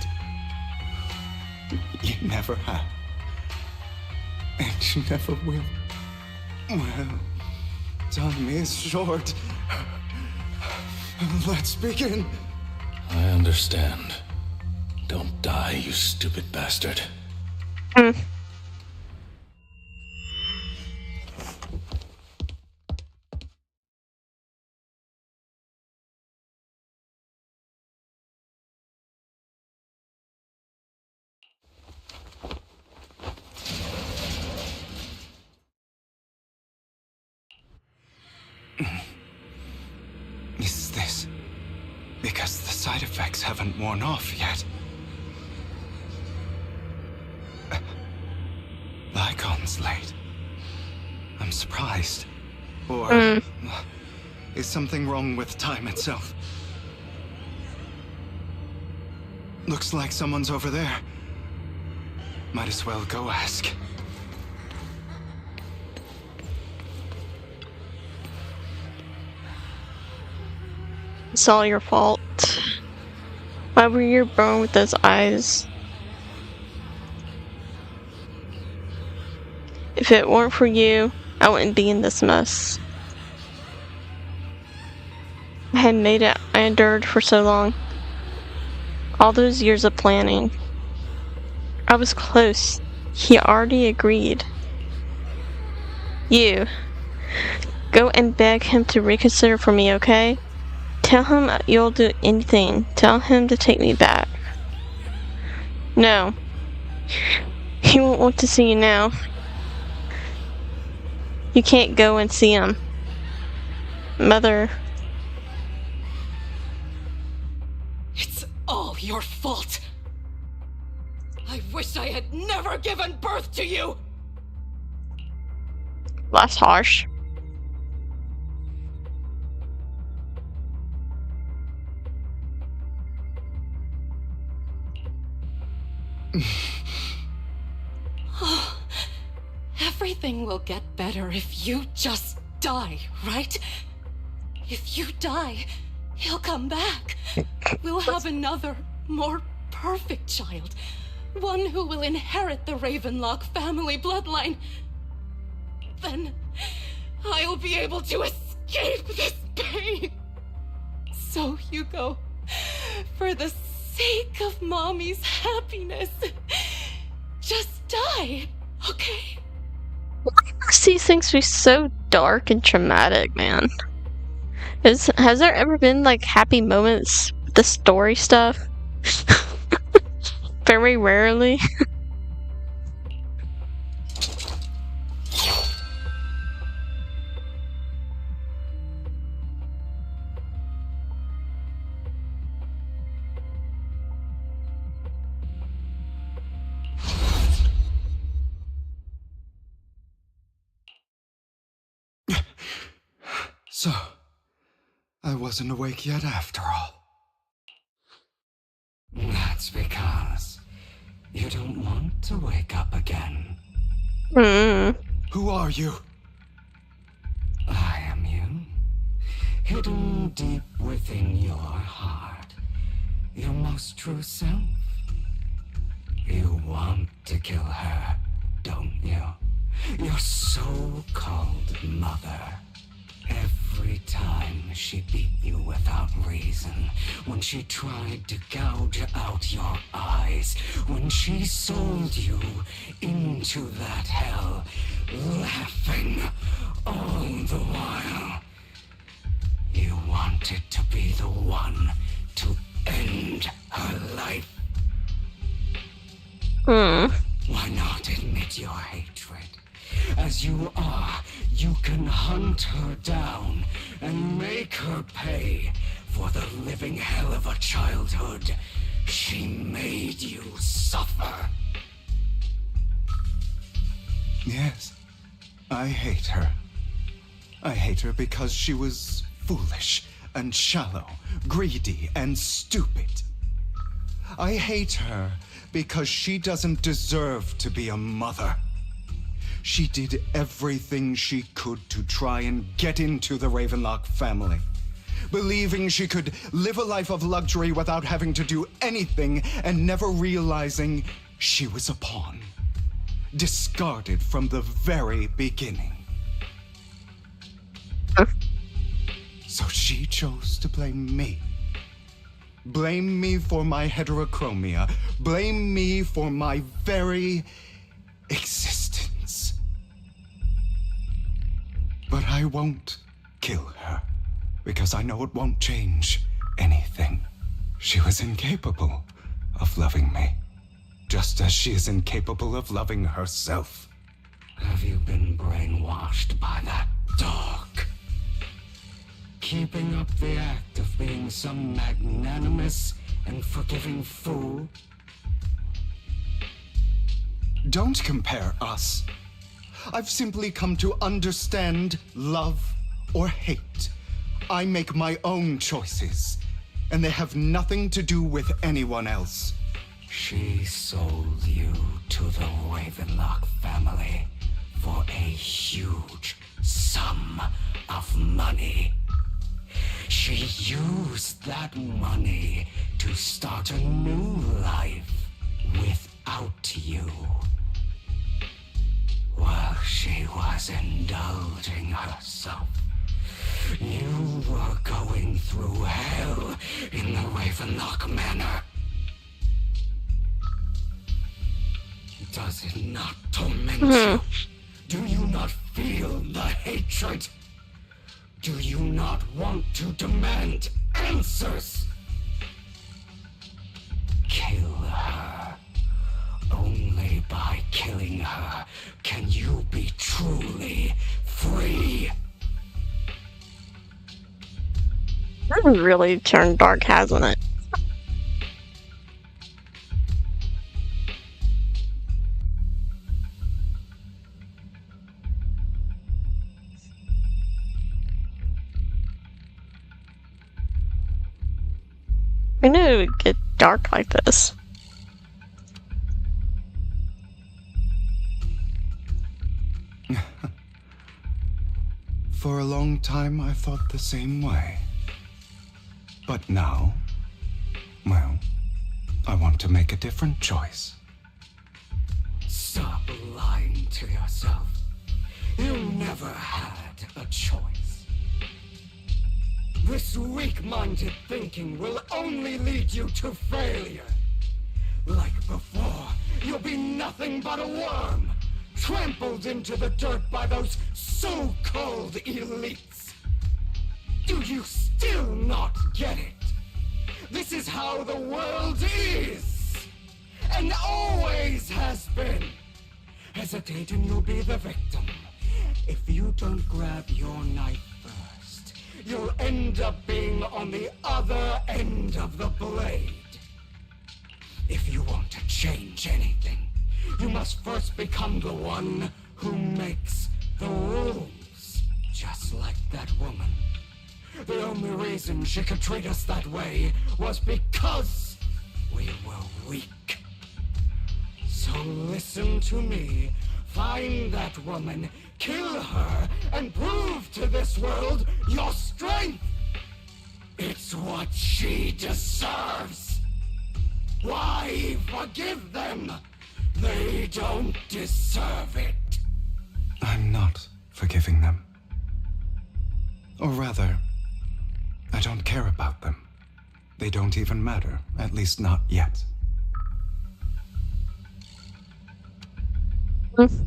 S16: You never have. And you never will. Well, time is short. Let's begin.
S6: I understand. Don't die, you stupid bastard.
S16: Is this because the side effects haven't worn off yet? Lycon's late. I'm surprised. Or is something wrong with time itself? Looks like someone's over there. Might as well go ask.
S1: It's all your fault. Why were you born with those eyes? If it weren't for you, I wouldn't be in this mess. I had made it. I endured for so long. All those years of planning. I was close. He already agreed. You. Go and beg him to reconsider for me, okay? Tell him you'll do anything. Tell him to take me back. No. He won't want to see you now. You can't go and see him. Mother.
S17: It's all your fault. I wish I had never given birth to you.
S1: That's harsh.
S17: Everything will get better if you just die, right? If you die, he'll come back. We'll have another, more perfect child. One who will inherit the Ravenlock family bloodline. Then I'll be able to escape this pain. So, Hugo, for the sake of Mommy's happiness, just die, okay?
S1: Why must these things be so dark and traumatic, man? Has there ever been, like, happy moments with the story stuff? Very rarely.
S16: So, I wasn't awake yet after all.
S2: That's because you don't want to wake up again.
S16: Who are you?
S2: I am you. Hidden deep within your heart. Your most true self. You want to kill her, don't you? Your so-called mother. Every time she beat you without reason, when she tried to gouge out your eyes, when she sold you into that hell, laughing all the while, you wanted to be the one to end her life. Why not admit your hatred? As you are, you can hunt her down and make her pay for the living hell of a childhood she made you suffer.
S16: Yes, I hate her. I hate her because she was foolish and shallow, greedy and stupid. I hate her because she doesn't deserve to be a mother. She did everything she could to try and get into the Ravenlock family, believing she could live a life of luxury without having to do anything and never realizing she was a pawn, discarded from the very beginning. So she chose to blame me. Blame me for my heterochromia. Blame me for my very existence. But I won't kill her, because I know it won't change anything. She was incapable of loving me, just as she is incapable of loving herself.
S2: Have you been brainwashed by that dog? Keeping up the act of being some magnanimous and forgiving fool?
S16: Don't compare us. I've simply come to understand love or hate. I make my own choices, and they have nothing to do with anyone else.
S2: She sold you to the Ravenlock family for a huge sum of money. She used that money to start a new life without you. While she was indulging herself, you were going through hell in the Ravenlock Manor. Does it not torment you? Do you not feel the hatred? Do you not want to demand answers? Kill her. Only by killing her can you be truly free.
S1: That really turned dark, hasn't it? I knew it would get dark like this.
S16: For a long time, I thought the same way. But now, well, I want to make a different choice.
S2: Stop lying to yourself. You never had a choice. This weak-minded thinking will only lead you to failure. Like before, you'll be nothing but a worm, trampled into the dirt by those so-called elites. Do you still not get it? This is how the world is, and always has been. Hesitate and you'll be the victim. If you don't grab your knife first, you'll end up being on the other end of the blade. If you want to change anything, you must first become the one who makes the rules. Just like that woman. The only reason she could treat us that way was because we were weak. So listen to me. Find that woman, kill her, and prove to this world your strength. It's what she deserves. Why forgive them? They don't deserve it.
S16: I'm not forgiving them. Or rather, I don't care about them. They don't even matter, at least not yet.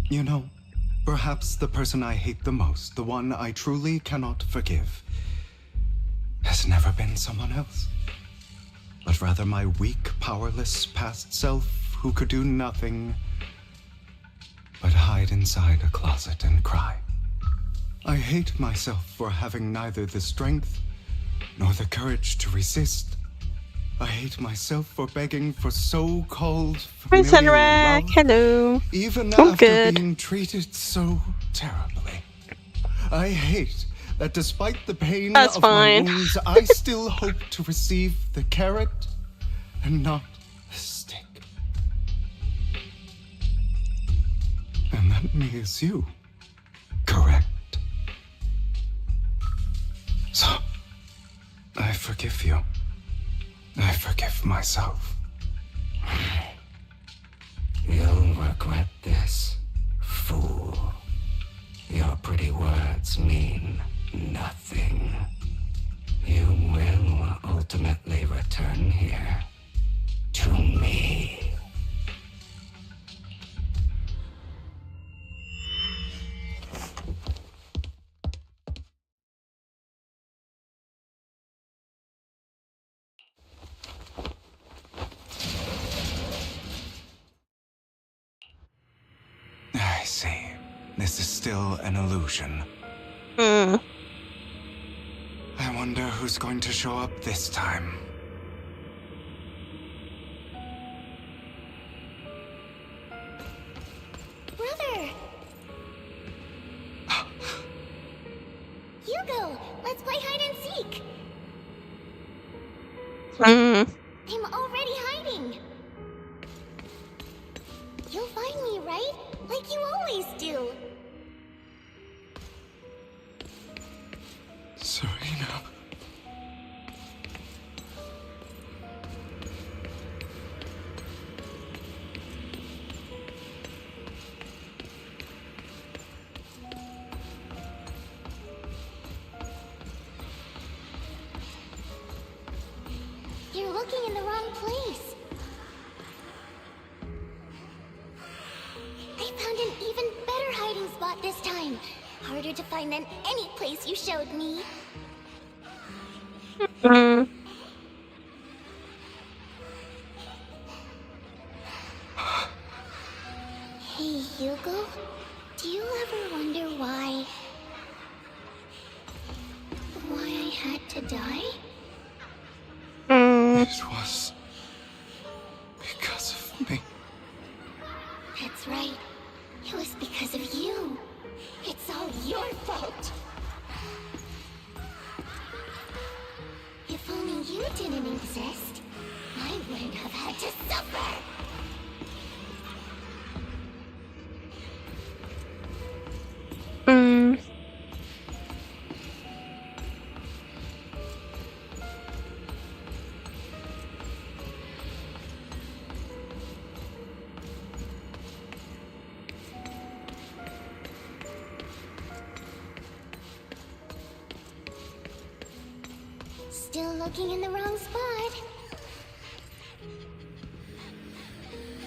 S16: You know, perhaps the person I hate the most, the one I truly cannot forgive, has never been someone else, but rather my weak, powerless past self who could do nothing but hide inside a closet and cry. I hate myself for having neither the strength nor the courage to resist. I hate myself for begging for so-called familiar love,
S1: hello.
S16: Even
S1: I'm
S16: after
S1: good.
S16: being treated so terribly. I hate that despite the pain
S1: That's
S16: of
S1: fine.
S16: my wounds, I still hope to receive the carrot and not the stick. And that me is you, correct? So, I forgive you. I forgive myself.
S2: You'll regret this, fool. Your pretty words mean nothing. You will ultimately return here to me.
S16: I see. This is still an illusion.
S1: Hmm.
S16: I wonder who's going to show up this time.
S3: Brother! Hugo, let's play hide and seek.
S1: Hmm.
S3: I'm already hiding. You'll find me, right? Like you always do.
S16: Serena.
S3: You're looking in the wrong place. I found an even better hiding spot this time. Harder to find than any place you showed me. Hey, Hugo. Do you ever wonder why I had to die?
S16: It was because of me.
S3: That's right. It was because of you. It's all your fault. If only you didn't exist, I wouldn't have had to suffer. Still looking in the wrong spot.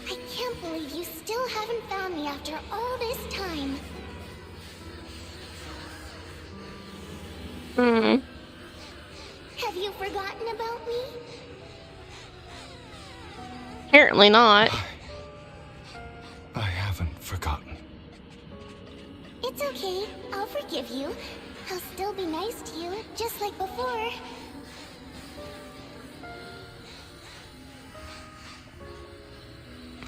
S3: I can't believe you still haven't found me after all this time. Have you forgotten about me?
S1: Apparently not.
S16: I haven't forgotten.
S3: It's okay. I'll forgive you. I'll still be nice to you, just like before.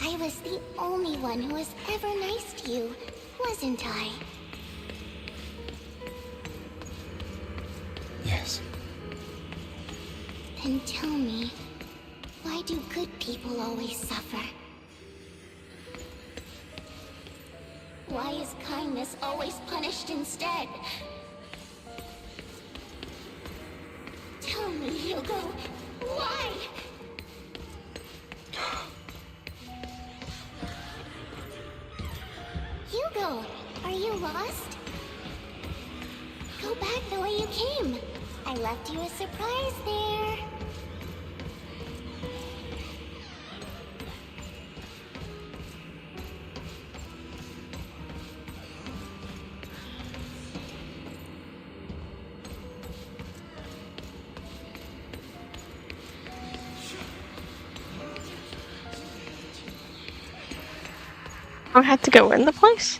S3: I was the only one who was ever nice to you, wasn't I?
S16: Yes.
S3: Then tell me, why do good people always suffer? Why is kindness always punished instead? Tell me, Hugo, why? Hugo, are you lost? Go back the way you came. I left you a surprise there.
S1: I have to go in the place?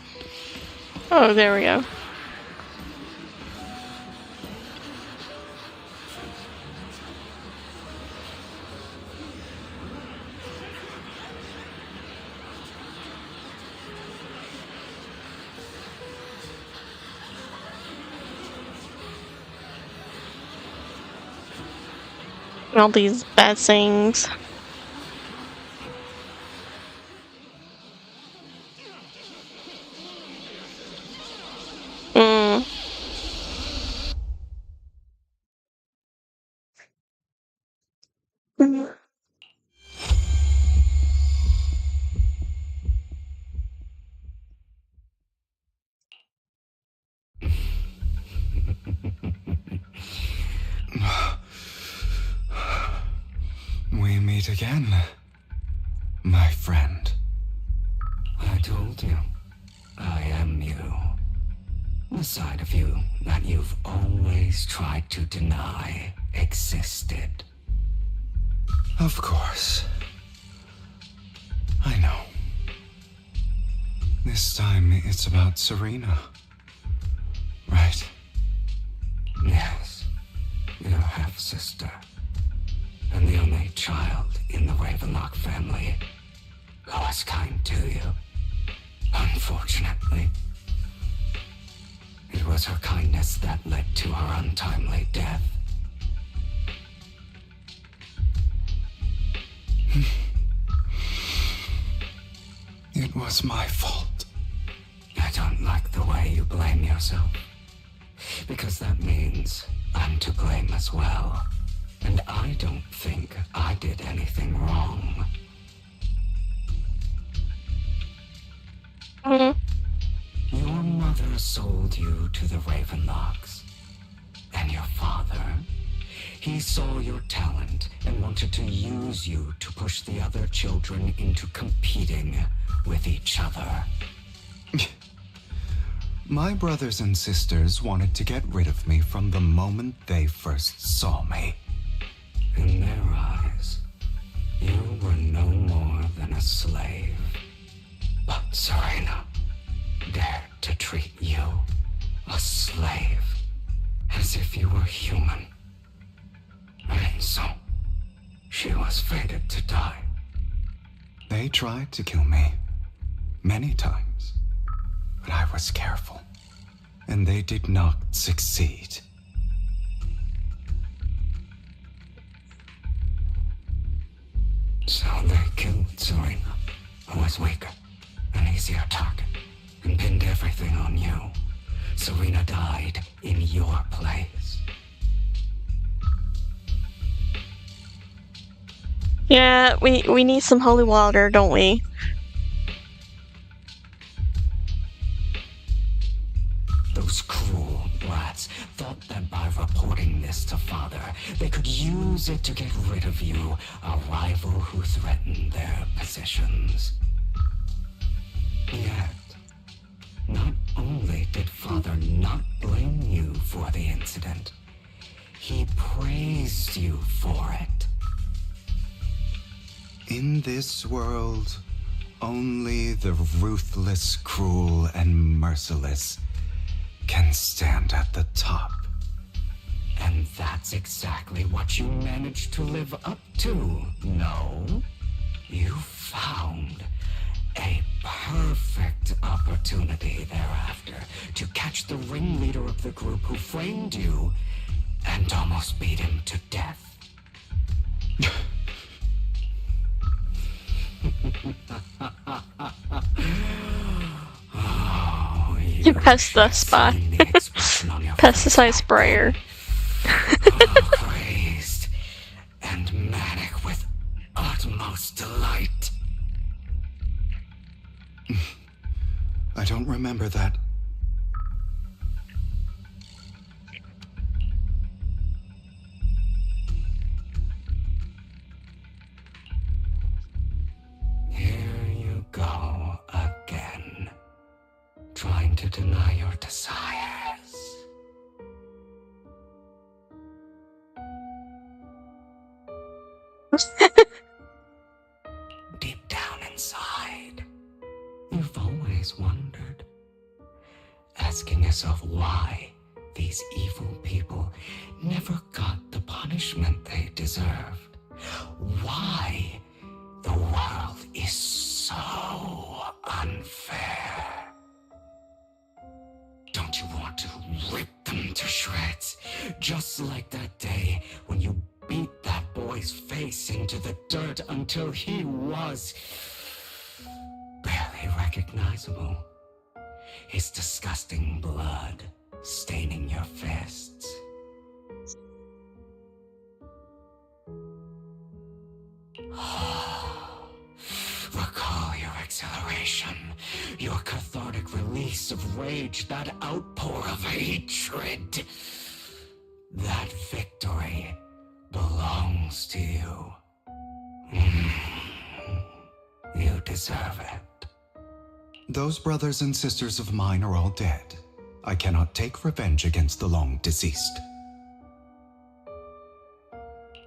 S1: Oh, there we go. All these bad things.
S16: We meet again, my friend.
S2: I told you, I am you. The side of you that you've always tried to deny existed.
S16: Of course. I know. This time it's about Serena. Right?
S2: Yes, your half-sister. And the only child in the Ravenlock family who was kind to you. Unfortunately, it was her kindness that led to her untimely death.
S16: It was my fault.
S2: I don't like the way you blame yourself, because that means I'm to blame as well. And I don't think I did anything wrong. Your mother sold you to the Ravenlocks. And your father, he saw your talent and wanted to use you to push the other children into competing with each other.
S16: My brothers and sisters wanted to get rid of me from the moment they first saw me.
S2: In their eyes, you were no more than a slave. But Serena dared to treat you, a slave, as if you were human. And so, she was fated to die.
S16: They tried to kill me many times, but I was careful, and they did not succeed.
S2: So they killed Serena, who was weaker, an easier target, and pinned everything on you. Serena died in your place.
S1: Yeah, we need some holy water, don't we?
S2: Those cruel brats thought that by reporting this to Father, they could use it to get rid of you, a rival who threatened their positions. Yet, not only did Father not blame you for the incident, he praised you for it.
S16: In this world, only the ruthless, cruel, and merciless can stand at the top.
S2: And that's exactly what you managed to live up to, no? You found a perfect opportunity thereafter to catch the ringleader of the group who framed you and almost beat him to death. Oh,
S1: You press the spot. Pesticide sprayer.
S2: Crazed and manic with utmost delight.
S16: I don't remember that.
S2: Here you go again, trying to deny your desires. Deep down inside, you've always wondered, asking yourself why these evil people never got the punishment they deserved. Why the world is so unfair. Don't you want to rip them to shreds? Just like that day when you beat that boy's face into the dirt until he was barely recognizable. His disgusting blood staining your fists. Recall your exhilaration, your cathartic release of rage, that outpour of hatred. That victory belongs to you. You deserve it.
S16: Those brothers and sisters of mine are all dead. I cannot take revenge against the long deceased.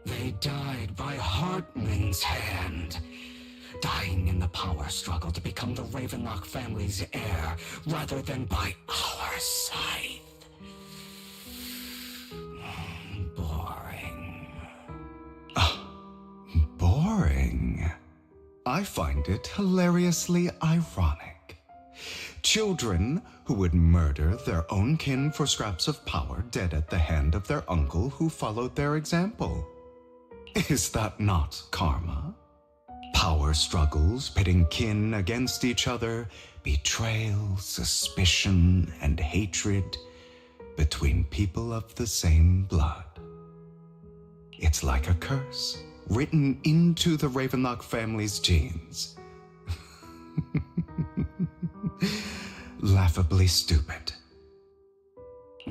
S2: They died by Hartman's hand, dying in the power struggle to become the Ravenlock family's heir, rather than by our scythe. Boring.
S16: Boring? I find it hilariously ironic. Children who would murder their own kin for scraps of power dead at the hand of their uncle who followed their example. Is that not karma? Power struggles pitting kin against each other, betrayal, suspicion, and hatred between people of the same blood. It's like a curse written into the Ravenlock family's genes. Laughably stupid.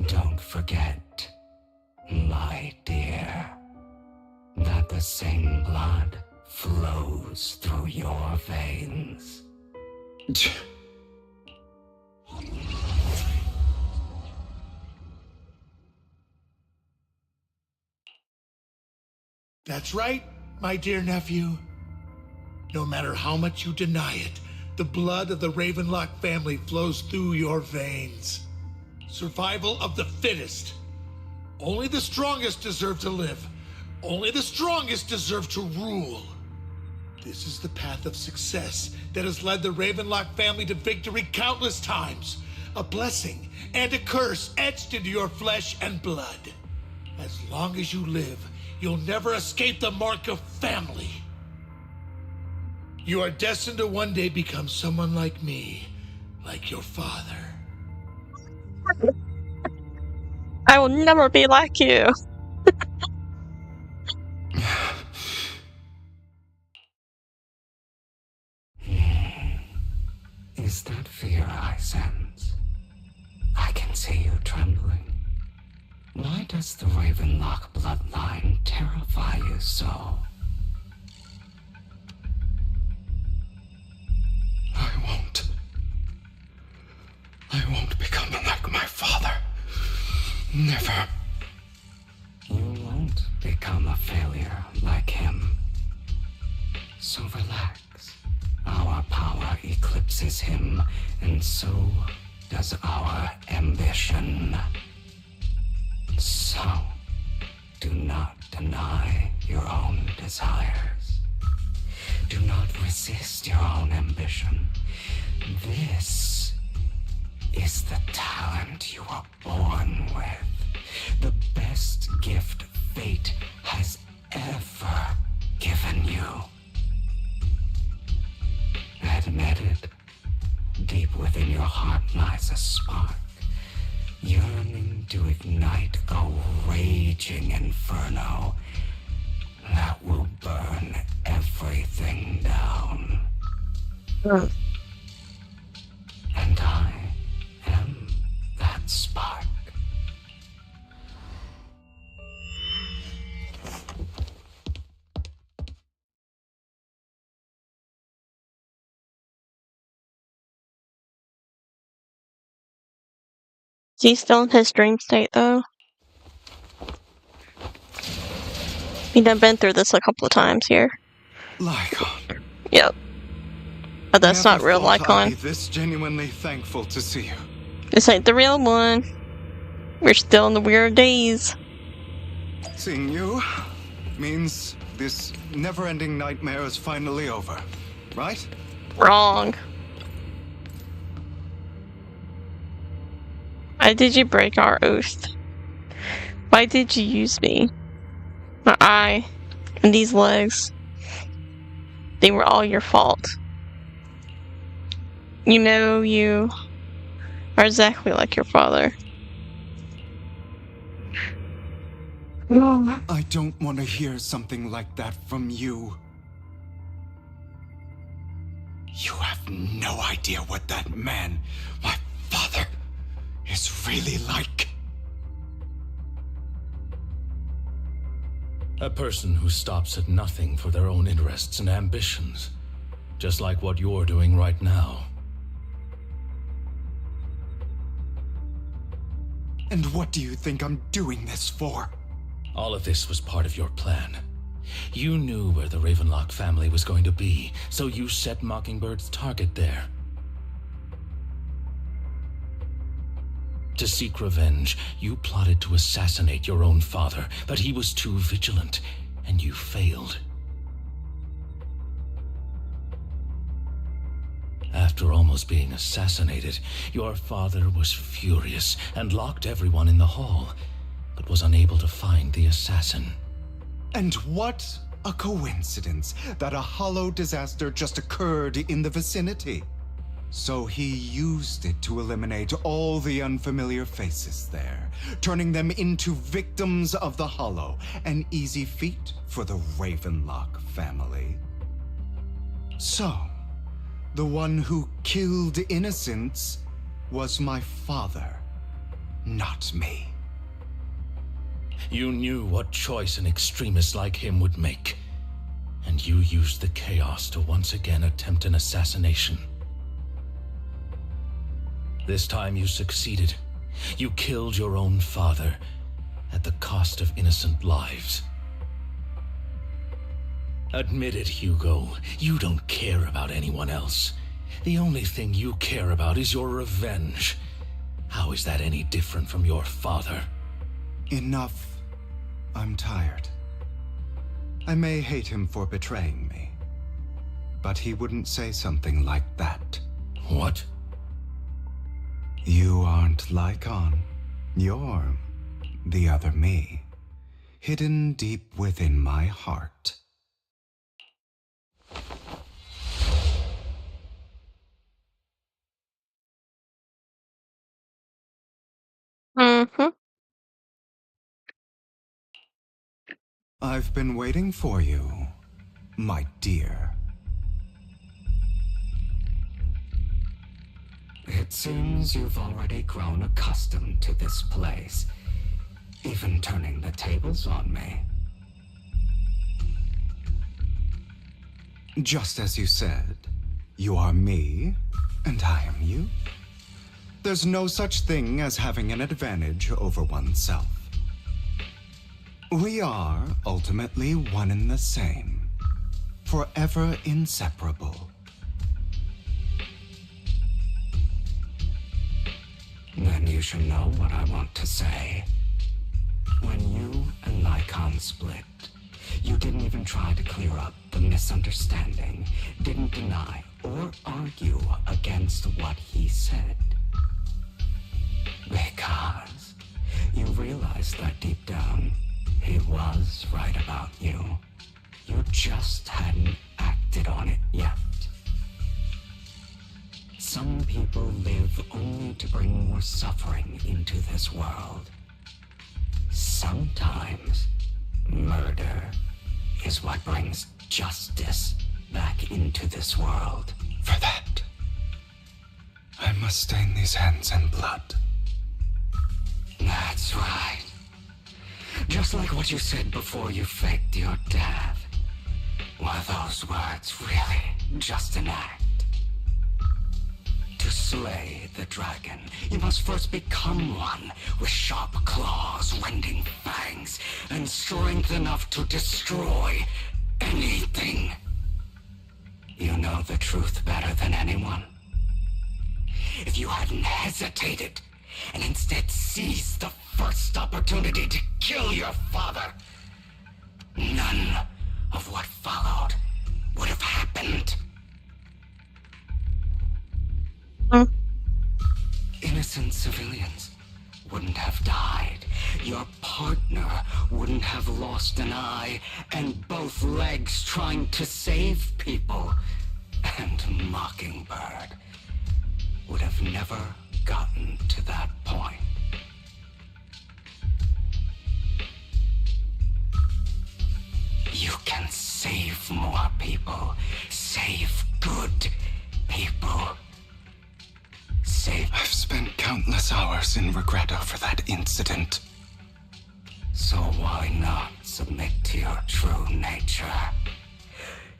S2: Don't forget, my dear, that the same blood flows through your veins.
S11: That's right, my dear nephew. No matter how much you deny it, the blood of the Ravenlock family flows through your veins. Survival of the fittest. Only the strongest deserve to live. Only the strongest deserve to rule. This is the path of success that has led the Ravenlock family to victory countless times. A blessing and a curse etched into your flesh and blood. As long as you live, you'll never escape the mark of family. You are destined to one day become someone like me, like your father.
S1: I will never be like you.
S2: Is that fear I sense? I can see you trembling. Why does the Ravenlock bloodline terrify you so?
S16: I won't become like my father. Never.
S2: You won't become a failure like him. So relax. Our power eclipses him, and so does our ambition. So, do not deny your own desires. Do not resist your own ambition. This is the talent you were born with. The best gift fate has ever given you. Admit it. Deep within your heart lies a spark, yearning to ignite a raging inferno that will burn everything down. And I am that spark.
S1: Is he still in his dream state, though? He done been through this a couple of times here.
S16: Lycon.
S1: Yep. But that's
S16: Never
S1: not real
S16: thought I'd be
S1: Lycon.
S16: this genuinely thankful to see you.
S1: This ain't the real one. We're still in the weird days.
S16: Seeing you means this never-ending nightmare is finally over, right?
S1: Wrong. Why did you break our oath? Why did you use me? My eye and these legs. They were all your fault. You know you are exactly like your father.
S16: I don't want to hear something like that from you. You have no idea what that man, my father, is really like.
S6: A person who stops at nothing for their own interests and ambitions. Just like what you're doing right now.
S16: And what do you think I'm doing this for?
S6: All of this was part of your plan. You knew where the Ravenlock family was going to be, so you set Mockingbird's target there. To seek revenge, you plotted to assassinate your own father, but he was too vigilant, and you failed. After almost being assassinated, your father was furious and locked everyone in the hall, but was unable to find the assassin.
S16: And what a coincidence that a hollow disaster just occurred in the vicinity. So he used it to eliminate all the unfamiliar faces there, turning them into victims of the hollow, an easy feat for the Ravenlock family. So, the one who killed innocents was my father, not me.
S6: You knew what choice an extremist like him would make, and you used the chaos to once again attempt an assassination. This time you succeeded. You killed your own father at the cost of innocent lives. Admit it, Hugo. You don't care about anyone else. The only thing you care about is your revenge. How is that any different from your father?
S16: Enough. I'm tired. I may hate him for betraying me, but he wouldn't say something like that.
S6: What?
S16: You aren't Lycon. You're the other me, hidden deep within my heart.
S1: Mm-hmm.
S16: I've been waiting for you, my dear.
S2: It seems you've already grown accustomed to this place, even turning the tables on me.
S16: Just as you said, you are me, and I am you. There's no such thing as having an advantage over oneself. We are ultimately one and the same, forever inseparable.
S2: Then you should know what I want to say. When you and Lycon split, you didn't even try to clear up the misunderstanding, didn't deny or argue against what he said. Because you realized that deep down, he was right about you. You just hadn't acted on it yet. Some people live only to bring more suffering into this world. Sometimes, murder is what brings justice back into this world.
S16: For that, I must stain these hands in blood.
S2: That's right. Just like what you said before you faked your death. Were those words really just an act? To slay the dragon, you must first become one with sharp claws, rending fangs, and strength enough to destroy anything. You know the truth better than anyone. If you hadn't hesitated and instead seized the first opportunity to kill your father, none of what followed would have happened. Innocent civilians wouldn't have died. Your partner wouldn't have lost an eye and both legs trying to save people. And Mockingbird would have never gotten to that point. You can save more people. Save good people.
S16: I've spent countless hours in regret over that incident.
S2: So why not submit to your true nature?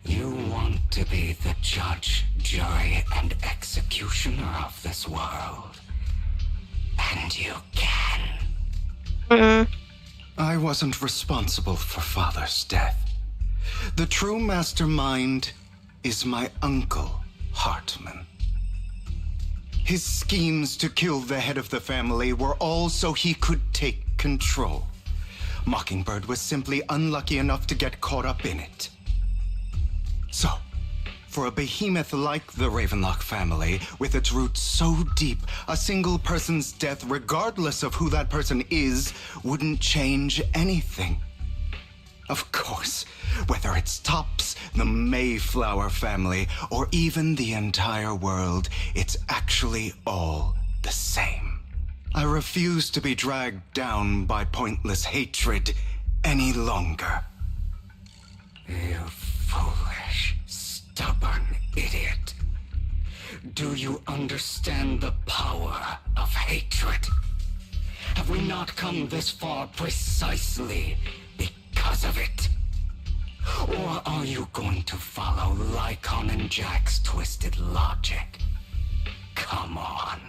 S2: You want to be the judge, jury, and executioner of this world. And you can.
S16: I wasn't responsible for Father's death. The true mastermind is my uncle, Hartman. His schemes to kill the head of the family were all so he could take control. Mockingbird was simply unlucky enough to get caught up in it. So, for a behemoth like the Ravenlock family, with its roots so deep, a single person's death, regardless of who that person is, wouldn't change anything. Of course, whether it's Tops, the Mayflower family, or even the entire world, it's actually all the same. I refuse to be dragged down by pointless hatred any longer.
S2: You foolish, stubborn idiot. Do you understand the power of hatred? Have we not come this far precisely because of it? Or are you going to follow Lycon and Jack's twisted logic? Come on.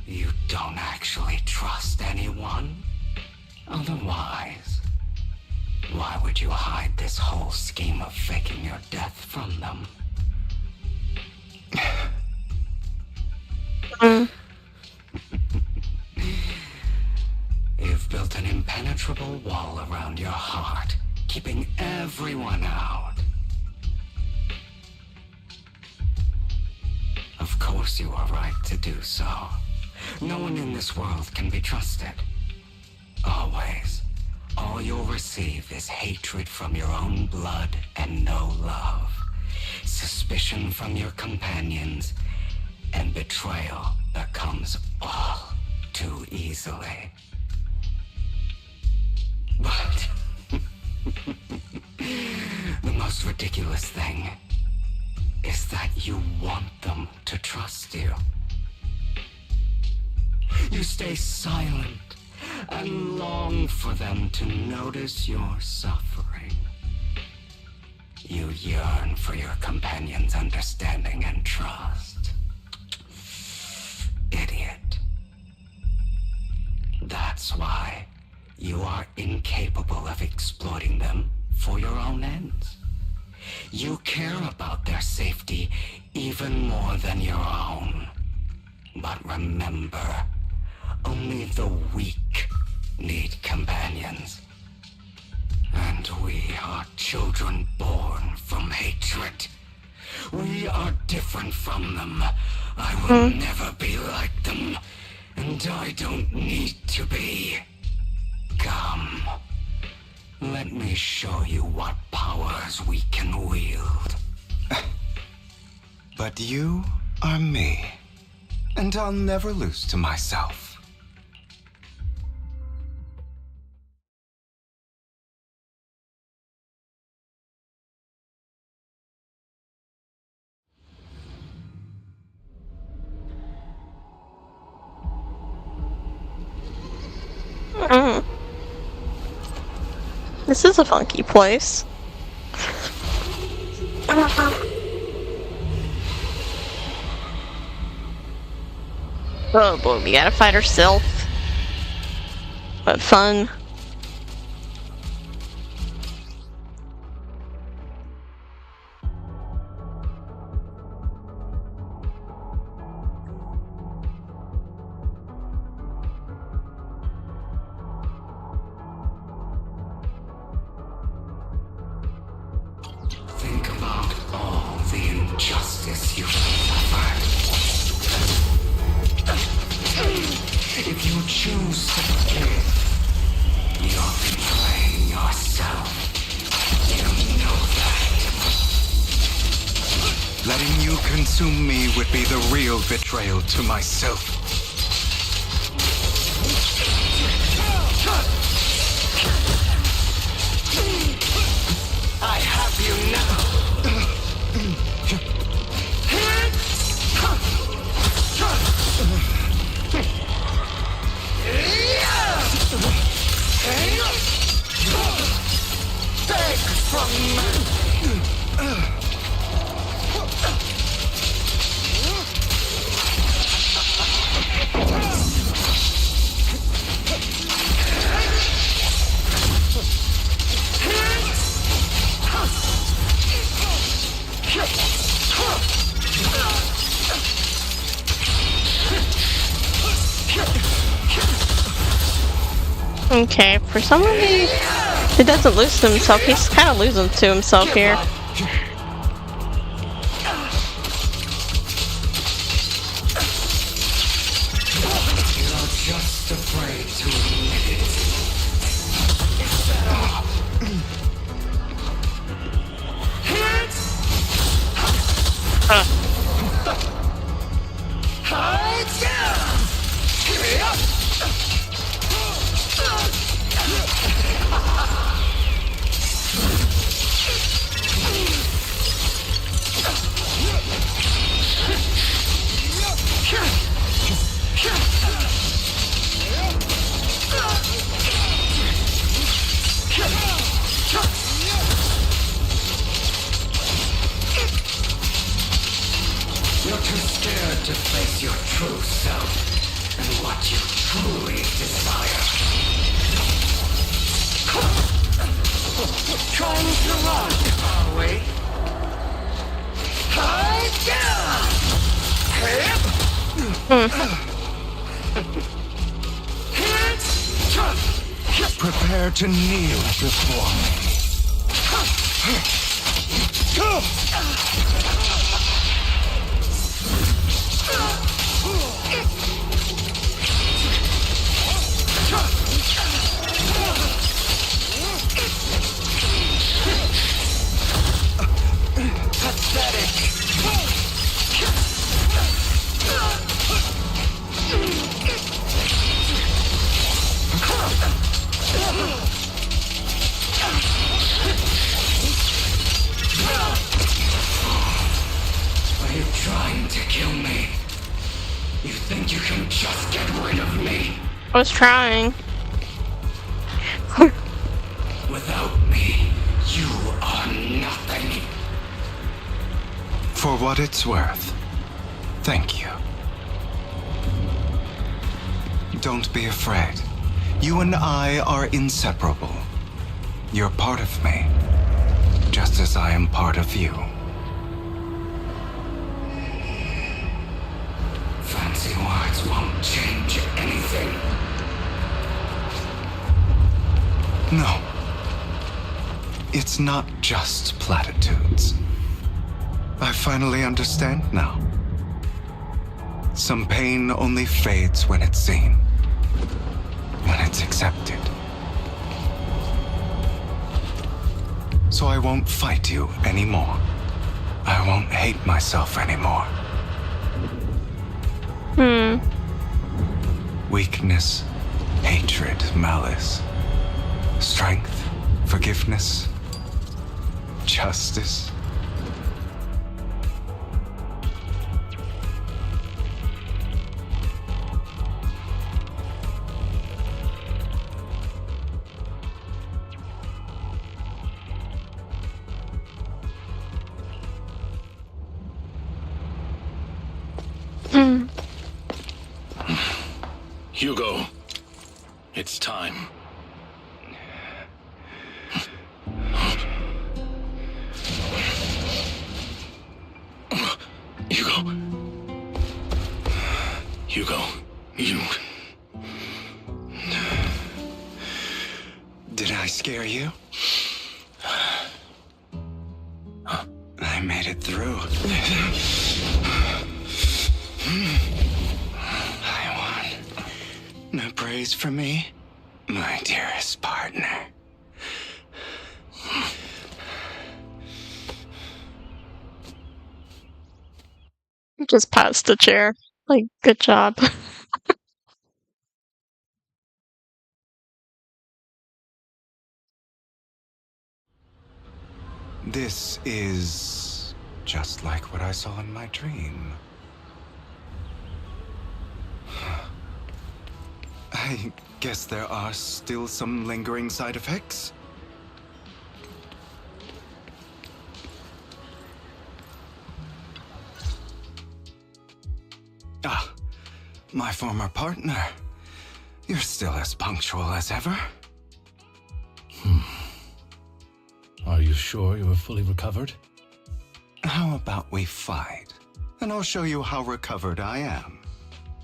S2: You don't actually trust anyone? Otherwise, why would you hide this whole scheme of faking your death from them? You've built an impenetrable wall around your heart, keeping everyone out. Of course you are right to do so. No one in this world can be trusted. Always. All you'll receive is hatred from your own blood and no love. Suspicion from your companions, and betrayal that comes all too easily. But the most ridiculous thing is that you want them to trust you. You stay silent and long for them to notice your suffering. You yearn for your companion's understanding and trust. Idiot. That's why you are incapable of exploiting them for your own ends. You care about their safety even more than your own. But remember, only the weak need companions. And we are children born from hatred. We are different from them. I will never be like them, and I don't need to be. Come, let me show you what powers we can wield.
S16: But you are me, and I'll never lose to myself.
S1: This is a funky place. Oh boy, we gotta fight herself. What fun.
S2: Think about all the injustice you've suffered. If you choose to forgive, you're betraying yourself. You know that.
S16: Letting you consume me would be the real betrayal to myself.
S2: I have you now. Take from me.
S1: Okay, for some reason he doesn't lose to himself. He's kind of losing to himself here.
S2: You're just afraid to admit it. You're too scared to face your true self and what you truly desire.
S16: Prepare to kneel before me. Pathetic.
S2: Are you trying to kill me? You think you can just get rid of me?
S1: I was trying.
S2: Without me, you are nothing.
S16: For what it's worth, thank you. Don't be afraid. You and I are inseparable. You're part of me, just as I am part of you.
S2: Fancy words won't change anything.
S16: No. It's not just platitudes. I finally understand now. Some pain only fades when it's seen, when it's accepted. So I won't fight you anymore. I won't hate myself anymore. Weakness, hatred, malice, strength, forgiveness, justice.
S6: Hugo, it's time. Hugo, you...
S16: Did I scare you? I made it through. I won. No praise for me, my dearest partner.
S1: Just pats the chair. Like, good job.
S16: This is just like what I saw in my dream. I guess there are still some lingering side effects. Ah, my former partner. You're still as punctual as ever.
S6: Are you sure you are fully recovered?
S16: How about we fight? And I'll show you how recovered I am.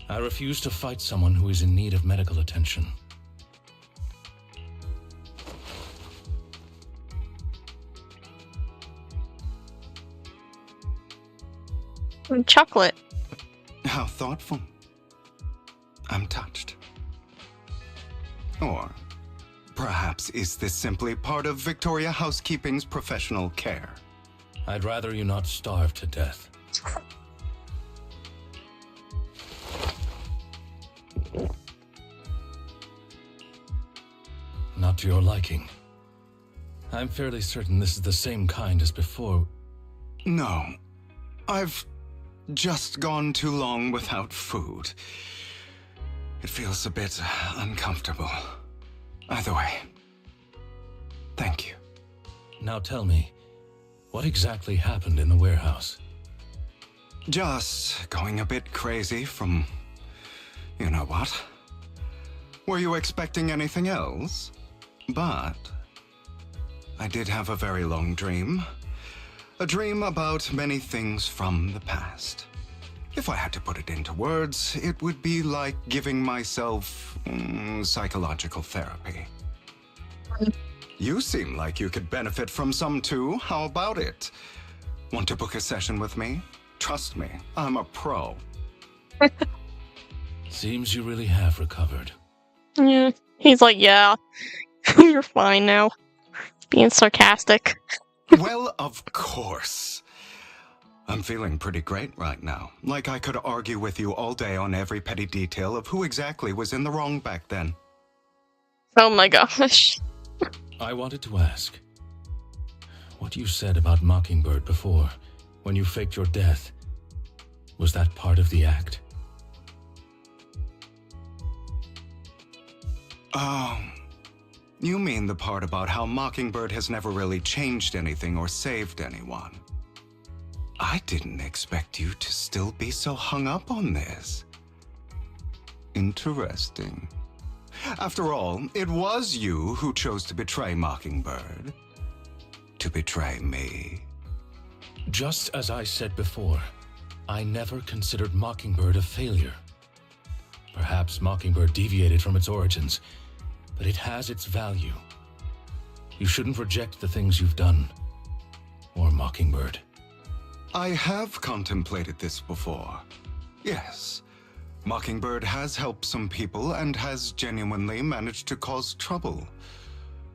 S6: I refuse to fight someone who is in need of medical attention.
S1: Chocolate.
S16: How thoughtful. I'm touched. Or perhaps is this simply part of Victoria Housekeeping's professional care?
S6: I'd rather you not starve to death. Not to your liking. I'm fairly certain this is the same kind as before.
S16: No. I've just gone too long without food. It feels a bit uncomfortable. Either way, thank you.
S6: Now tell me, what exactly happened in the warehouse?
S16: Just going a bit crazy from... you know what? Were you expecting anything else? But I did have a very long dream. A dream about many things from the past. If I had to put it into words, it would be like giving myself psychological therapy. You seem like you could benefit from some too. How about it? Want to book a session with me? Trust me, I'm a pro.
S6: Seems you really have recovered.
S1: Yeah. He's like, yeah, you're fine now. Being sarcastic.
S16: Well, of course. I'm feeling pretty great right now. Like I could argue with you all day on every petty detail of who exactly was in the wrong back then.
S1: Oh my gosh.
S6: I wanted to ask, what you said about Mockingbird before, when you faked your death, was that part of the act?
S16: Oh, you mean the part about how Mockingbird has never really changed anything or saved anyone. I didn't expect you to still be so hung up on this. Interesting. After all, it was you who chose to betray Mockingbird. To betray me.
S6: Just as I said before, I never considered Mockingbird a failure. Perhaps Mockingbird deviated from its origins, but it has its value. You shouldn't reject the things you've done, or Mockingbird.
S16: I have contemplated this before. Yes, Mockingbird has helped some people and has genuinely managed to cause trouble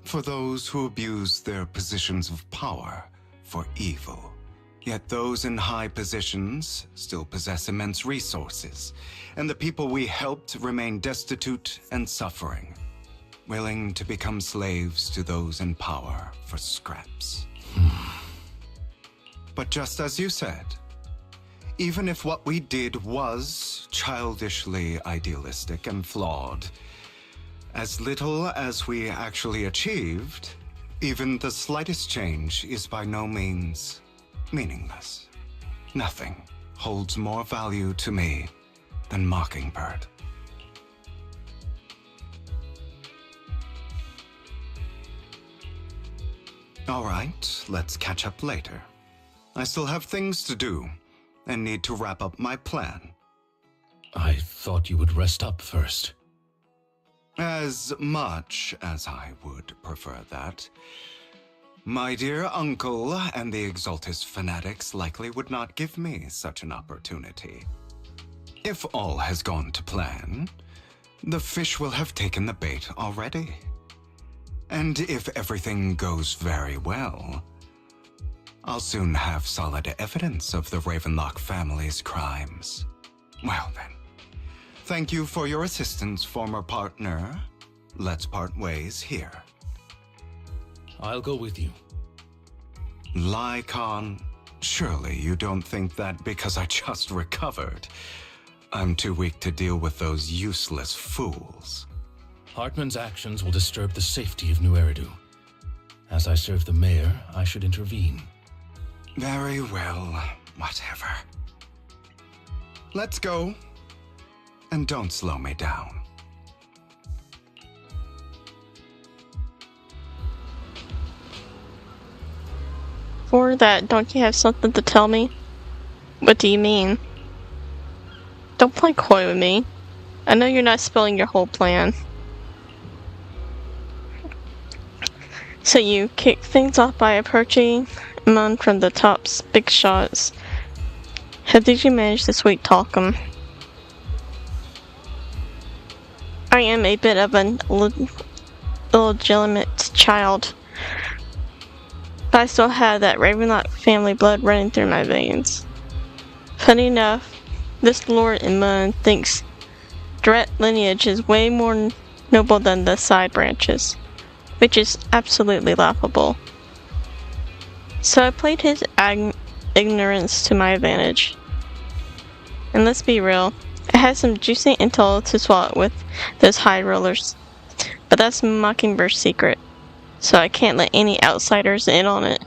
S16: for those who abuse their positions of power for evil. Yet those in high positions still possess immense resources, and the people we helped remain destitute and suffering, willing to become slaves to those in power for scraps. But just as you said, even if what we did was childishly idealistic and flawed, as little as we actually achieved, even the slightest change is by no means meaningless. Nothing holds more value to me than Mockingbird. All right, let's catch up later. I still have things to do and need to wrap up my plan.
S6: I thought you would rest up first.
S16: As much as I would prefer that. My dear uncle and the Exaltus fanatics likely would not give me such an opportunity. If all has gone to plan, the fish will have taken the bait already. And if everything goes very well, I'll soon have solid evidence of the Ravenlock family's crimes. Well then, thank you for your assistance, former partner. Let's part ways here.
S6: I'll go with you.
S16: Lycon, surely you don't think that because I just recovered, I'm too weak to deal with those useless fools.
S6: Hartman's actions will disturb the safety of New Eridu. As I serve the mayor, I should intervene.
S16: Very well, whatever. Let's go. And don't slow me down.
S1: For that, don't you have something to tell me? What do you mean? Don't play coy with me. I know you're not spilling your whole plan. So you kick things off by approaching Mon from the top's big shots. How did you manage to sweet talk him? I am a bit of an illegitimate child, but I still have that Ravenlock family blood running through my veins. Funny enough, this lord in Mon thinks direct lineage is way more noble than the side branches, which is absolutely laughable. So I played his ignorance to my advantage. And let's be real, I had some juicy intel to swallow with those high rollers, but that's Mockingbird's secret, so I can't let any outsiders in on it.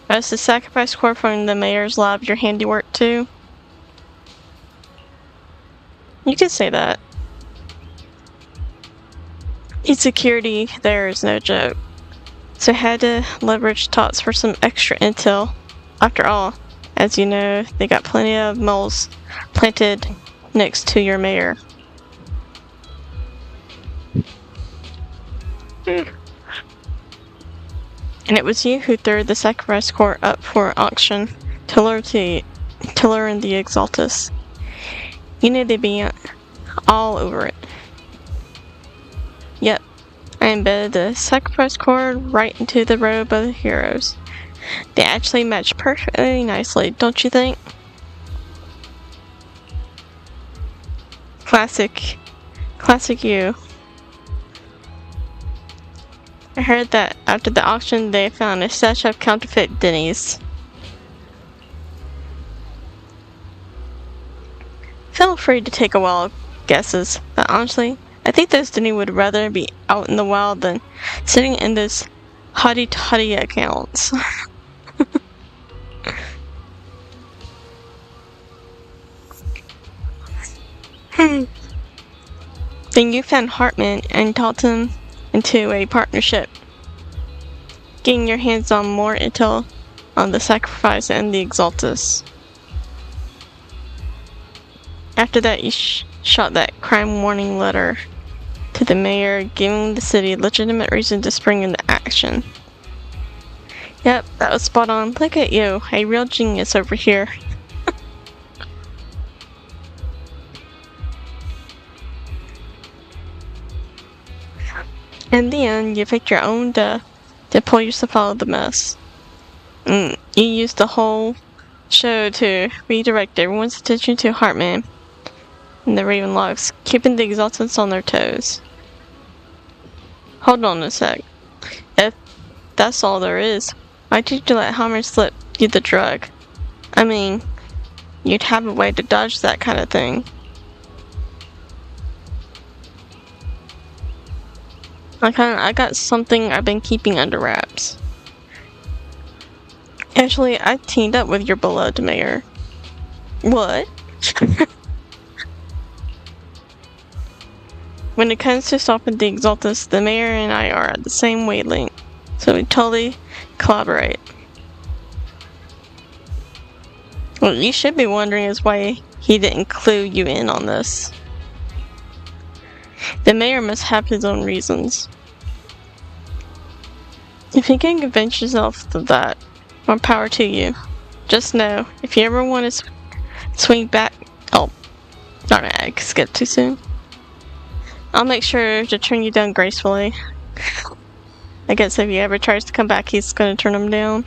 S1: As the sacrifice core from the mayor's lab your handiwork too? You could say that. Its security there is no joke. so I had to leverage talks for some extra intel. After all, as you know, they got plenty of moles planted next to your mayor. And it was you who threw the sacrifice core up for auction to lure in the Exaltus. You knew they'd be all over it. Yep, I embedded the sacrifice core right into the robe of the heroes. They actually match perfectly nicely, don't you think? Classic you. I heard that after the auction they found a stash of counterfeit Denny's. Feel free to take a wild guesses, but honestly, I think those Denny would rather be out in the wild than sitting in those hotty-toddy accounts. Then you found Hartman and talked him into a partnership, getting your hands on more intel on the sacrifice and the Exaltus. After that, you shot that crime warning letter to the mayor, giving the city legitimate reason to spring into action. Yep, that was spot on. Look at you, a real genius over here. In the end, you picked your own death to pull yourself out of the mess. You used the whole show to redirect everyone's attention to Hartman and the Ravenlocks, keeping the Exaltants on their toes. Hold on a sec. If that's all there is, why did you let Hartman slip you the drug? I mean, you'd have a way to dodge that kind of thing. I got something I've been keeping under wraps. Actually, I teamed up with your beloved mayor. What? When it comes to stopping the Exaltus, the mayor and I are at the same wavelength, so we totally collaborate. What you should be wondering is why he didn't clue you in on this. The mayor must have his own reasons. If you can convince yourself of that, more power to you. Just know, if you ever want to swing back... Oh, darn it, I skipped too soon. I'll make sure to turn you down gracefully. I guess if he ever tries to come back, he's gonna turn him down.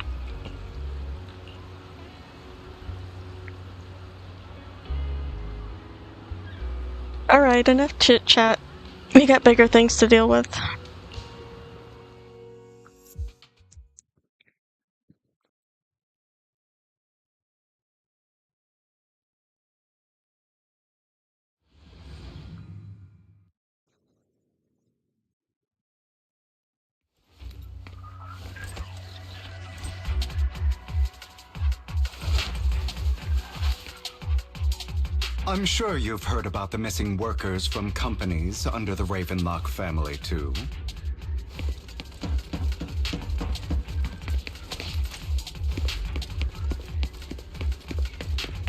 S1: Alright, enough chit-chat. We got bigger things to deal with.
S16: I'm sure you've heard about the missing workers from companies under the Ravenlock family, too.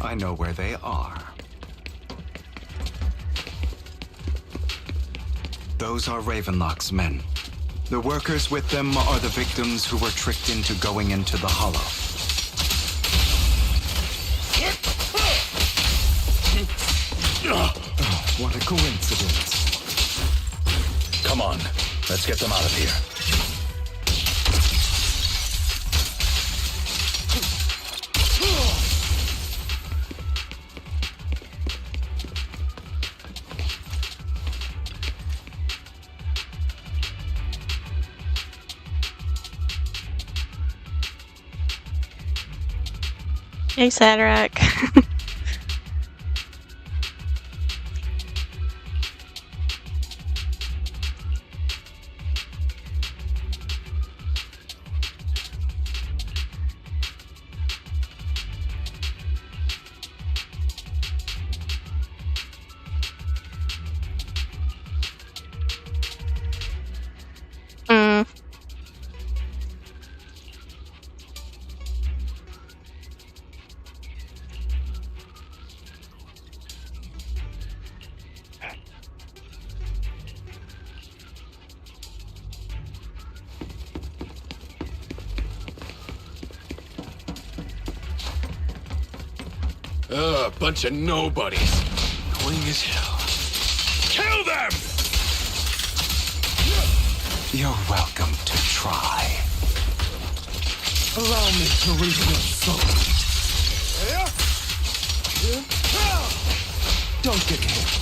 S16: I know where they are. Those are Ravenlock's men. The workers with them are the victims who were tricked into going into the Hollow. Oh, what a coincidence.
S6: Come on, let's get them out of here.
S1: Hey, Sadrak.
S13: Bunch of nobodies. Annoying as hell. Kill them!
S16: You're welcome to try.
S18: Allow me to read your soul.
S16: Don't get hit.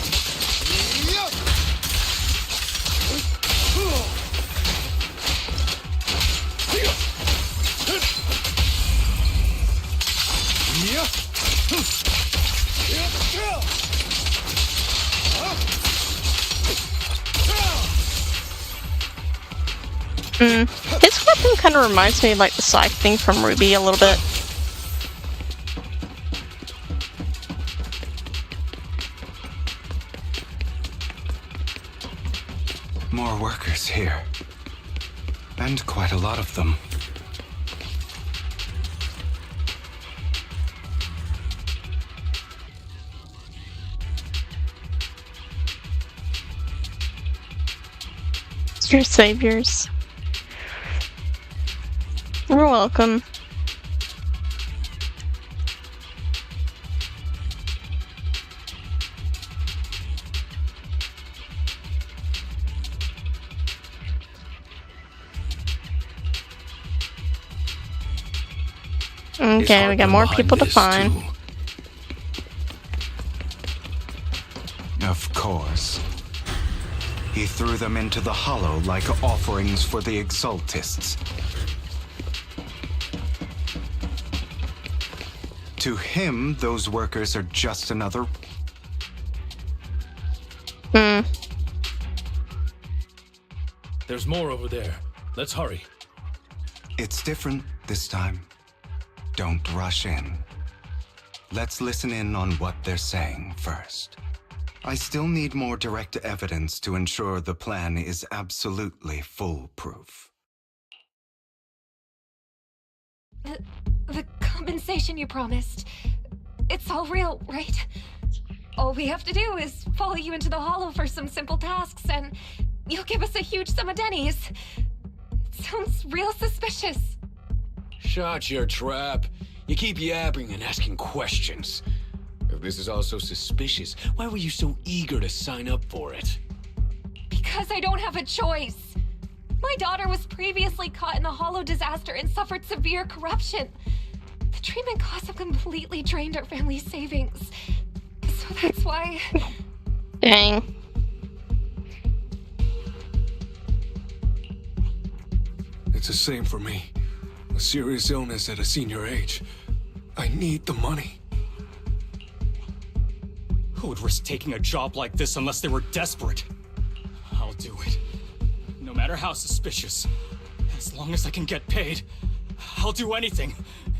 S1: His weapon kind of reminds me of like the scythe thing from Ruby a little bit.
S16: More workers here. And quite a lot of them.
S1: Your saviors. You're welcome. Okay, we got more people to find.
S16: Of course. He threw them into the hollow like offerings for the Exaltists. To him, those workers are just another...
S6: There's more over there. Let's hurry.
S16: It's different this time. Don't rush in. Let's listen in on what they're saying first. I still need more direct evidence to ensure the plan is absolutely foolproof.
S17: The compensation you promised. It's all real, right? All we have to do is follow you into the hollow for some simple tasks, and you'll give us a huge sum of dennies. It sounds real suspicious.
S13: Shut your trap. You keep yapping and asking questions. If this is all so suspicious, why were you so eager to sign up for it?
S17: Because I don't have a choice. My daughter was previously caught in the hollow disaster and suffered severe corruption. The treatment costs have completely drained our family's savings. So that's why...
S1: Dang.
S13: It's the same for me. A serious illness at a senior age. I need the money.
S19: Who would risk taking a job like this unless they were desperate? I'll do it. No matter how suspicious. As long as I can get paid, I'll do anything.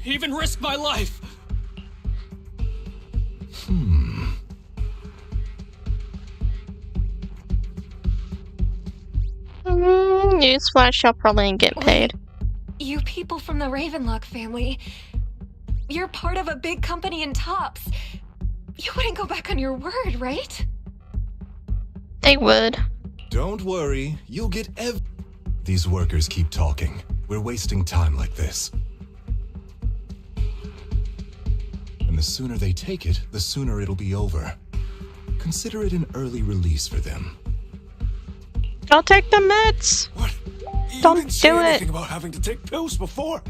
S19: Even risk my life.
S1: Newsflash, y'all probably ain't get paid.
S17: You people from the Ravenlock family, you're part of a big company in Tops. You wouldn't go back on your word, right?
S1: They would.
S9: Don't worry, you'll get These workers keep talking. We're wasting time like this. And the sooner they take it, the sooner it'll be over. Consider it an early release for them.
S1: Don't take the meds.
S13: What?
S1: Don't
S13: didn't say
S1: do it.
S13: anything about having to take pills before.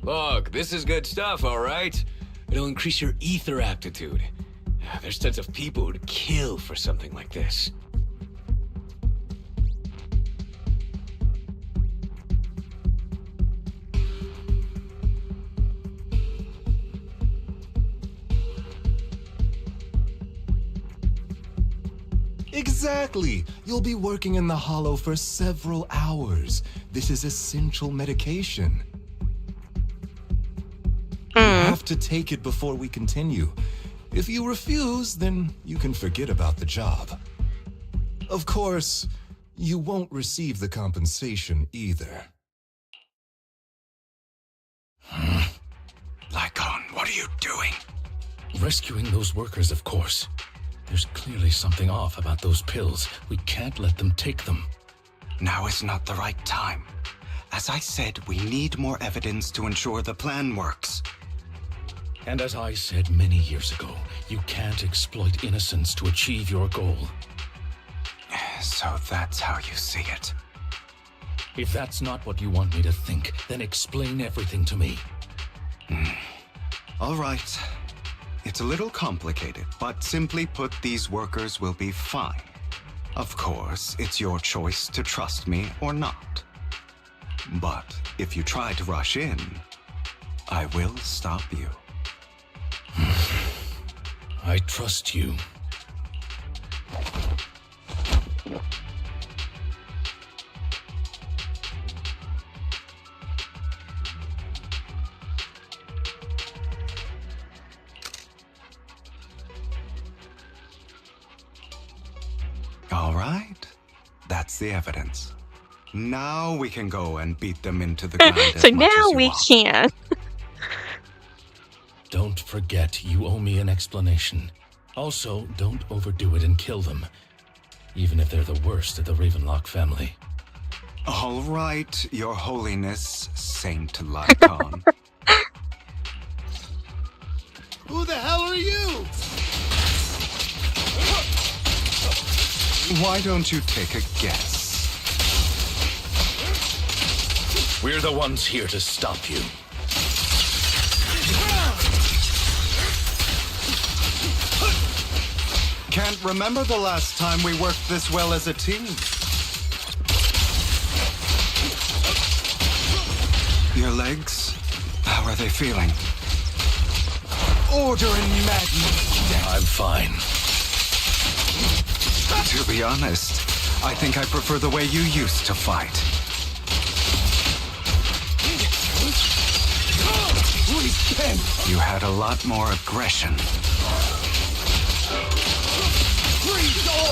S13: Look, this is good stuff, all right? It'll increase your ether aptitude. There's tons of people who'd kill for something like this.
S9: Exactly! You'll be working in the hollow for several hours. This is essential medication. You have to take it before we continue. If you refuse, then you can forget about the job. Of course, you won't receive the compensation either.
S16: Lycon, what are you doing?
S6: Rescuing those workers, of course. There's clearly something off about those pills. We can't let them take them.
S16: Now is not the right time. As I said, we need more evidence to ensure the plan works.
S6: And as I said many years ago, you can't exploit innocence to achieve your goal.
S16: So that's how you see it.
S6: If that's not what you want me to think, then explain everything to me.
S16: All right. It's a little complicated, but simply put, these workers will be fine. Of course, it's your choice to trust me or not. But if you try to rush in, I will stop you.
S6: I trust you.
S16: All right. That's the evidence. Now we can go and beat them into the ground.
S1: So
S16: as much
S1: now
S16: as you
S1: we
S16: want.
S1: can.
S6: Don't forget, you owe me an explanation. Also, don't overdo it and kill them. Even if they're the worst of the Ravenlock family.
S16: All right, Your Holiness, Saint Lycon.
S11: Who the hell are you?
S16: Why don't you take a guess?
S6: We're the ones here to stop you.
S16: Can't remember the last time we worked this well as a team. Your legs? How are they feeling? Order and madness.
S6: I'm fine.
S16: To be honest, I think I prefer the way you used to fight. You had a lot more aggression.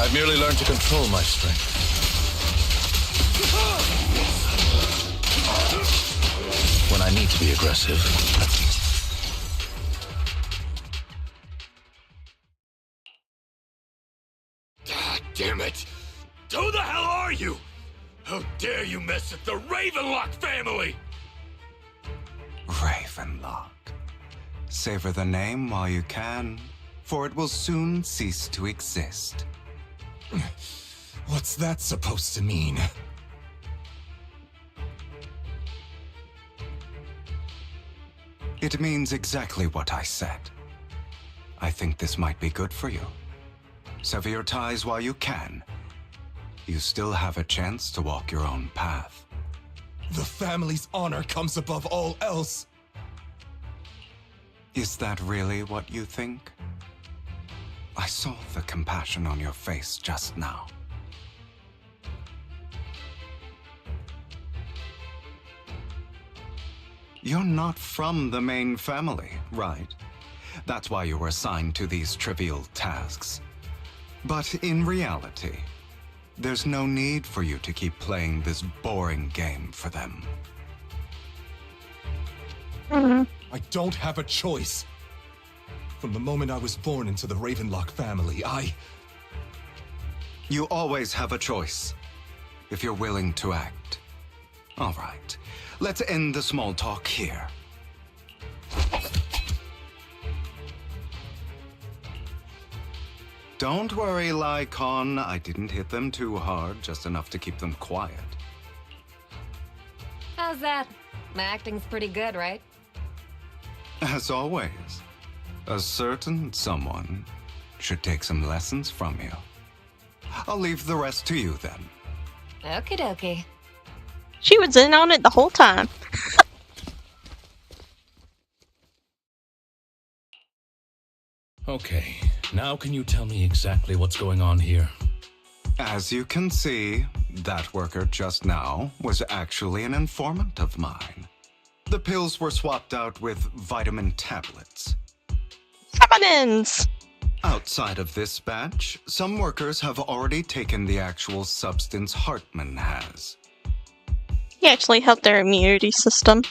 S6: I've merely learned to control my strength. When I need to be aggressive.
S13: God damn it! Who the hell are you? How dare you mess with the Ravenlock family?
S16: Ravenlock. Savor the name while you can, for it will soon cease to exist.
S9: What's that supposed to mean?
S16: It means exactly what I said. I think this might be good for you. Sever your ties while you can. You still have a chance to walk your own path.
S9: The family's honor comes above all else.
S16: Is that really what you think? I saw the compassion on your face just now. You're not from the main family, right? That's why you were assigned to these trivial tasks. But in reality, there's no need for you to keep playing this boring game for them.
S9: I don't have a choice. From the moment I was born into the Ravenlock family,
S16: You always have a choice, if you're willing to act. All right, let's end the small talk here. Don't worry, Lycon. I didn't hit them too hard, just enough to keep them quiet.
S20: How's that? My acting's pretty good, right?
S16: As always, a certain someone should take some lessons from you. I'll leave the rest to you then.
S20: Okie dokie.
S1: She was in on it the whole time.
S6: Okay, now can you tell me exactly what's going on here?
S16: As you can see, that worker just now was actually an informant of mine. The pills were swapped out with vitamin tablets.
S1: Vitamins!
S16: Outside of this batch, some workers have already taken the actual substance Hartman has.
S1: He actually helped their immunity system.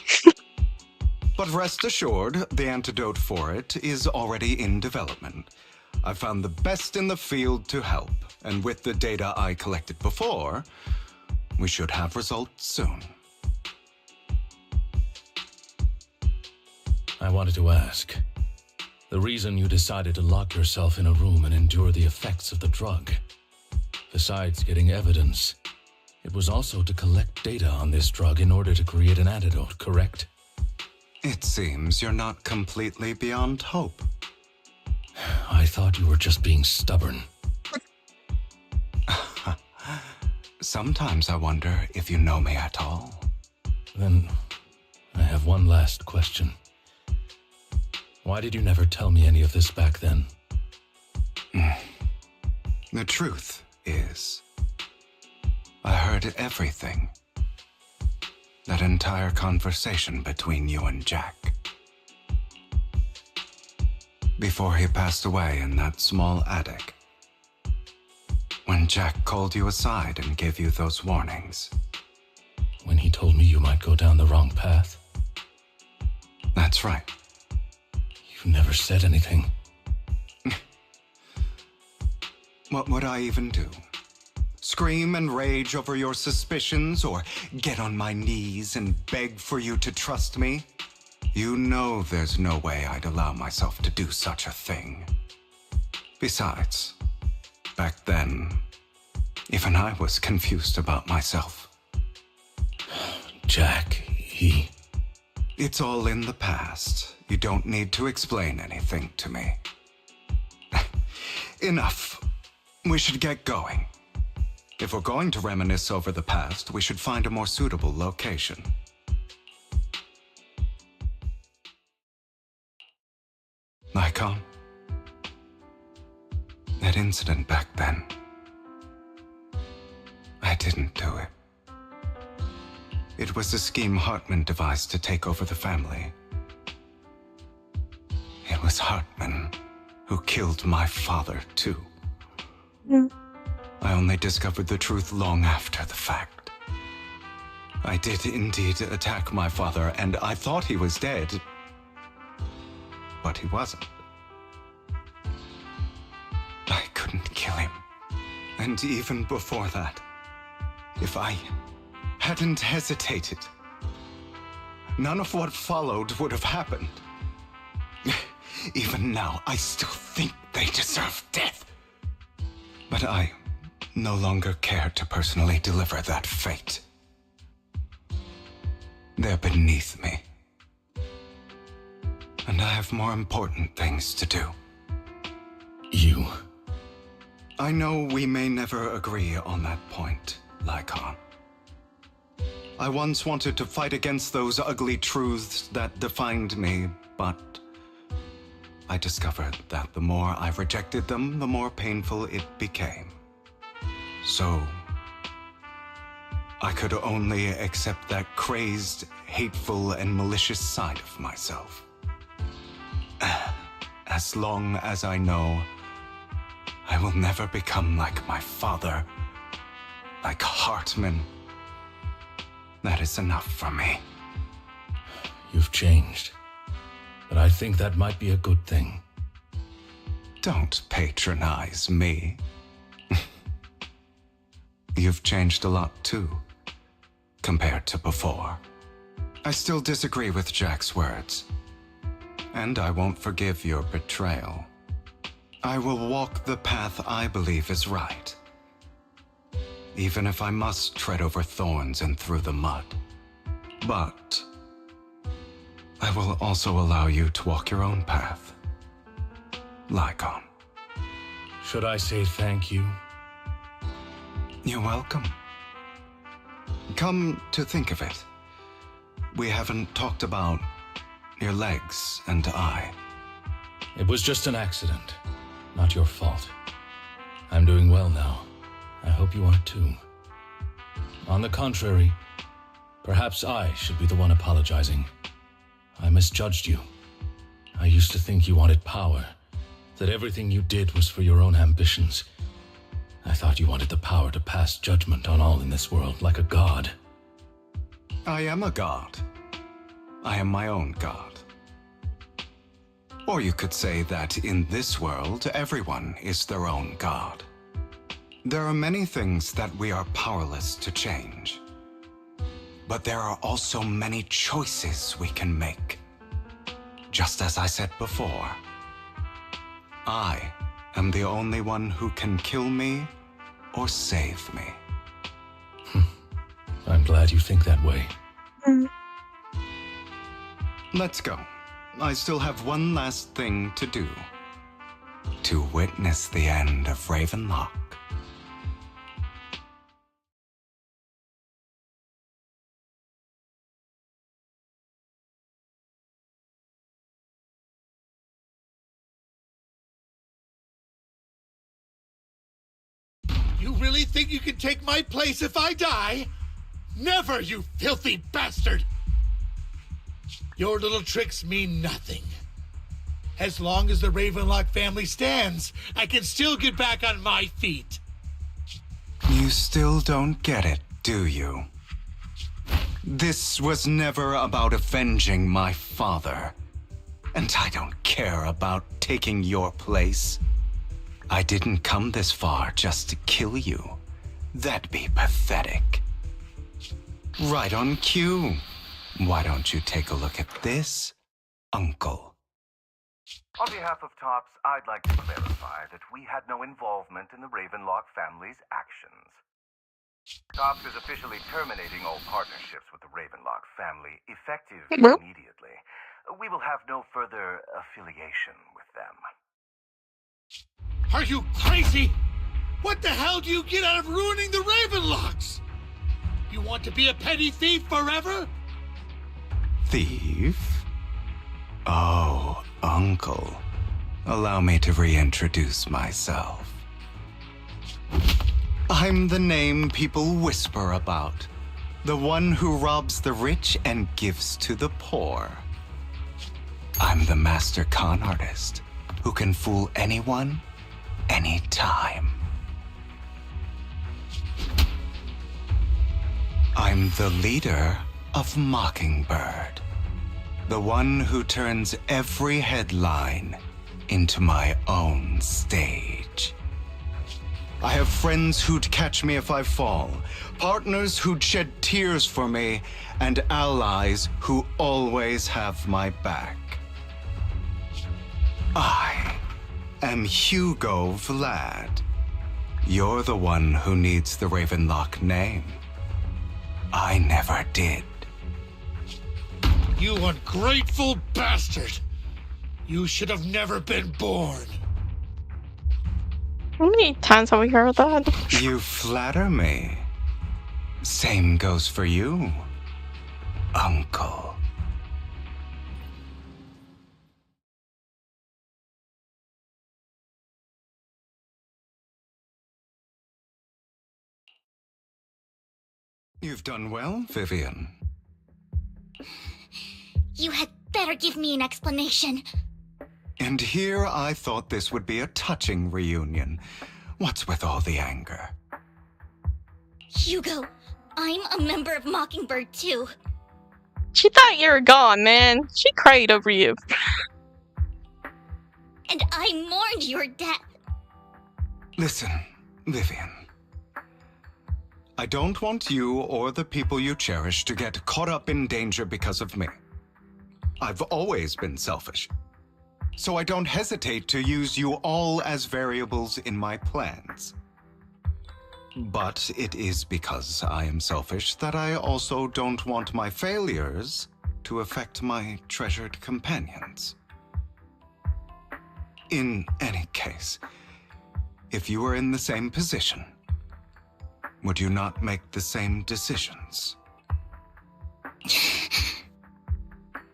S16: But rest assured, the antidote for it is already in development. I found the best in the field to help, and with the data I collected before, we should have results soon.
S6: I wanted to ask, the reason you decided to lock yourself in a room and endure the effects of the drug, besides getting evidence, it was also to collect data on this drug in order to create an antidote, correct?
S16: It seems you're not completely beyond hope.
S6: I thought you were just being stubborn.
S16: Sometimes I wonder if you know me at all.
S6: Then, I have one last question. Why did you never tell me any of this back then?
S16: The truth is, I heard everything. That entire conversation between you and Jack. Before he passed away in that small attic. When Jack called you aside and gave you those warnings.
S6: When he told me you might go down the wrong path?
S16: That's right.
S6: You never said anything.
S16: What would I even do? Scream and rage over your suspicions, or get on my knees and beg for you to trust me? You know there's no way I'd allow myself to do such a thing. Besides, back then, even I was confused about myself.
S6: Jack, he...
S16: It's all in the past. You don't need to explain anything to me. Enough. We should get going. If we're going to reminisce over the past, we should find a more suitable location. Nikon, that incident back then, I didn't do it. It was a scheme Hartman devised to take over the family. It was Hartman who killed my father, too. I only discovered the truth long after the fact. I did indeed attack my father, and I thought he was dead. But he wasn't. I couldn't kill him. And even before that, if I hadn't hesitated, none of what followed would have happened. Even now, I still think they deserve death. But I no longer care to personally deliver that fate. They're beneath me. And I have more important things to do.
S6: You...
S16: I know we may never agree on that point, Lycon. I once wanted to fight against those ugly truths that defined me, but I discovered that the more I rejected them, the more painful it became. So, I could only accept that crazed, hateful, and malicious side of myself. As long as I know I will never become like my father, like Hartman, that is enough for me.
S6: You've changed, but I think that might be a good thing.
S16: Don't patronize me. You've changed a lot too, compared to before. I still disagree with Jack's words, and I won't forgive your betrayal. I will walk the path I believe is right, even if I must tread over thorns and through the mud. But I will also allow you to walk your own path, Lycon.
S6: Should I say thank you?
S16: You're welcome. Come to think of it, we haven't talked about your legs and eye.
S6: It was just an accident, not your fault. I'm doing well now. I hope you are too. On the contrary, perhaps I should be the one apologizing. I misjudged you. I used to think you wanted power, that everything you did was for your own ambitions. I thought you wanted the power to pass judgment on all in this world like a god.
S16: I am a god. I am my own god. Or you could say that in this world, everyone is their own god. There are many things that we are powerless to change. But there are also many choices we can make. Just as I said before, I am the only one who can kill me or save me.
S6: I'm glad you think that way.
S16: Let's go. I still have one last thing to do. To witness the end of Ravenlock.
S11: You really think you can take my place if I die? Never, you filthy bastard! Your little tricks mean nothing. As long as the Ravenlock family stands, I can still get back on my feet.
S16: You still don't get it, do you? This was never about avenging my father. And I don't care about taking your place. I didn't come this far just to kill you. That'd be pathetic. Right on cue. Why don't you take a look at this, Uncle?
S19: On behalf of TOPS, I'd like to clarify that we had no involvement in the Ravenlock family's actions. TOPS is officially terminating all partnerships with the Ravenlock family, effective immediately. We will have no further affiliation with them.
S11: Are you crazy? What the hell do you get out of ruining the Ravenlocks? You want to be a petty thief forever?
S16: Thief? Oh, Uncle. Allow me to reintroduce myself. I'm the name people whisper about. The one who robs the rich and gives to the poor. I'm the master con artist who can fool anyone, anytime. I'm the leader of Mockingbird. The one who turns every headline into my own stage. I have friends who'd catch me if I fall, partners who'd shed tears for me, and allies who always have my back. I am Hugo Vlad. You're the one who needs the Ravenlock name. I never did.
S11: You ungrateful bastard! You should have never been born.
S1: How many times have we heard that?
S16: You flatter me. Same goes for you, Uncle. You've done well, Vivian.
S3: You had better give me an explanation.
S16: And here I thought this would be a touching reunion. What's with all the anger?
S3: Hugo, I'm a member of Mockingbird too.
S1: She thought you were gone, man. She cried over you.
S3: And I mourned your death.
S16: Listen, Vivian. I don't want you or the people you cherish to get caught up in danger because of me. I've always been selfish, so I don't hesitate to use you all as variables in my plans. But it is because I am selfish that I also don't want my failures to affect my treasured companions. In any case, if you were in the same position, would you not make the same decisions?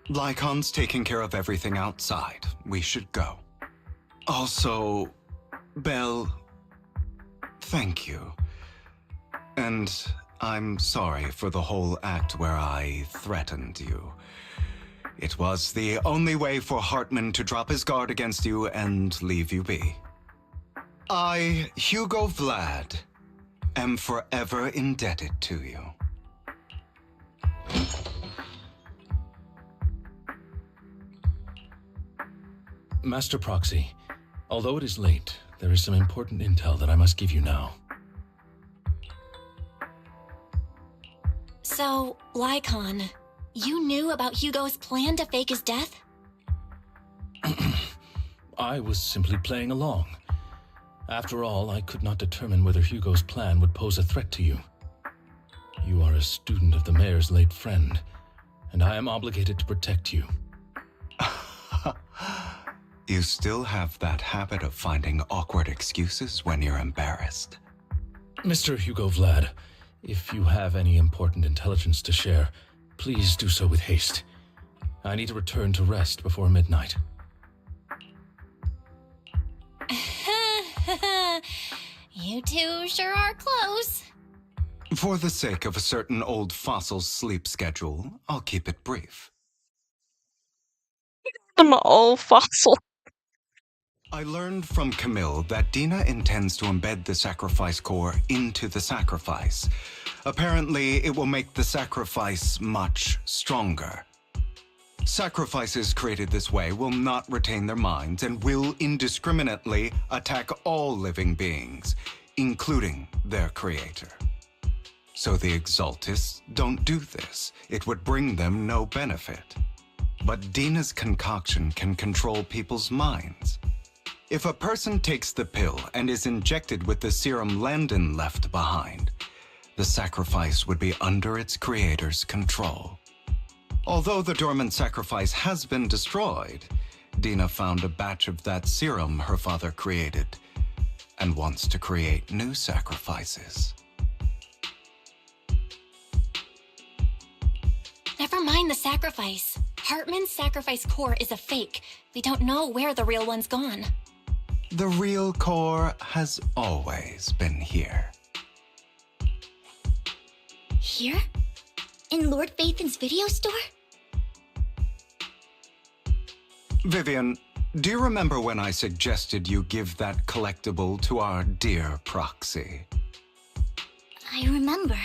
S16: Lycon's taking care of everything outside. We should go. Also, Belle, thank you. And I'm sorry for the whole act where I threatened you. It was the only way for Hartman to drop his guard against you and leave you be. I, Hugo Vlad, am forever indebted to you.
S6: Master Proxy, although it is late, there is some important intel that I must give you now.
S15: So, Lycon, you knew about Hugo's plan to fake his death?
S6: I was simply playing along. After all, I could not determine whether Hugo's plan would pose a threat to you. You are a student of the mayor's late friend, and I am obligated to protect you.
S16: You still have that habit of finding awkward excuses when you're embarrassed.
S6: Mr. Hugo Vlad, if you have any important intelligence to share, please do so with haste. I need to return to rest before midnight.
S15: You two sure are close.
S16: For the sake of a certain old fossil's sleep schedule, I'll keep it brief.
S1: I'm an old fossil.
S16: I learned from Camille that Dina intends to embed the sacrifice core into the sacrifice. Apparently, it will make the sacrifice much stronger. Sacrifices created this way will not retain their minds and will indiscriminately attack all living beings, including their creator. So the Exaltists don't do this. It would bring them no benefit. But Dina's concoction can control people's minds. If a person takes the pill and is injected with the serum Landon left behind, the sacrifice would be under its creator's control. Although the dormant sacrifice has been destroyed, Dina found a batch of that serum her father created and wants to create new sacrifices.
S15: Never mind the sacrifice. Hartman's sacrifice core is a fake. We don't know where the real one's gone.
S16: The real core has always been here.
S3: Here? In Lord Phaethan's video store?
S16: Vivian, do you remember when I suggested you give that collectible to our dear Proxy?
S3: I remember.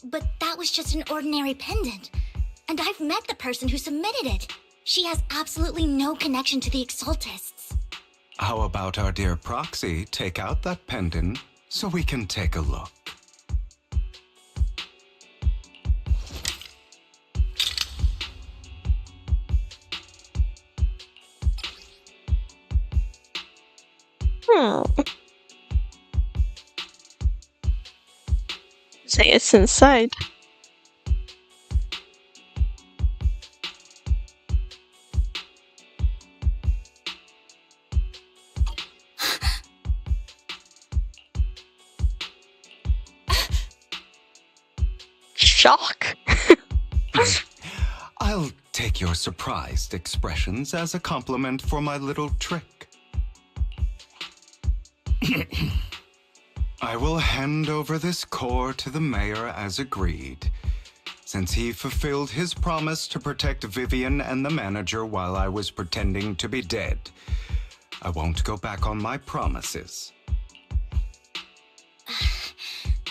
S3: But that was just an ordinary pendant. And I've met the person who submitted it. She has absolutely no connection to the Exaltists.
S16: How about our dear Proxy take out that pendant so we can take a look?
S1: Say it's inside. Shock.
S16: I'll take your surprised expressions as a compliment for my little trick. I will hand over this core to the mayor as agreed, since he fulfilled his promise to protect Vivian and the manager while I was pretending to be dead. I won't go back on my promises.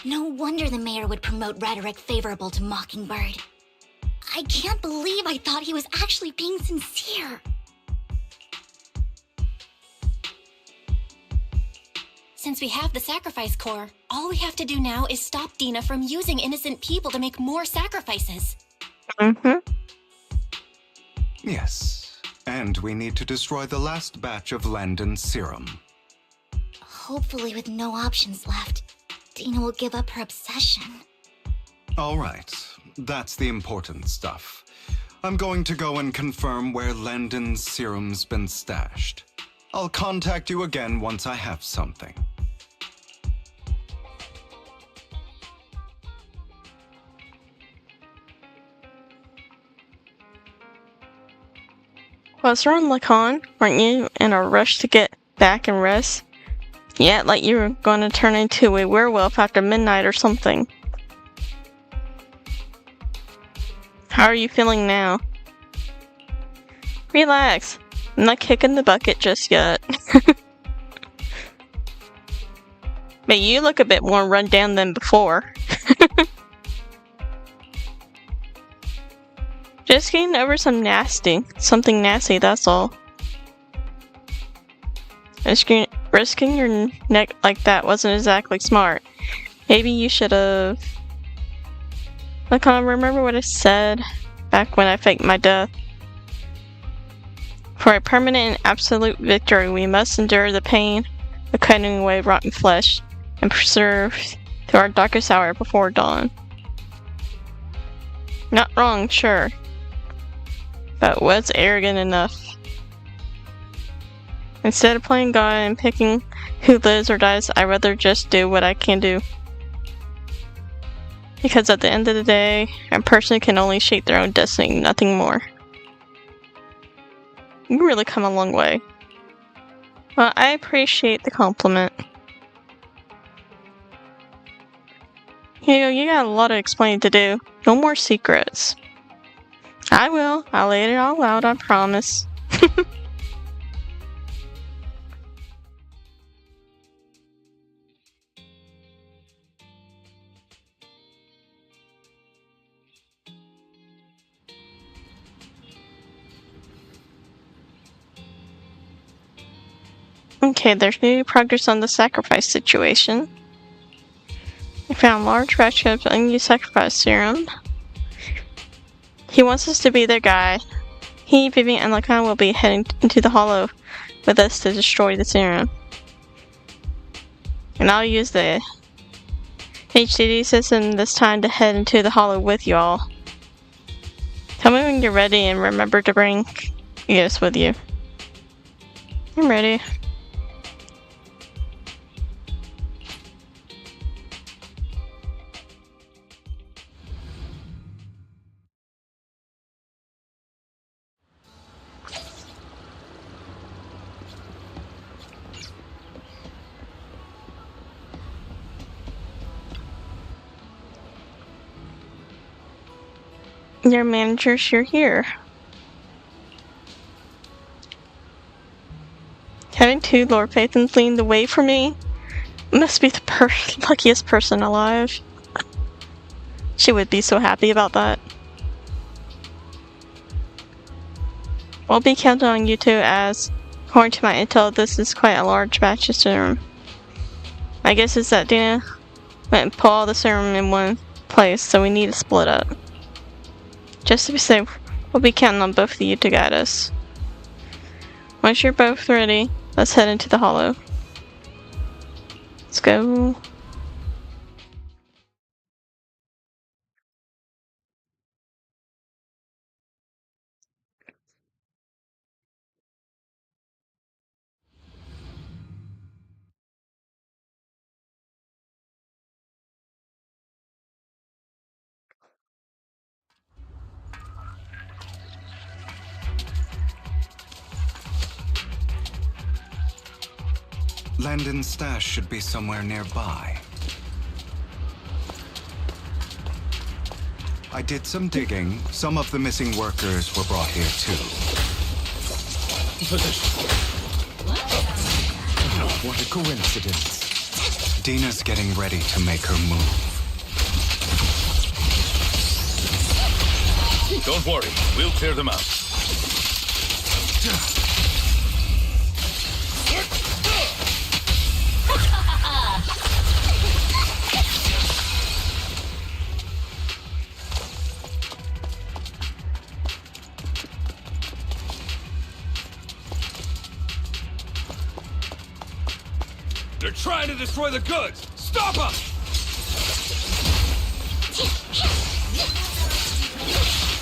S3: No wonder the mayor would promote rhetoric favorable to Mockingbird. I can't believe I thought he was actually being sincere.
S15: Since we have the sacrifice core, all we have to do now is stop Dina from using innocent people to make more sacrifices.
S16: Yes, and we need to destroy the last batch of Landon's serum.
S3: Hopefully with no options left, Dina will give up her obsession.
S16: All right, that's the important stuff. I'm going to go and confirm where Landon's serum's been stashed. I'll contact you again once I have something.
S1: Was there on Lacan? Weren't you in a rush to get back and rest? Yeah, like you were going to turn into a werewolf after midnight or something. How are you feeling now? Relax. I'm not kicking the bucket just yet. But you look a bit more run down than before. Just getting over something nasty, that's all. Risking your neck like that wasn't exactly smart. Maybe you should have... I can't remember what I said back when I faked my death. For a permanent and absolute victory, we must endure the pain of cutting away rotten flesh and preserve to our darkest hour before dawn. Not wrong, sure. But what's arrogant enough? Instead of playing God and picking who lives or dies, I'd rather just do what I can do. Because at the end of the day, a person can only shape their own destiny, nothing more. You really come a long way. Well, I appreciate the compliment. You got a lot of explaining to do. No more secrets. I will. I'll lay it all out, I promise. Okay, there's new progress on the sacrifice situation. I found large batch of unused sacrifice serum. He wants us to be their guy. He, Vivian, and Lacan will be heading into the Hollow with us to destroy the serum. And I'll use the HDD system this time to head into the Hollow with y'all. Tell me when you're ready and remember to bring Eos with you. I'm ready. Your managers, you're here. Having two Lord Phaethons leading the way for me must be the luckiest person alive. She would be so happy about that. I'll be counting on you two as, according to my intel, this is quite a large batch of serum. My guess is that Dina went and put all the serum in one place, so we need to split up. Just to be safe, we'll be counting on both of you to guide us. Once you're both ready, let's head into the Hollow. Let's go.
S16: Landon's stash should be somewhere nearby. I did some digging. Some of the missing workers were brought here too.
S6: Position. What a coincidence.
S16: Dina's getting ready to make her move.
S6: Don't worry, we'll clear them out.
S13: They're trying to destroy the goods! Stop them!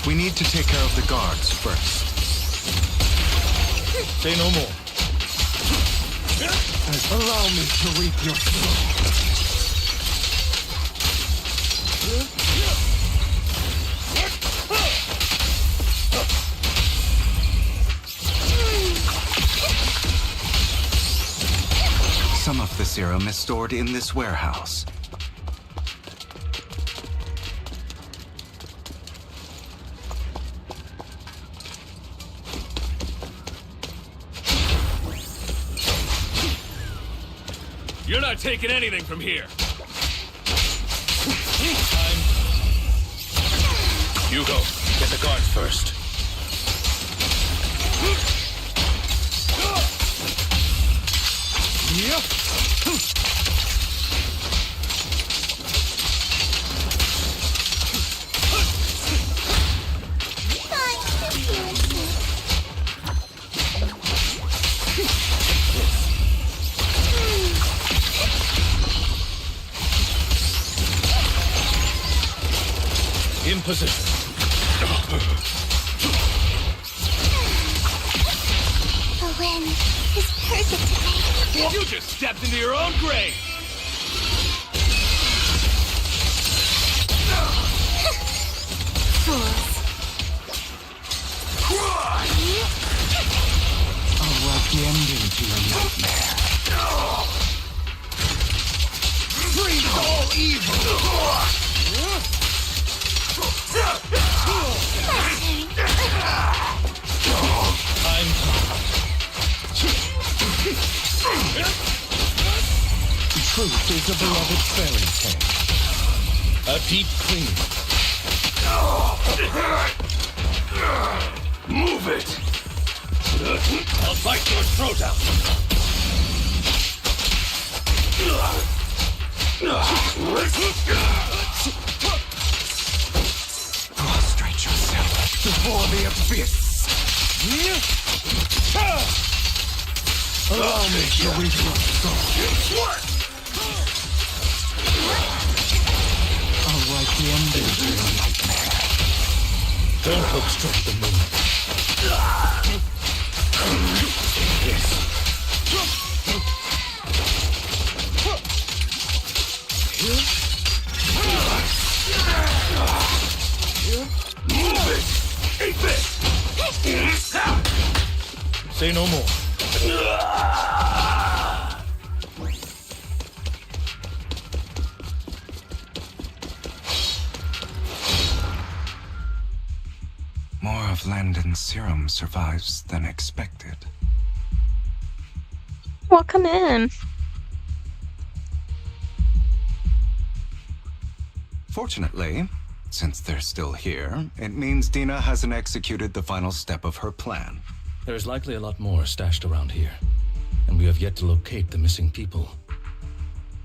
S16: We need to take care of the guards first.
S6: Say no more.
S16: Allow me to reap your soul. Some of the serum is stored in this warehouse.
S19: not taking anything from here.
S6: Hugo, get the guards first. In position.
S3: The wind is perfect today.
S19: You just stepped into your own grave!
S3: Fools.
S16: I'll write the ending to your nightmare.
S11: Freeze all evil!
S16: Truth is a beloved fairy tale.
S6: A deep clean.
S19: Move it!
S6: I'll bite your throat out.
S16: Prostrate yourself before the abyss. Allow me to reach your soul. I'll write the ending to your nightmare.
S6: Don't look straight at the moon. Yes.
S19: Move it! Eat this!
S6: Say no more.
S16: More of Landon's serum survives than expected.
S1: Welcome in.
S16: Fortunately, since they're still here, it means Dina hasn't executed the final step of her plan.
S6: There's likely a lot more stashed around here, and we have yet to locate the missing people.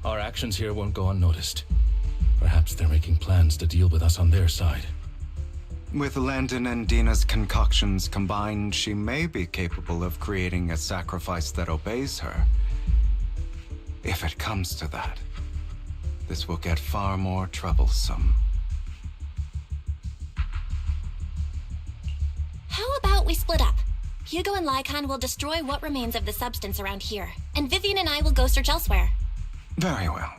S6: Our actions here won't go unnoticed. Perhaps they're making plans to deal with us on their side.
S16: With Landon and Dina's concoctions combined, she may be capable of creating a sacrifice that obeys her. If it comes to that, this will get far more troublesome.
S15: How about we split up? Hugo and Lycon will destroy what remains of the substance around here, and Vivian and I will go search elsewhere.
S16: Very well.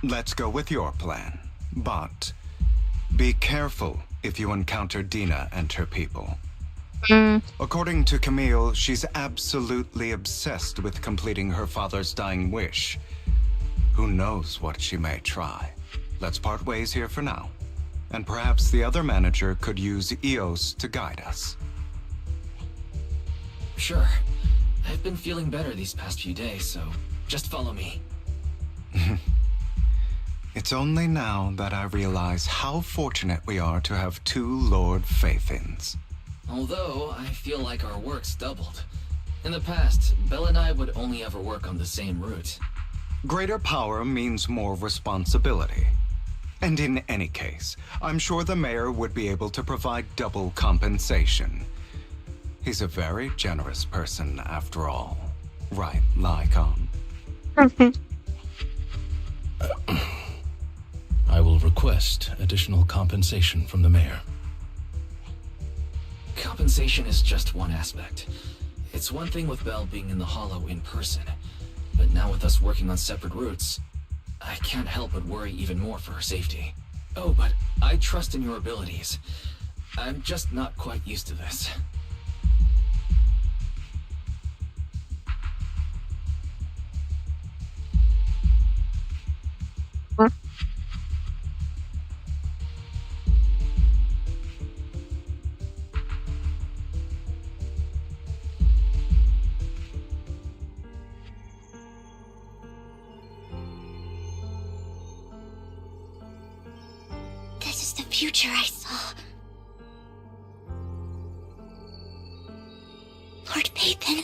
S16: Let's go with your plan. But be careful if you encounter Dina and her people. According to Camille, she's absolutely obsessed with completing her father's dying wish. Who knows what she may try? Let's part ways here for now. And perhaps the other manager could use EOS to guide us.
S5: Sure. I've been feeling better these past few days, so just follow me.
S16: It's only now that I realize how fortunate we are to have two Lord Faithins.
S5: Although, I feel like our work's doubled. In the past, Belle and I would only ever work on the same route.
S16: Greater power means more responsibility. And in any case, I'm sure the mayor would be able to provide double compensation. He's a very generous person, after all. Right, Lycon?
S6: I will request additional compensation from the mayor.
S5: Compensation is just one aspect. It's one thing with Belle being in the Hollow in person, but now with us working on separate routes, I can't help but worry even more for her safety. Oh, but I trust in your abilities. I'm just not quite used to this.
S3: future I saw. Lord Phaethon.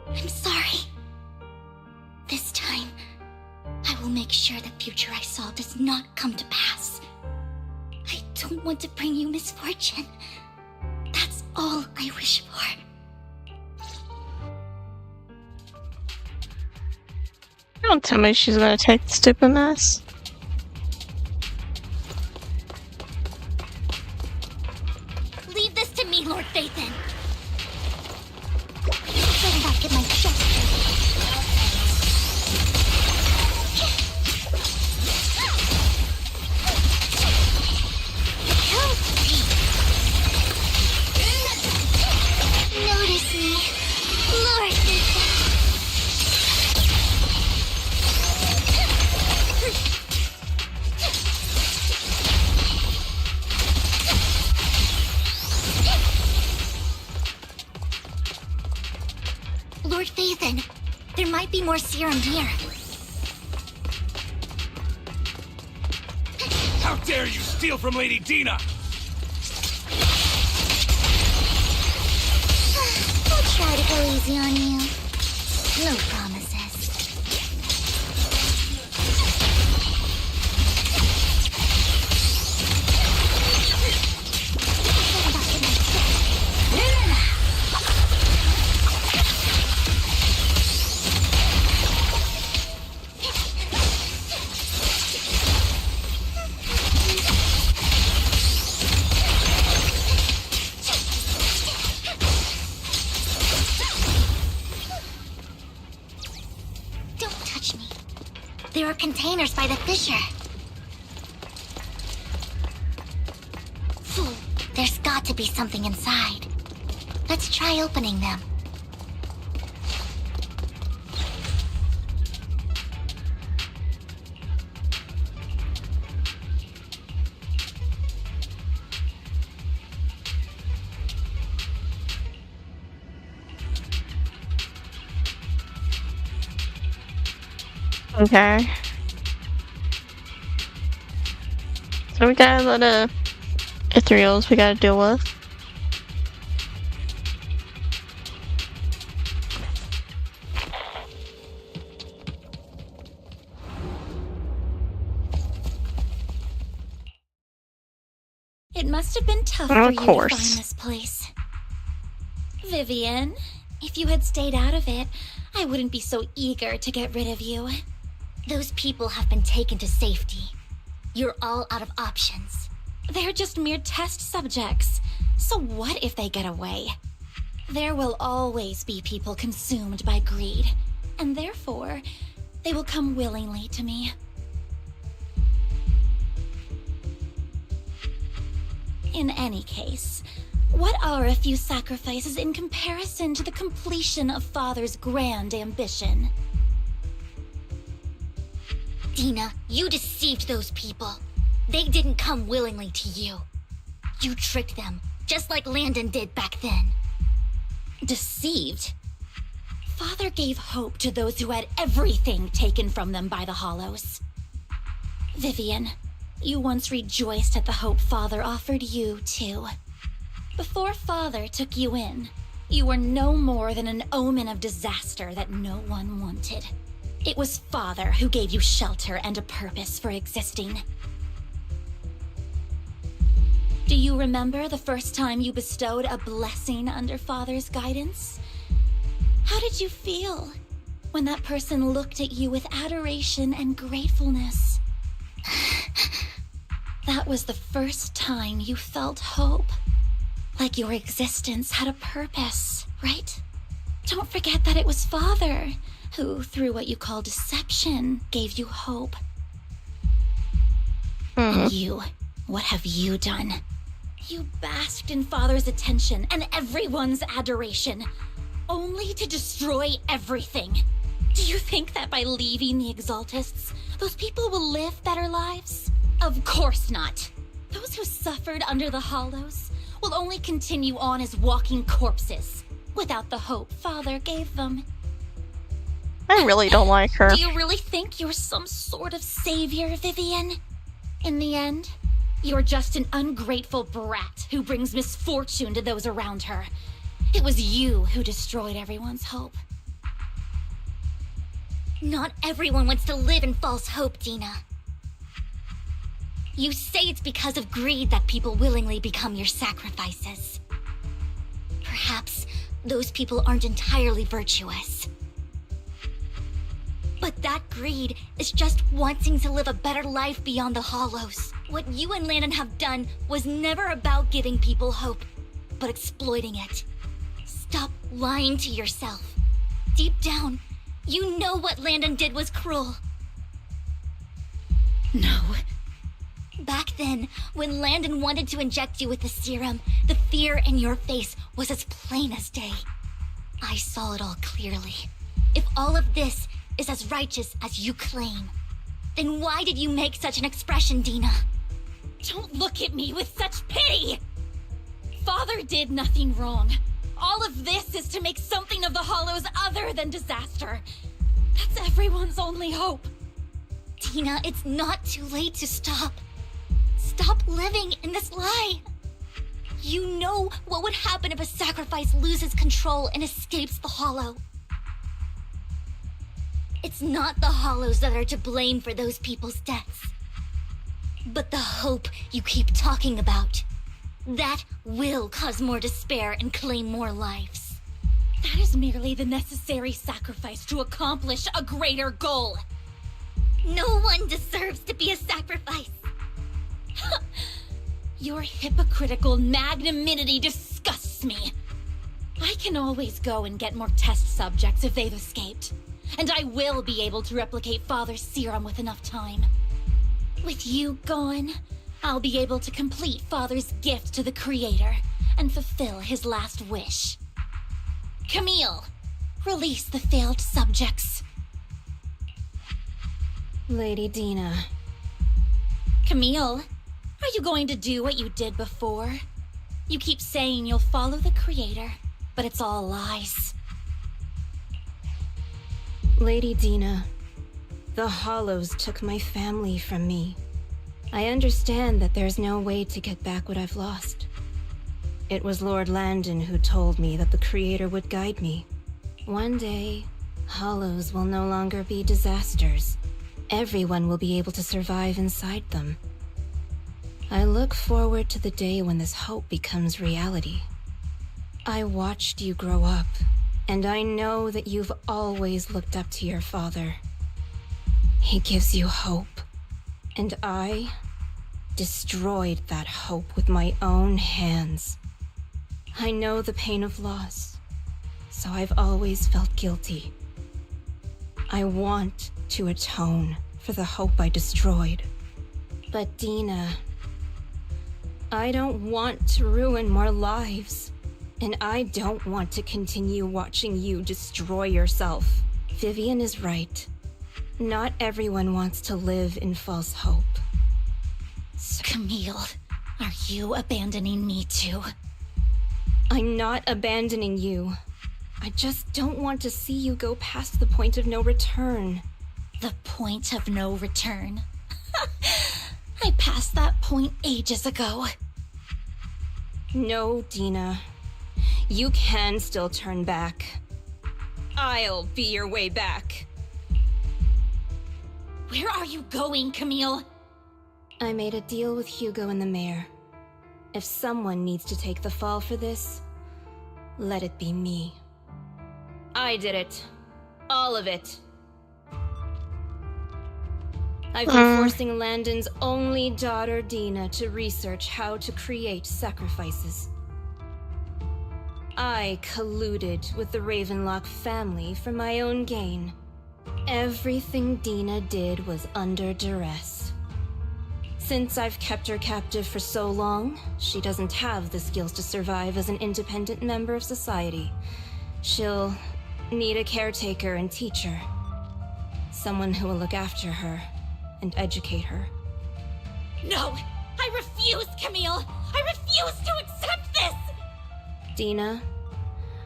S3: I'm sorry. This time, I will make sure the future I saw does not come to pass. I don't want to bring you misfortune. That's all I wish for.
S1: Don't tell me she's gonna take the stupid mess.
S3: Leave this to me, Lord Phaethon. Better not get my chest Notice me, Lord Phaethon. Lord Phaethon, there might be more serum here.
S13: How dare you steal from Lady Dina!
S3: I'll try to go easy on you. No promises. There are containers by the fissure. There's got to be something inside. Let's try opening them.
S1: Okay. So we got a lot of ethereals we gotta deal with.
S3: It must have been tough for you to find this place. Vivian, if you had stayed out of it, I wouldn't be so eager to get rid of you. Those people have been taken to safety. You're all out of options. They're just mere test subjects. So what if they get away? There will always be people consumed by greed, and therefore, they will come willingly to me. In any case, what are a few sacrifices in comparison to the completion of Father's grand ambition? Dina, you deceived those people. They didn't come willingly to you. You tricked them, just like Landon did back then. Deceived? Father gave hope to those who had everything taken from them by the Hollows. Vivian, you once rejoiced at the hope Father offered you, too. Before Father took you in, you were no more than an omen of disaster that no one wanted. It was Father who gave you shelter and a purpose for existing. Do you remember the first time you bestowed a blessing under Father's guidance? How did you feel when that person looked at you with adoration and gratefulness? That was the first time you felt hope. Like your existence had a purpose, right? Don't forget that it was Father who, through what you call deception, gave you hope. And you, what have you done? You basked in Father's attention and everyone's adoration, only to destroy everything. Do you think that by leaving the Exaltists, those people will live better lives? Of course not.
S15: Those who suffered under the Hollows will only continue on as walking corpses, without the hope Father gave them.
S1: I really don't like her.
S15: Do you really think you're some sort of savior, Vivian? In the end, you're just an ungrateful brat who brings misfortune to those around her. It was you who destroyed everyone's hope.
S3: Not everyone wants to live in false hope, Dina. You say it's because of greed that people willingly become your sacrifices. Perhaps those people aren't entirely virtuous. But that greed is just wanting to live a better life beyond the Hollows. What you and Landon have done was never about giving people hope, but exploiting it. Stop lying to yourself. Deep down, you know what Landon did was cruel.
S15: No.
S3: Back then, when Landon wanted to inject you with the serum, the fear in your face was as plain as day. I saw it all clearly. If all of this is as righteous as you claim, then why did you make such an expression, Dina?
S15: Don't look at me with such pity! Father did nothing wrong. All of this is to make something of the Hollows other than disaster. That's everyone's only hope.
S3: Dina, it's not too late to stop. Stop living in this lie. You know what would happen if a sacrifice loses control and escapes the Hollow. It's not the Hollows that are to blame for those people's deaths, but the hope you keep talking about. That will cause more despair and claim more lives.
S15: That is merely the necessary sacrifice to accomplish a greater goal.
S3: No one deserves to be a sacrifice.
S15: Your hypocritical magnanimity disgusts me. I can always go and get more test subjects if they've escaped. And I will be able to replicate Father's serum with enough time. With you gone, I'll be able to complete Father's gift to the Creator and fulfill his last wish. Camille, release the failed subjects.
S10: Lady Dina.
S15: Camille, are you going to do what you did before? You keep saying you'll follow the Creator, but it's all lies.
S10: Lady Dina, the Hollows took my family from me. I understand that there's no way to get back what I've lost. It was Lord Landon who told me that the Creator would guide me. One day, Hollows will no longer be disasters. Everyone will be able to survive inside them. I look forward to the day when this hope becomes reality. I watched you grow up, and I know that you've always looked up to your father. He gives you hope, and I destroyed that hope with my own hands. I know the pain of loss, so I've always felt guilty. I want to atone for the hope I destroyed. But Dina, I don't want to ruin more lives, and I don't want to continue watching you destroy yourself. Vivian is right. Not everyone wants to live in false hope.
S15: So Camille, are you abandoning me too?
S10: I'm not abandoning you. I just don't want to see you go past the point of no return.
S15: The point of no return? I passed that point ages ago.
S10: No, Dina. You can still turn back. I'll be your way back.
S15: Where are you going, Camille?
S10: I made a deal with Hugo and the mayor. If someone needs to take the fall for this, let it be me. I did it. All of it. I've been forcing Landon's only daughter, Dina, to research how to create sacrifices. I colluded with the Ravenlock family for my own gain. Everything Dina did was under duress. Since I've kept her captive for so long, she doesn't have the skills to survive as an independent member of society. She'll need a caretaker and teacher. Someone who will look after her and educate her.
S15: No! I refuse, Camille! I refuse to accept this!
S10: Dina,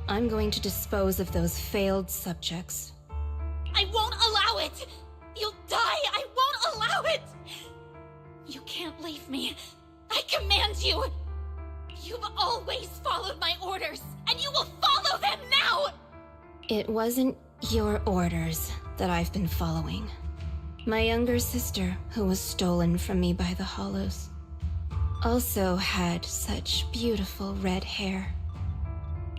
S10: I'm going to dispose of those failed subjects.
S15: I won't allow it! You'll die! I won't allow it! You can't leave me. I command you! You've always followed my orders, and you will follow them now!
S10: It wasn't your orders that I've been following. My younger sister, who was stolen from me by the Hollows, also had such beautiful red hair.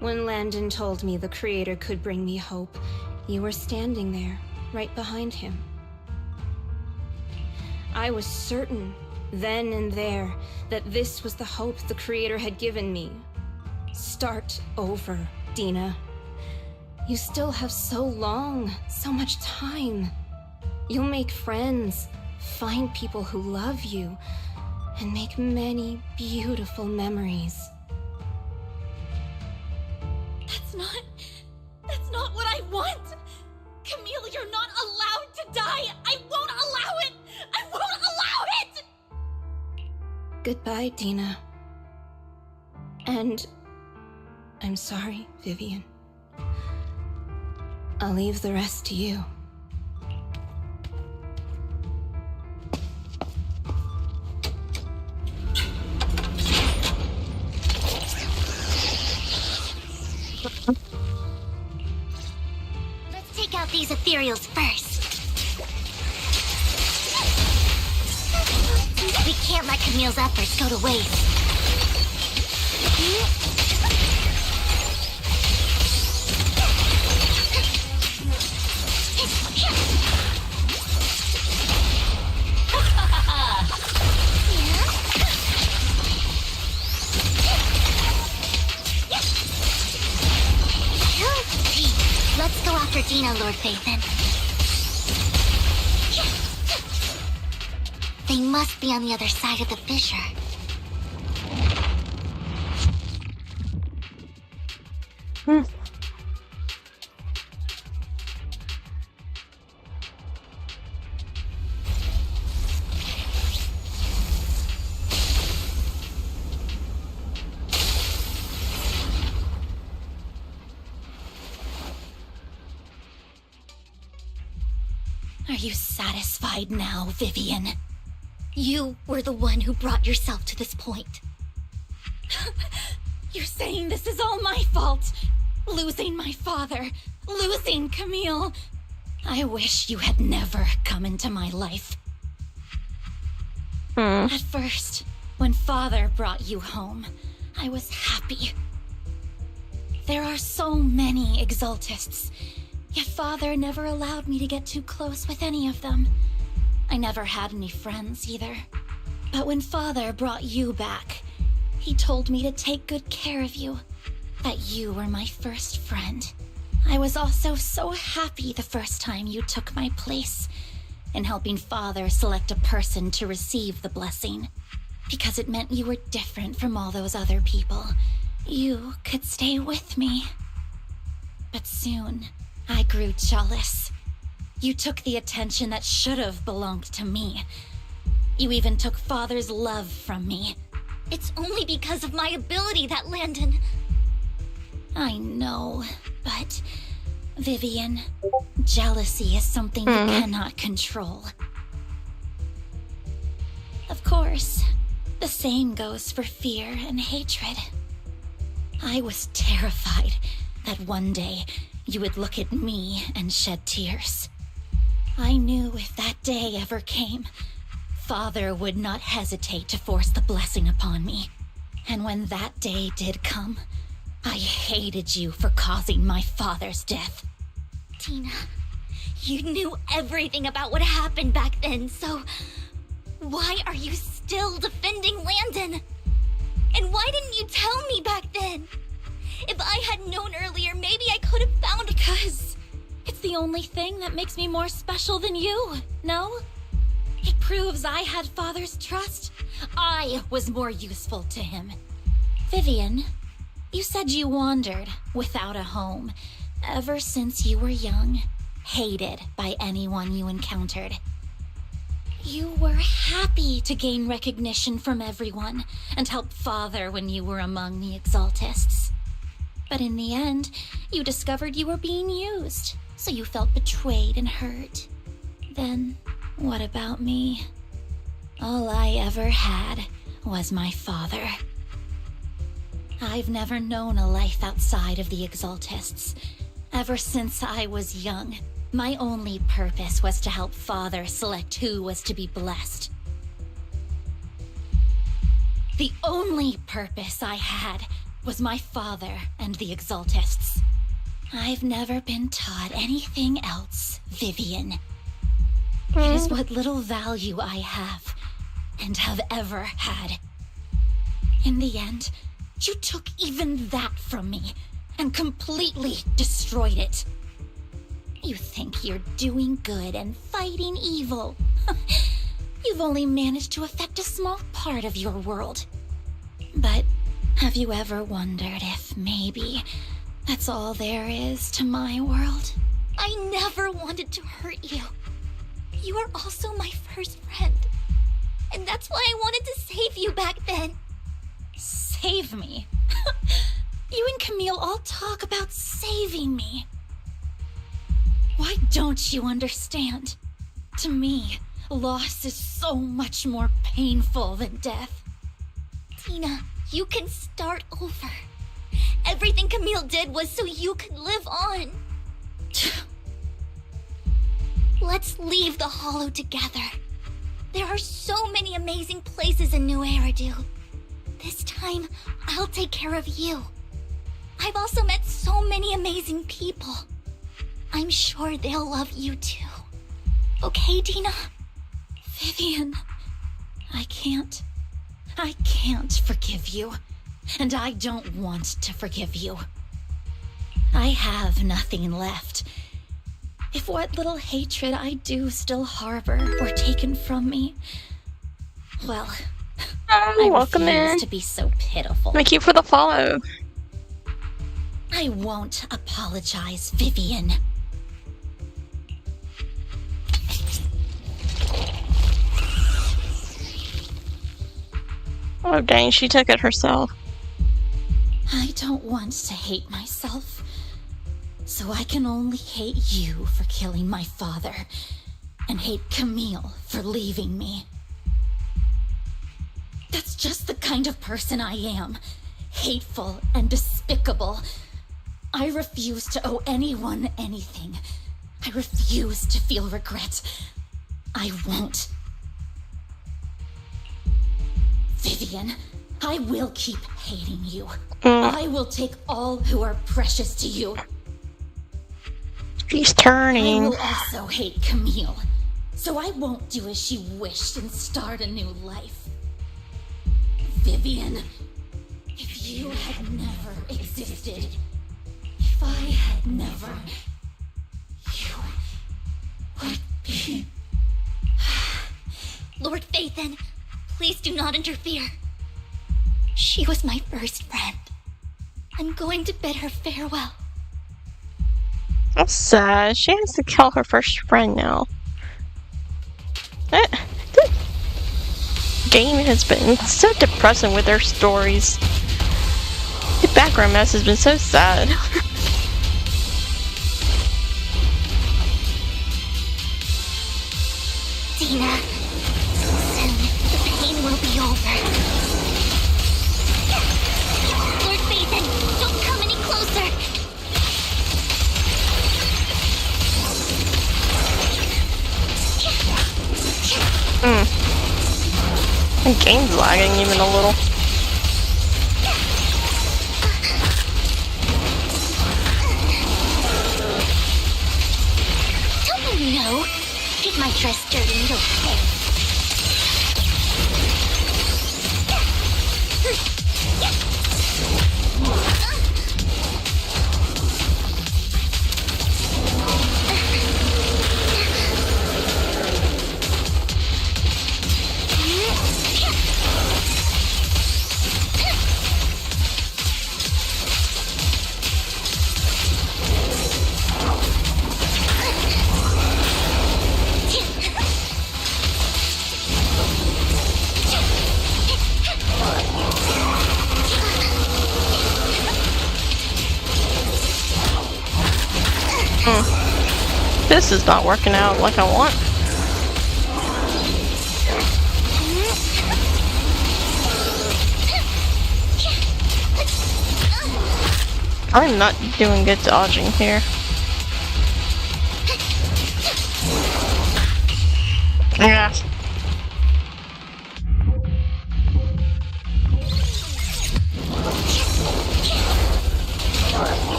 S10: When Landon told me the Creator could bring me hope, you were standing there, right behind him. I was certain, then and there, that this was the hope the Creator had given me. Start over, Dina. You still have so long, so much time. You'll make friends, find people who love you, and make many beautiful memories.
S15: That's not what I want! Camille, you're not allowed to die! I won't allow it! I won't allow it!
S10: Goodbye, Dina. And I'm sorry, Vivian. I'll leave the rest to you.
S3: Let's take out these ethereals first. We can't let Camille's efforts go to waste. Let's go after Dina, Lord Phaethon. They must be on the other side of the fissure.
S15: Are you satisfied now, Vivian? You were the one who brought yourself to this point. You're saying this is all my fault. Losing my father, losing Camille. I wish you had never come into my life. At first, when Father brought you home, I was happy. There are so many Exaltists, yet Father never allowed me to get too close with any of them. I never had any friends either. But when Father brought you back, he told me to take good care of you, that you were my first friend. I was also so happy the first time you took my place in helping Father select a person to receive the blessing, because it meant you were different from all those other people. You could stay with me. But soon, I grew jealous. You took the attention that should have belonged to me. You even took Father's love from me.
S3: It's only because of my ability that Landon...
S15: I know, but... Vivian, jealousy is something you cannot control. Of course, the same goes for fear and hatred. I was terrified that one day you would look at me and shed tears. I knew if that day ever came, Father would not hesitate to force the blessing upon me. And when that day did come, I hated you for causing my father's death.
S3: Tina, you knew everything about what happened back then, so... why are you still defending Landon? And why didn't you tell me back then? If I had known earlier, maybe I could have found...
S15: Because it's the only thing that makes me more special than you, no? It proves I had Father's trust. I was more useful to him. Vivian, you said you wandered without a home ever since you were young, hated by anyone you encountered. You were happy to gain recognition from everyone and help Father when you were among the Exaltists. But in the end, you discovered you were being used, so you felt betrayed and hurt. Then, what about me? All I ever had was my father. I've never known a life outside of the Exaltists. Ever since I was young, my only purpose was to help Father select who was to be blessed. The only purpose I had was my father and the Exaltists. I've never been taught anything else, Vivian. It is what little value I have, and have ever had. In the end, you took even that from me, and completely destroyed it. You think you're doing good and fighting evil. You've only managed to affect a small part of your world. But have you ever wondered if maybe that's all there is to my world?
S3: I never wanted to hurt you. You were also my first friend. And that's why I wanted to save you back then.
S15: Save me? You and Camille all talk about saving me. Why don't you understand? To me, loss is so much more painful than death.
S3: Tina, you can start over. Everything Camille did was so you could live on. Let's leave the Hollow together. There are so many amazing places in New Eridu. This time, I'll take care of you. I've also met so many amazing people. I'm sure they'll love you too. Okay, Dina?
S15: Vivian, I can't forgive you. And I don't want to forgive you. I have nothing left. If what little hatred I do still harbor were taken from me, well, I
S1: welcome
S15: refuse
S1: in.
S15: to be so pitiful.
S1: Thank you for the follow.
S15: I won't apologize, Vivian.
S1: Oh dang, she took it herself.
S15: I don't want to hate myself, so I can only hate you for killing my father, and hate Camille for leaving me. That's just the kind of person I am. Hateful and despicable. I refuse to owe anyone anything. I refuse to feel regret. I won't. Vivian, I will keep hating you. I will take all who are precious to you.
S1: She's turning.
S15: I will also hate Camille, so I won't do as she wished and start a new life. Vivian, if you had never existed, if I had never, you would be...
S3: Lord Phaethon, please do not interfere. She was my first friend. I'm going to bid her farewell.
S1: That's sad. She has to kill her first friend now. The game has been so depressing with their stories. The background mess has been so sad.
S3: Dina, soon the pain will be over. Lord Phaethon, don't come any closer.
S1: The game's lagging even a little.
S3: Don't you know? Get my dress dirty and you'll pay.
S1: This is not working out like I want. I'm not doing good dodging here. Yeah.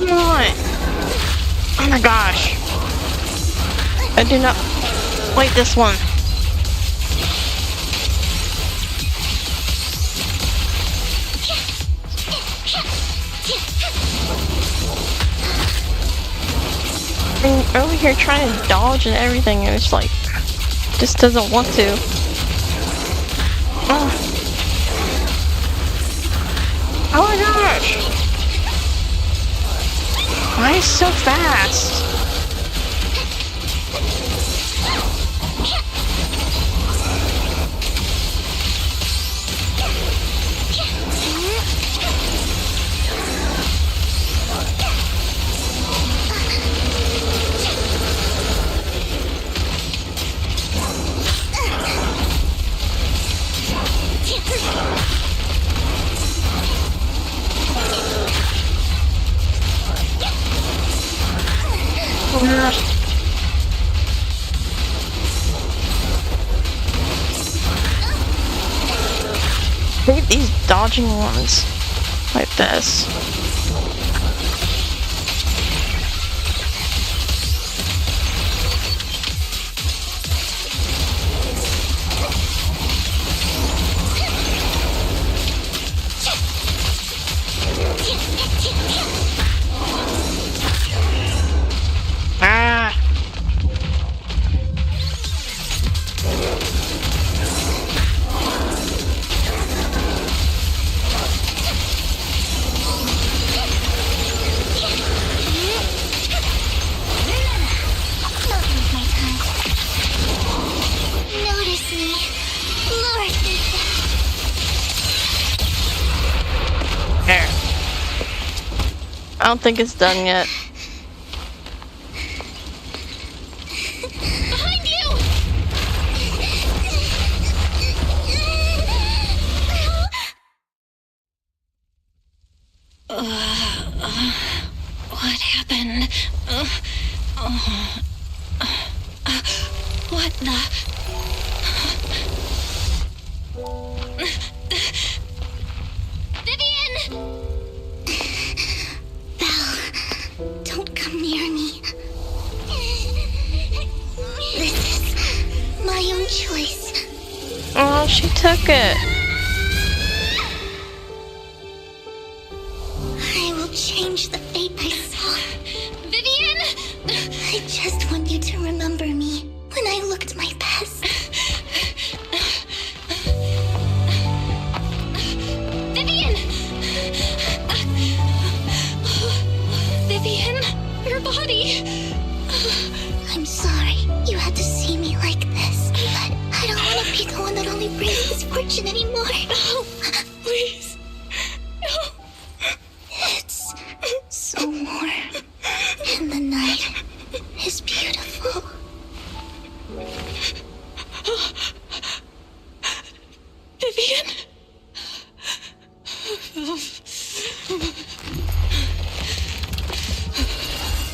S1: What? Oh my gosh. I do not like this one. I'm over here trying to dodge and everything, and it's like, just doesn't want to. Oh, oh my gosh! Why is it so fast? I hate these dodging ones like this. Ah!
S3: Notice me, Lord.
S1: There. I don't think it's done yet.
S3: Behind you!
S4: What happened? What the?
S3: Vivian! Belle, don't come near me. This is my own choice.
S1: Oh, she took it.
S3: I will change the fate I saw. Vivian! I just want you to remember me when I looked my best. Vivian!
S4: Vivian, your body.
S3: I'm sorry you had to see me like this, but I don't want to be the one that only brings misfortune anymore.
S4: No, please. No.
S3: It's so warm, and the night is beautiful.
S4: Vivian.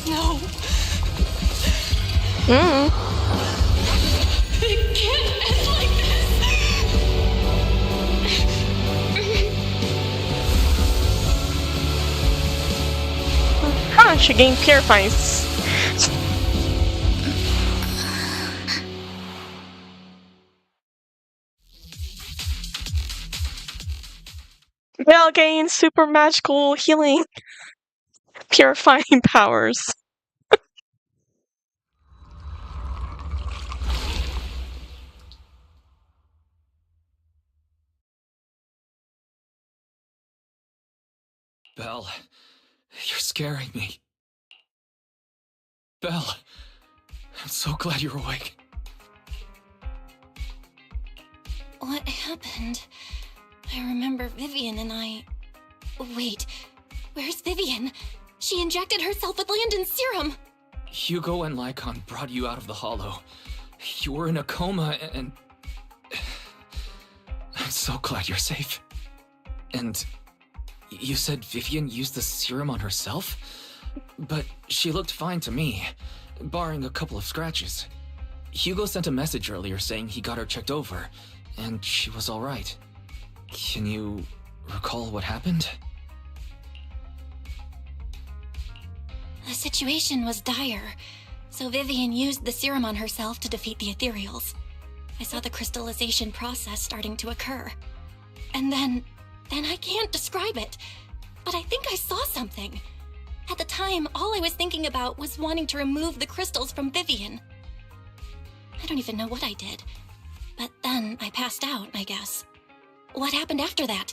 S4: No. It can't end like
S1: Huh, she gained purifying. Belle gained super magical healing, purifying powers.
S5: Belle, you're scaring me. Belle, I'm so glad you're awake.
S4: What happened? I remember Vivian and I... Wait, where's Vivian? She injected herself with Landon's serum!
S5: Hugo and Lycon brought you out of the hollow. You were in a coma and... I'm so glad you're safe. And you said Vivian used the serum on herself? But she looked fine to me, barring a couple of scratches. Hugo sent a message earlier saying he got her checked over, and she was alright. Can you recall what happened?
S4: The situation was dire, so Vivian used the serum on herself to defeat the ethereals. I saw the crystallization process starting to occur. And then I can't describe it, but I think I saw something. At the time, all I was thinking about was wanting to remove the crystals from Vivian. I don't even know what I did, but then I passed out, I guess. What happened after that?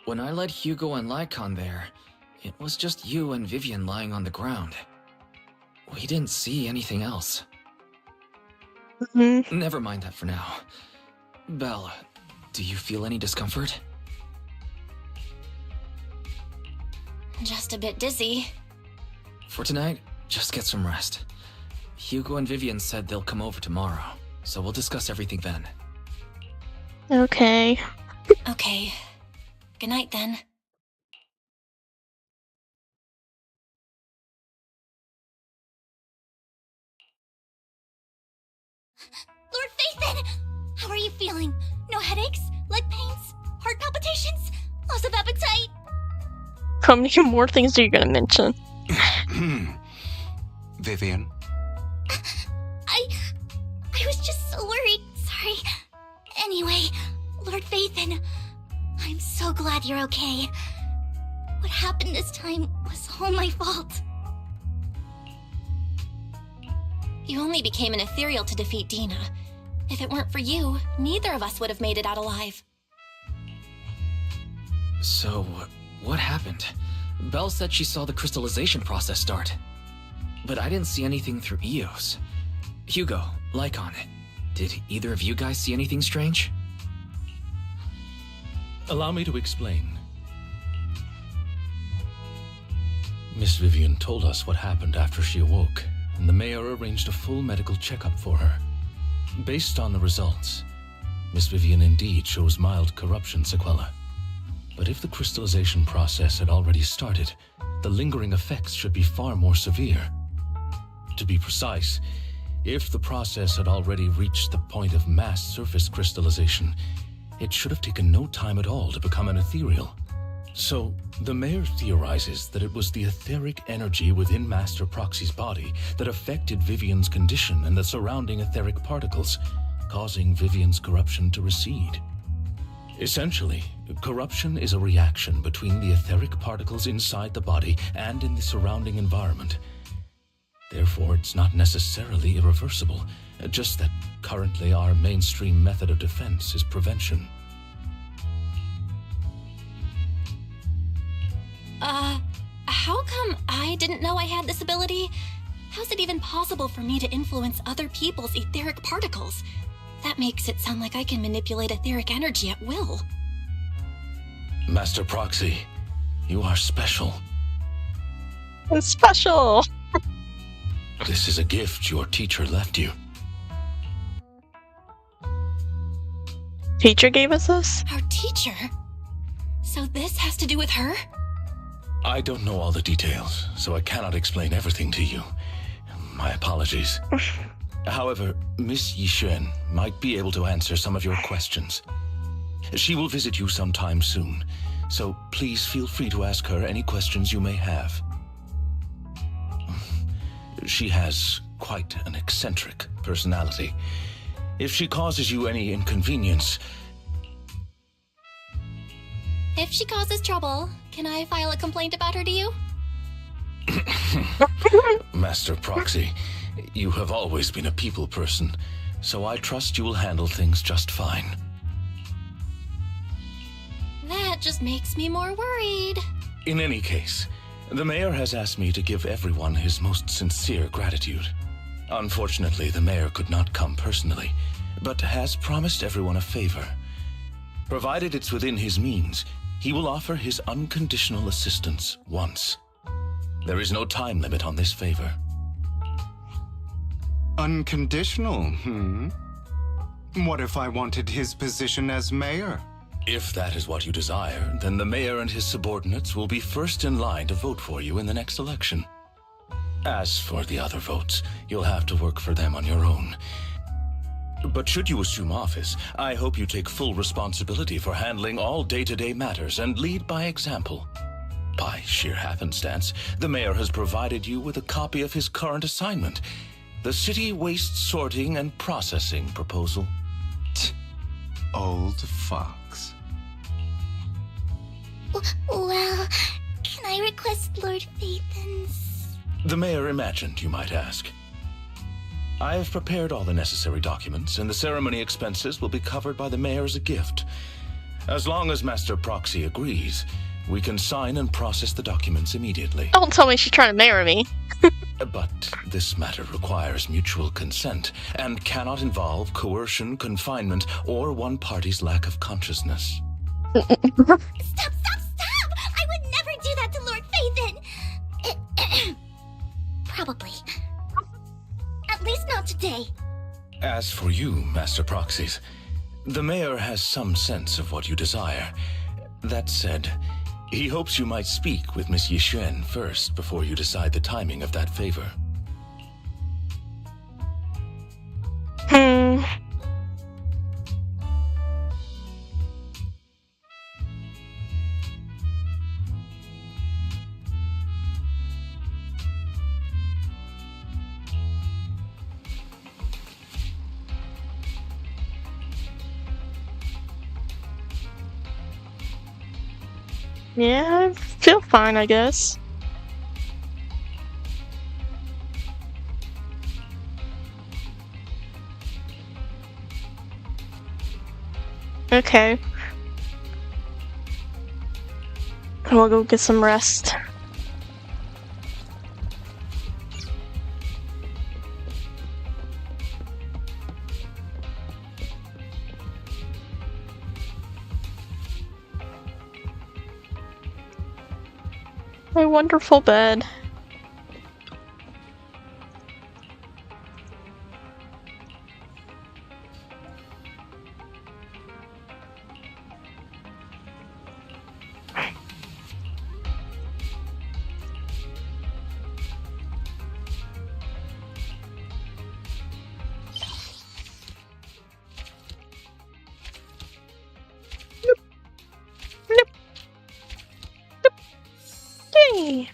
S5: When I led Hugo and Lycon there, it was just you and Vivian lying on the ground. We didn't see anything else. Never mind that for now. Belle, do you feel any discomfort?
S4: Just a bit dizzy.
S5: For tonight, just get some rest. Hugo and Vivian said they'll come over tomorrow, so we'll discuss everything then.
S1: Okay.
S4: Okay. Good night then.
S3: Lord Phaethon! How are you feeling? No headaches? Leg pains? Heart palpitations? Loss of appetite?
S1: How many more things are you gonna mention?
S16: Vivian?
S3: I was just so worried. Sorry. Anyway, Lord Phaethon, I'm so glad you're okay. What happened this time was all my fault.
S4: You only became an ethereal to defeat Dina. If it weren't for you, neither of us would have made it out alive.
S5: So, what happened? Belle said she saw the crystallization process start. But I didn't see anything through Eos. Hugo, Lycon, did either of you guys see anything strange?
S6: Allow me to explain. Miss Vivian told us what happened after she awoke, and the mayor arranged a full medical checkup for her. Based on the results, Miss Vivian indeed shows mild corruption sequela. But if the crystallization process had already started, the lingering effects should be far more severe. To be precise, if the process had already reached the point of mass surface crystallization, it should have taken no time at all to become an ethereal. So, the mayor theorizes that it was the etheric energy within Master Proxy's body that affected Vivian's condition and the surrounding etheric particles, causing Vivian's corruption to recede. Essentially, corruption is a reaction between the etheric particles inside the body and in the surrounding environment. Therefore, it's not necessarily irreversible, just that currently our mainstream method of defense is prevention.
S4: How come I didn't know I had this ability? How's it even possible for me to influence other people's etheric particles? That makes it sound like I can manipulate etheric energy at will.
S6: Master Proxy, you are special.
S1: It's special!
S6: This is a gift your teacher left you.
S1: Teacher gave us this?
S4: Our teacher? So this has to do with her?
S6: I don't know all the details, so I cannot explain everything to you. My apologies. However, Miss Yixuan might be able to answer some of your questions. She will visit you sometime soon, so please feel free to ask her any questions you may have. She has quite an eccentric personality. If she causes you any inconvenience...
S4: If she causes trouble, can I file a complaint about her to you?
S6: Master Proxy, you have always been a people person, so I trust you will handle things just fine.
S4: That just makes me more worried.
S6: In any case, the mayor has asked me to give everyone his most sincere gratitude. Unfortunately, the mayor could not come personally, but has promised everyone a favor. Provided it's within his means, he will offer his unconditional assistance once. There is no time limit on this favor.
S16: Unconditional, What if I wanted his position as mayor?
S6: If that is what you desire, then the mayor and his subordinates will be first in line to vote for you in the next election. As for the other votes, you'll have to work for them on your own. But should you assume office, I hope you take full responsibility for handling all day-to-day matters and lead by example. By sheer happenstance, the mayor has provided you with a copy of his current assignment, the City Waste Sorting and Processing proposal.
S16: Old fox.
S3: Well, can I request Lord Phaethon's?
S6: The mayor imagined you might ask. I have prepared all the necessary documents, and the ceremony expenses will be covered by the mayor as a gift. As long as Master Proxy agrees, we can sign and process the documents immediately.
S1: Don't tell me she's trying to marry me.
S6: But this matter requires mutual consent and cannot involve coercion, confinement, or one party's lack of consciousness.
S3: Stop! I would never do that to Lord Phaethon! Probably. At least not today.
S6: As for you, Master Proxies, the mayor has some sense of what you desire. That said, he hopes you might speak with Miss Yixuan first before you decide the timing of that favor.
S1: Yeah, I feel fine, I guess. Okay. We'll go get some rest. My wonderful bed. Yay!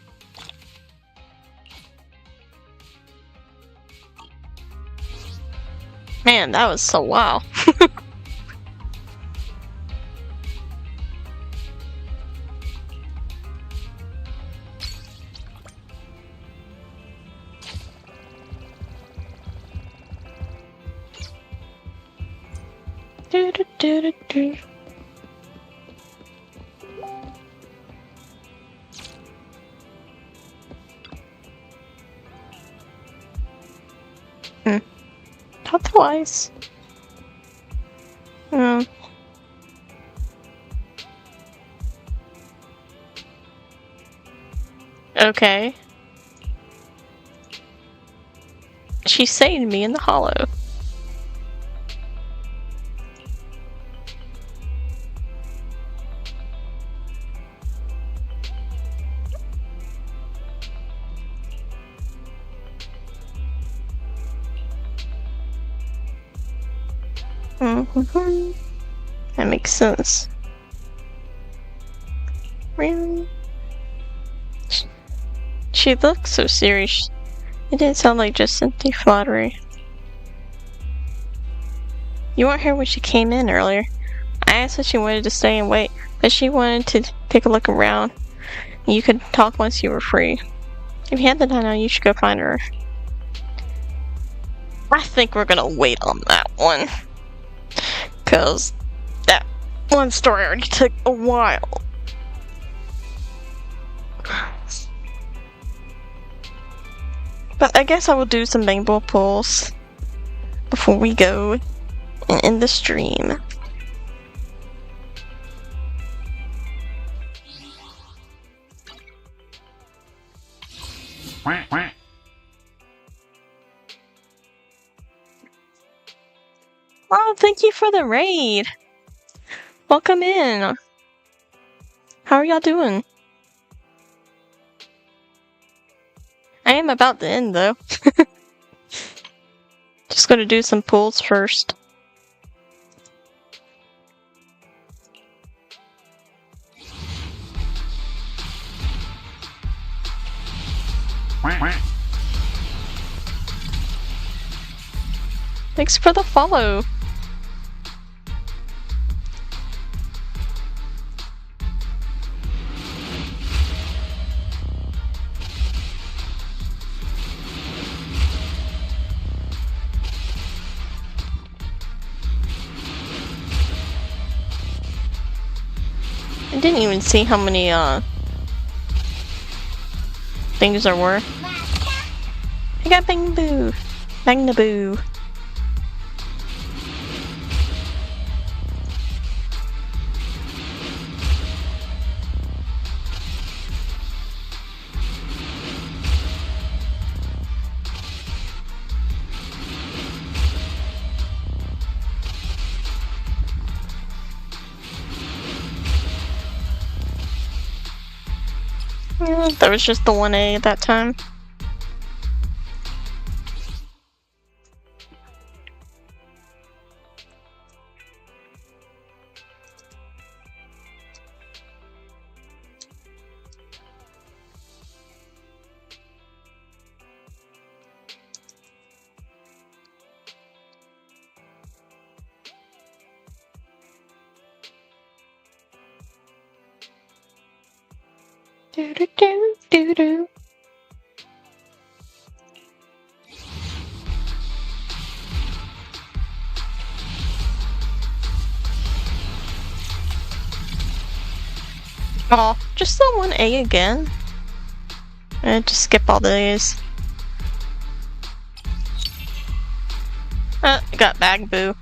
S1: Man, that was so wow. Do do do do do. Not twice. Okay. She's saying me in the hollow. That makes sense. Really? She looks so serious. It didn't sound like just empty flattery. You weren't here when she came in earlier. I asked if she wanted to stay and wait, but she wanted to take a look around. You could talk once you were free. If you had the time now, you should go find her. I think we're gonna wait on that one. Cause that one story already took a while. But I guess I will do some bang ball pulls before we go and end the stream. Oh, thank you for the raid. Welcome in. How are y'all doing? I am about to end though. Just gonna do some pulls first. Thanks for the follow. I didn't even see how many things there were. I got Bang Boo. Bang the Boo. Yeah, there was just the 1A at that time. Do do do do do. Oh, just the 1A again. I just skip all the A's. I got Bag Boo.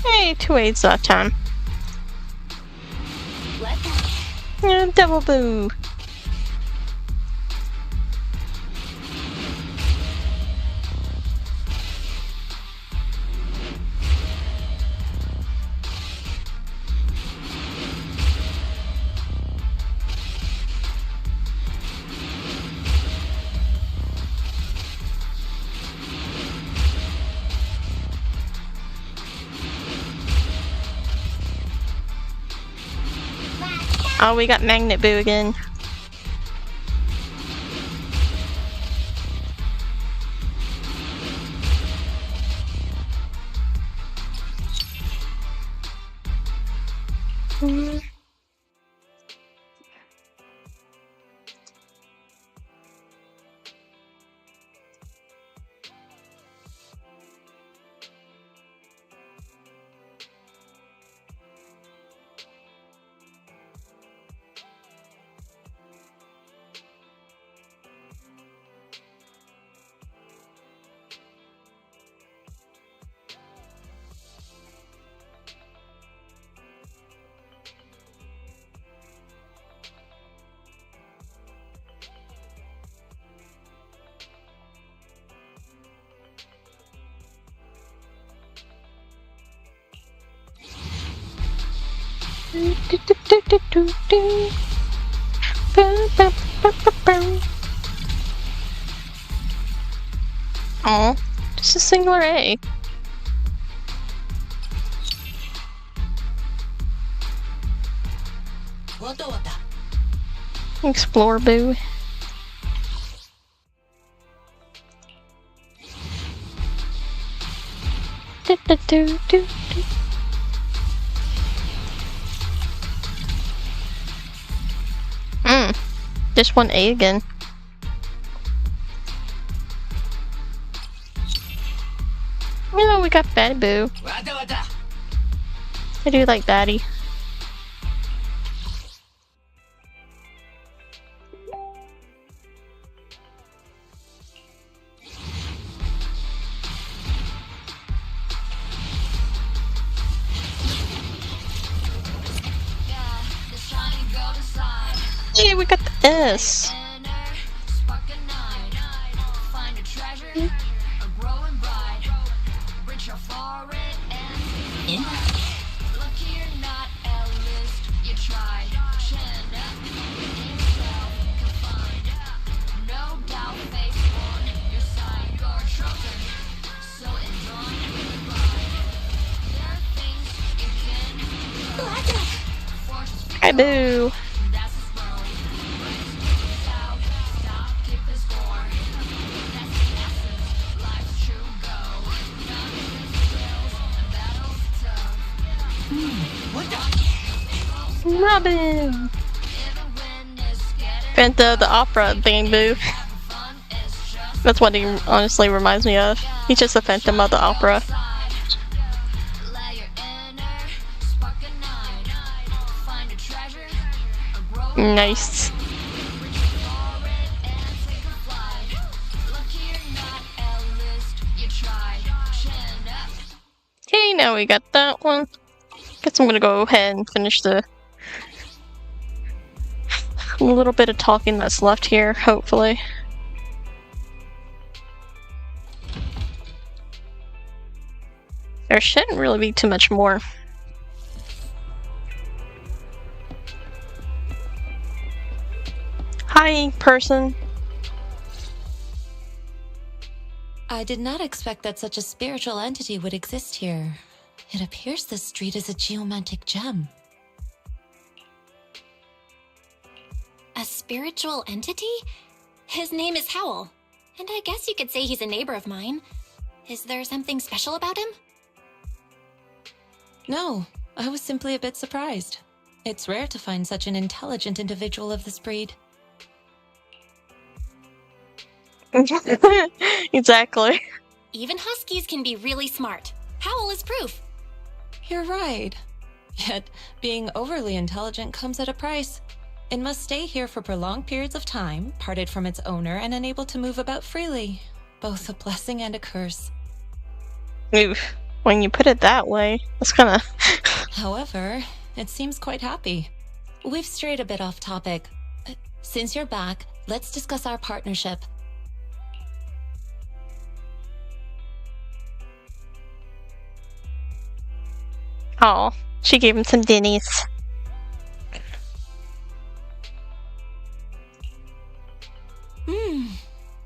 S1: Hey, 2 A's that time. Yeah, Double Boo. Oh, we got Magnet Boo again. Oh, just a singular A. Explore Boo. Just 1A again. got Batty Boo. I do like Batty. Yeah, we got the S. Hi, Boo. Robin. Phantom of the Opera thing, Boo. That's what he honestly reminds me of. He's just a Phantom of the Opera. Nice. Okay, now we got that one. Guess I'm gonna go ahead and finish the little bit of talking that's left here, hopefully. There shouldn't really be too much more. Hi, person.
S10: I did not expect that such a spiritual entity would exist here. It appears this street is a geomantic gem.
S4: A spiritual entity? His name is Howl, and I guess you could say he's a neighbor of mine. Is there something special about him?
S10: No, I was simply a bit surprised. It's rare to find such an intelligent individual of this breed.
S1: Exactly.
S4: Even huskies can be really smart. Howl is proof.
S10: You're right. Yet, being overly intelligent comes at a price. It must stay here for prolonged periods of time, parted from its owner and unable to move about freely. Both a blessing and a curse.
S1: Oof. When you put it that way, that's kinda...
S10: However, it seems quite happy. We've strayed a bit off topic. Since you're back, let's discuss our partnership.
S1: Oh, she gave him some dinnies.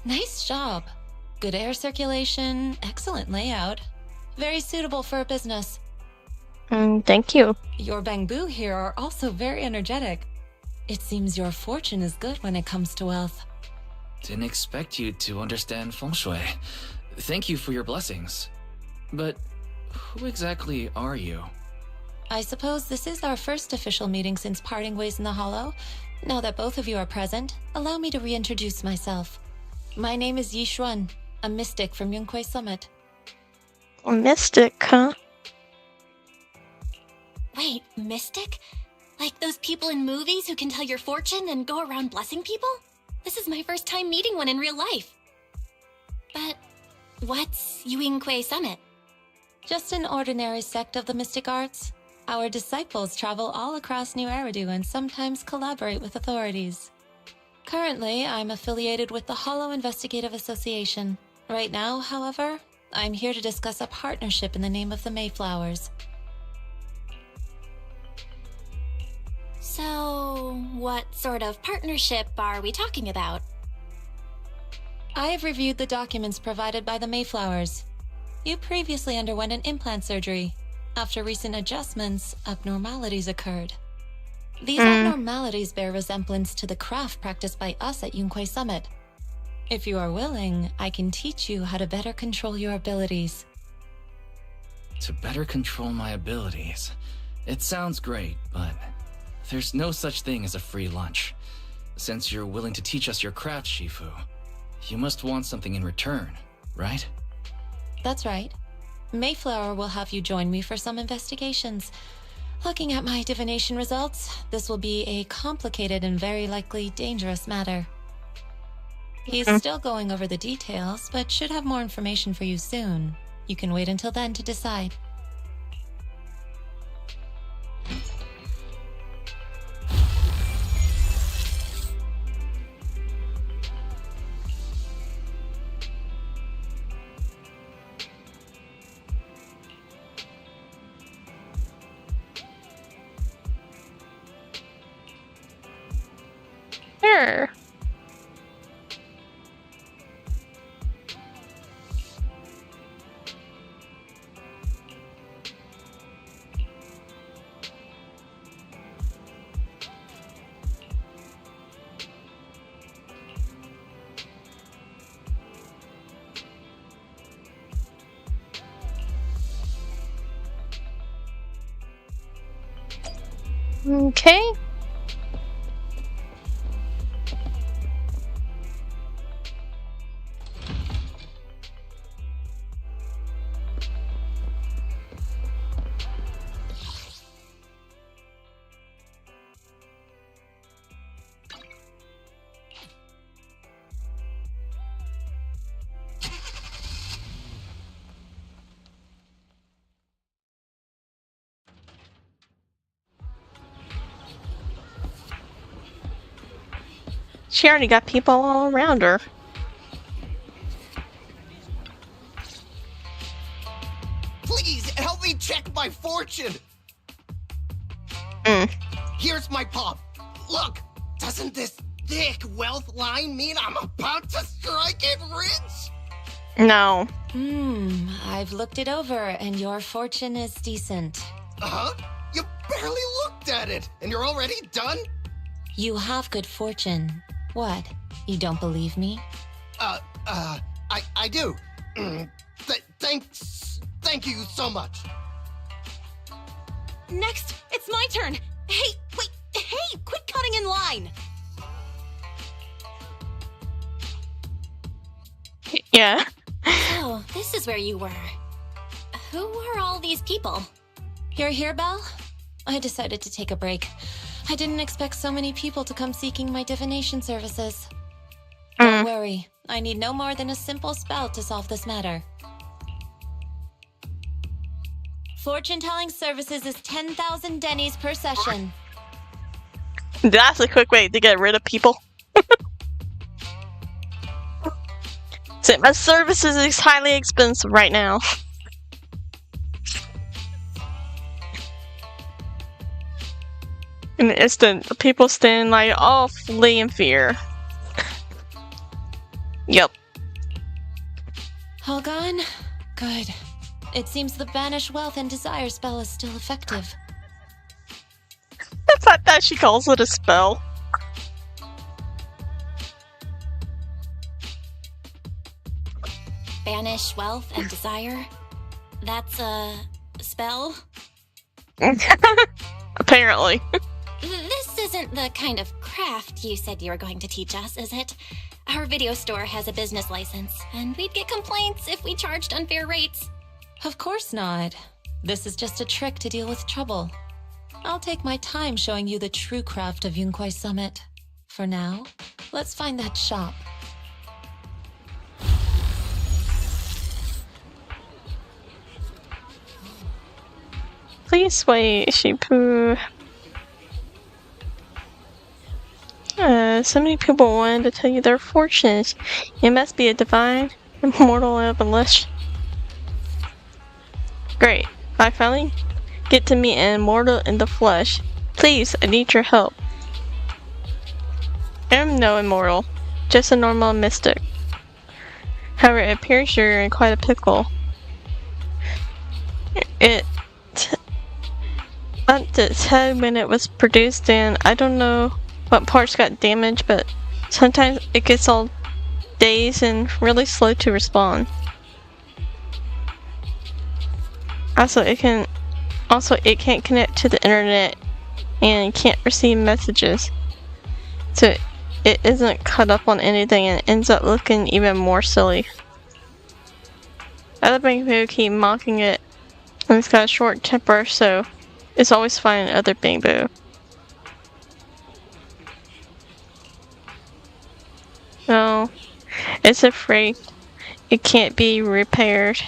S10: Nice job. Good air circulation, excellent layout. Very suitable for a business.
S1: Thank you.
S10: Your bamboo here are also very energetic. It seems your fortune is good when it comes to wealth.
S5: Didn't expect you to understand feng shui. Thank you for your blessings. But who exactly are you?
S10: I suppose this is our first official meeting since parting ways in the Hollow. Now that both of you are present, allow me to reintroduce myself. My name is Yi Xuan, a mystic from Yunquei Summit.
S1: A mystic, huh?
S4: Wait, mystic? Like those people in movies who can tell your fortune and go around blessing people? This is my first time meeting one in real life. But what's Yunquei Summit?
S10: Just an ordinary sect of the mystic arts. Our disciples travel all across New Eridu and sometimes collaborate with authorities. Currently, I'm affiliated with the Hollow Investigative Association. Right now, however, I'm here to discuss a partnership in the name of the Mayflowers.
S4: So, what sort of partnership are we talking about?
S10: I have reviewed the documents provided by the Mayflowers. You previously underwent an implant surgery. After recent adjustments, abnormalities occurred. These abnormalities bear resemblance to the craft practiced by us at Yunquei Summit. If you are willing, I can teach you how to better control your abilities.
S5: To better control my abilities? It sounds great, but there's no such thing as a free lunch. Since you're willing to teach us your craft, Shifu, you must want something in return, right?
S10: That's right. Mayflower will have you join me for some investigations. Looking at my divination results, this will be a complicated and very likely dangerous matter. He's still going over the details, but should have more information for you soon. You can wait until then to decide.
S1: Sure. Okay. She already got people all around her.
S19: Please help me check my fortune. Here's my palm. Look, doesn't this thick wealth line mean I'm about to strike it rich?
S1: No.
S10: I've looked it over, and your fortune is decent.
S19: You barely looked at it, and you're already done?
S10: You have good fortune. What? You don't believe me?
S19: I do. Thank you so much.
S15: Next, it's my turn. Hey, wait, hey, quit cutting in line.
S1: Yeah.
S4: Oh, this is where you were. Who are all these people?
S10: You're here, Belle? I decided to take a break. I didn't expect so many people to come seeking my divination services. Don't worry, I need no more than a simple spell to solve this matter. Fortune-telling services is 10,000 dennies per session.
S1: That's a quick way to get rid of people. So my services is highly expensive right now. And it's the people stand like all flee in fear. Yep.
S10: All gone? Good. It seems the banish wealth and desire spell is still effective.
S1: The fact that she calls it a spell.
S4: Banish wealth and desire? That's a spell?
S1: Apparently.
S4: This isn't the kind of craft you said you were going to teach us, is it? Our video store has a business license, and we'd get complaints if we charged unfair rates.
S10: Of course not. This is just a trick to deal with trouble. I'll take my time showing you the true craft of Yunquai Summit. For now, let's find that shop.
S1: Please wait, Shipu. So many people wanted to tell you their fortunes. You must be a divine, immortal abolition. Great. I finally get to meet an immortal in the flesh. Please, I need your help. I am no immortal, just a normal mystic. However, it appears you're in quite a pickle. At its head when it was produced, and I don't know what parts got damaged, but sometimes it gets all dazed and really slow to respond. Also, it can't connect to the internet and can't receive messages. So it isn't cut up on anything and ends up looking even more silly. Other bamboo keep mocking it, and it's got a short temper, so it's always finding other bamboo. No, it's afraid it can't be repaired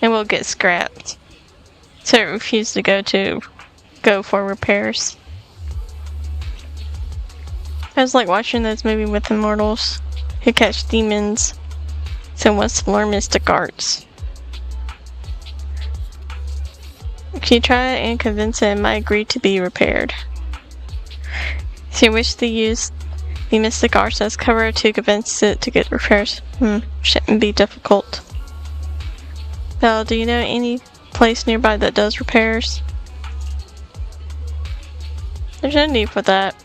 S1: and will get scrapped, so it refused to go for repairs. I was like watching those movies with immortals who catch demons, so wants to learn mystic arts. If you try it and convince it might agree to be repaired. If you wish to use the mystic arts as cover to convince it to get repairs, shouldn't be difficult. Belle, do you know any place nearby that does repairs? There's no need for that.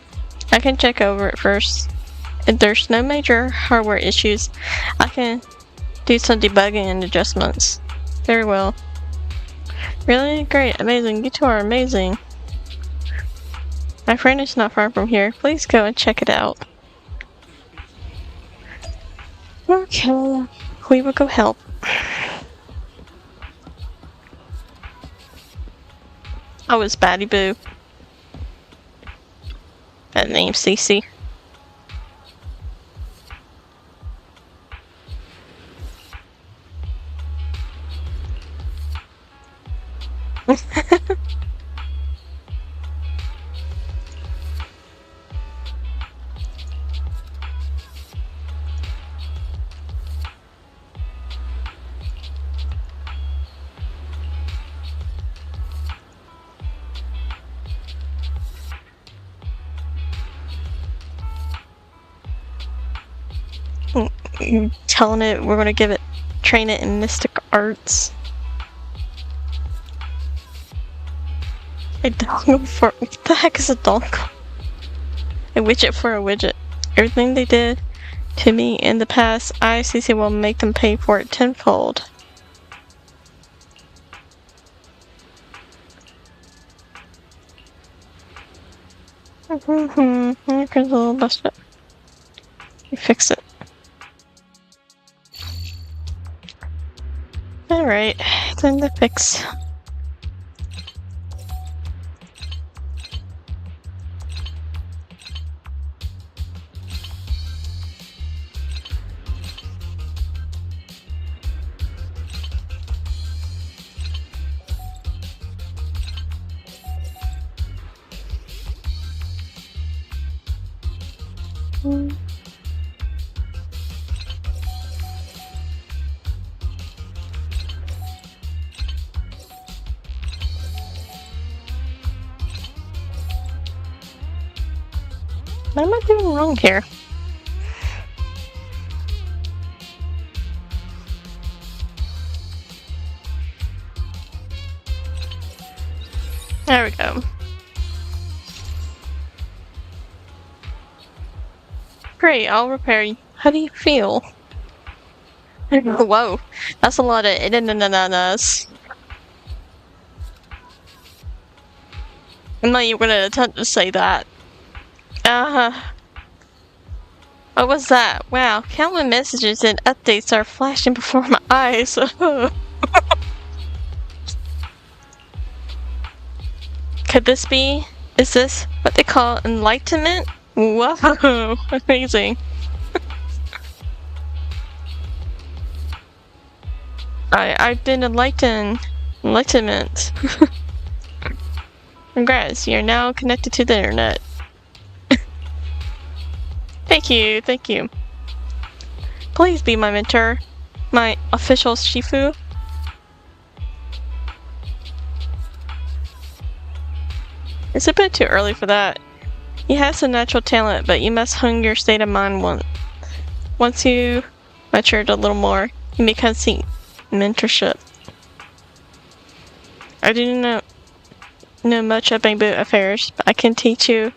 S1: I can check over it first. If there's no major hardware issues, I can do some debugging and adjustments. Very well. Really? Great. Amazing. You two are amazing. My friend is not far from here. Please go and check it out. Okay. We will go help. Oh, it's Batty Boo. That name's Cece. Telling it we're gonna train it in mystic arts. A dongle for what the heck is a dongle? A widget for a widget. Everything they did to me in the past, ICC will make them pay for it tenfold. Here's a little busted. You fix it. Alright, time to fix. What am I doing wrong here? There we go. Great, I'll repair you. How do you feel? Whoa, that's a lot of na-na-na-na-nas. I'm not even gonna attempt to say that. What was that? Wow, countless messages and updates are flashing before my eyes. Could this be? Is this what they call enlightenment? Whoa, amazing. I've been enlightenment. Congrats, you're now connected to the internet. Thank you, thank you. Please be my mentor, my official Shifu. It's a bit too early for that. You have some natural talent, but you must hone your state of mind once you matured a little more, you may seek mentorship. I do not know much of bamboo affairs, but I can teach you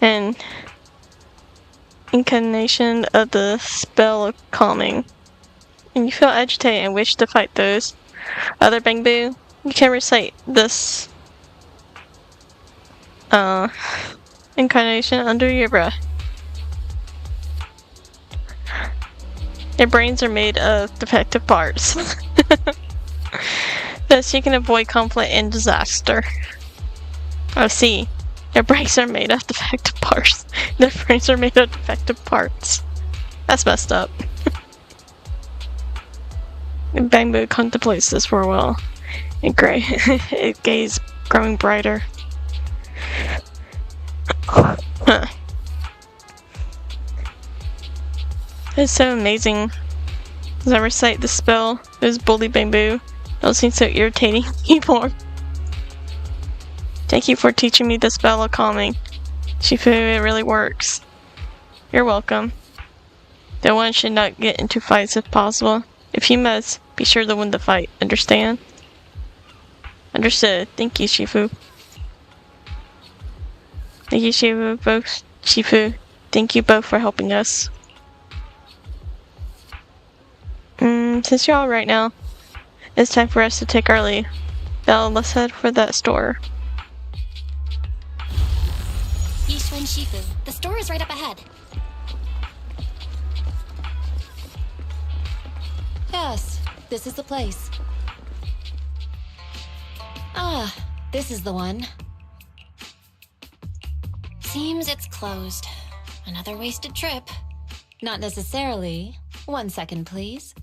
S1: an incarnation of the spell of calming. When you feel agitated and wish to fight those other bamboo, you can recite this incarnation under your breath. Their brains are made of defective parts. Thus you can avoid conflict and disaster. Oh, see. Their brakes are made of defective parts. Their frames are made of defective parts. That's messed up. Bamboo contemplates this for a while. And gray. Its gaze growing brighter. Huh. It's so amazing. As I recite the spell, this bully bamboo don't seem so irritating anymore. Thank you for teaching me the spell of calming. Shifu, it really works. You're welcome. The one should not get into fights if possible. If you must, be sure to win the fight. Understand? Understood. Thank you, Shifu. Thank you, Shifu. Thank you both for helping us. Since you're all right now, it's time for us to take our leave. Belle, let's head for that store.
S4: Yishu and Shifu, the store is right up ahead. Yes, this is the place. Ah, this is the one. Seems it's closed. Another wasted trip. Not necessarily. 1 second, please.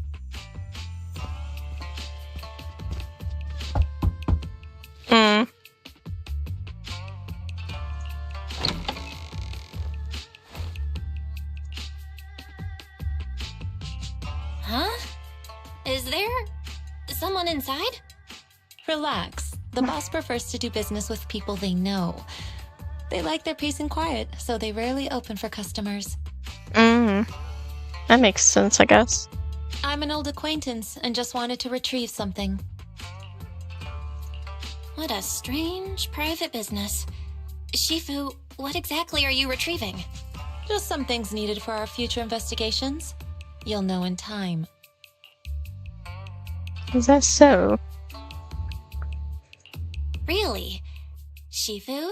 S4: Huh? Is there someone inside? Relax. The boss prefers to do business with people they know. They like their peace and quiet, so they rarely open for customers.
S1: That makes sense, I guess.
S4: I'm an old acquaintance and just wanted to retrieve something. What a strange private business. Shifu, what exactly are you retrieving? Just some things needed for our future investigations. You'll know in time.
S1: Is that so?
S4: Really? Shifu,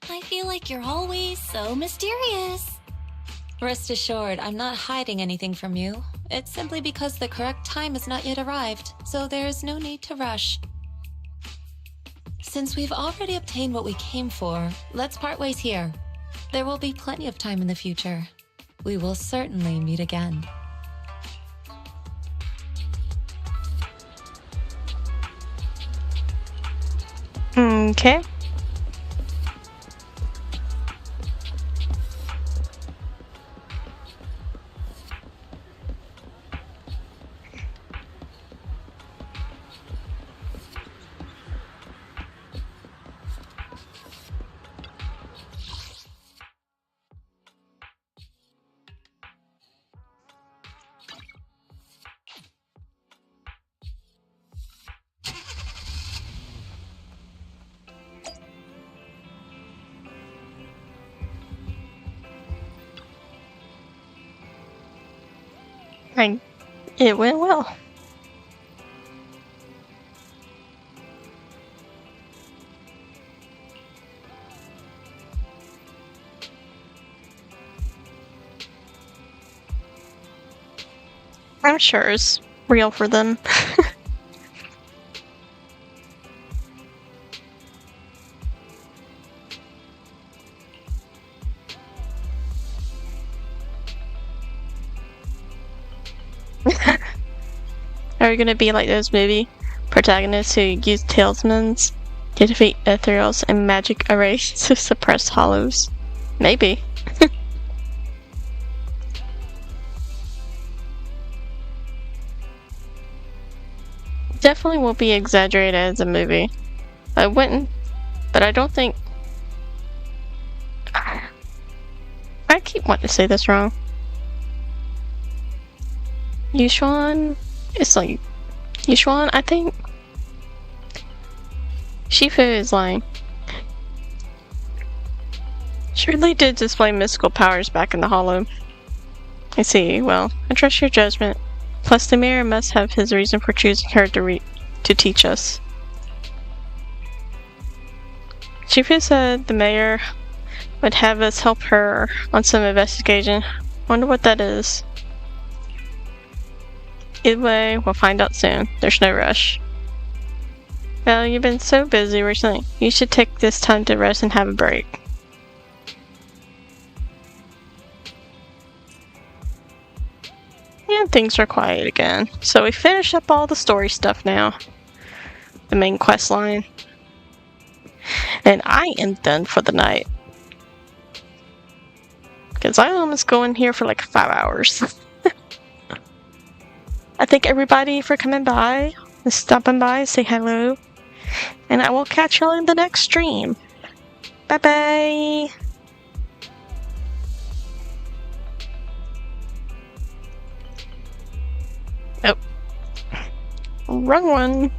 S4: I feel like you're always so mysterious. Rest assured, I'm not hiding anything from you. It's simply because the correct time has not yet arrived, so there is no need to rush. Since we've already obtained what we came for, let's part ways here. There will be plenty of time in the future. We will certainly meet again.
S1: Okay. It went well. I'm sure it's real for them. Are we gonna be like those movie protagonists who use talismans to defeat ethereals and magic arrays to suppress hollows? Maybe. Definitely will be exaggerated as a movie. I wouldn't, but I don't think. I keep wanting to say this wrong. Yushuan? It's like Yushuan, I think. Shifu is lying. She really did display mystical powers back in the hollow. I see. Well, I trust your judgment. Plus, the mayor must have his reason for choosing her to teach us. Shifu said the mayor would have us help her on some investigation. Wonder what that is. Either way, we'll find out soon. There's no rush. Well, you've been so busy recently. You should take this time to rest and have a break. And things are quiet again. So we finish up all the story stuff now. The main quest line. And I am done for the night. Because I almost go in here for like 5 hours. I thank everybody for coming by, and stopping by, say hello. And I will catch y'all in the next stream. Bye bye! Oh. Wrong one.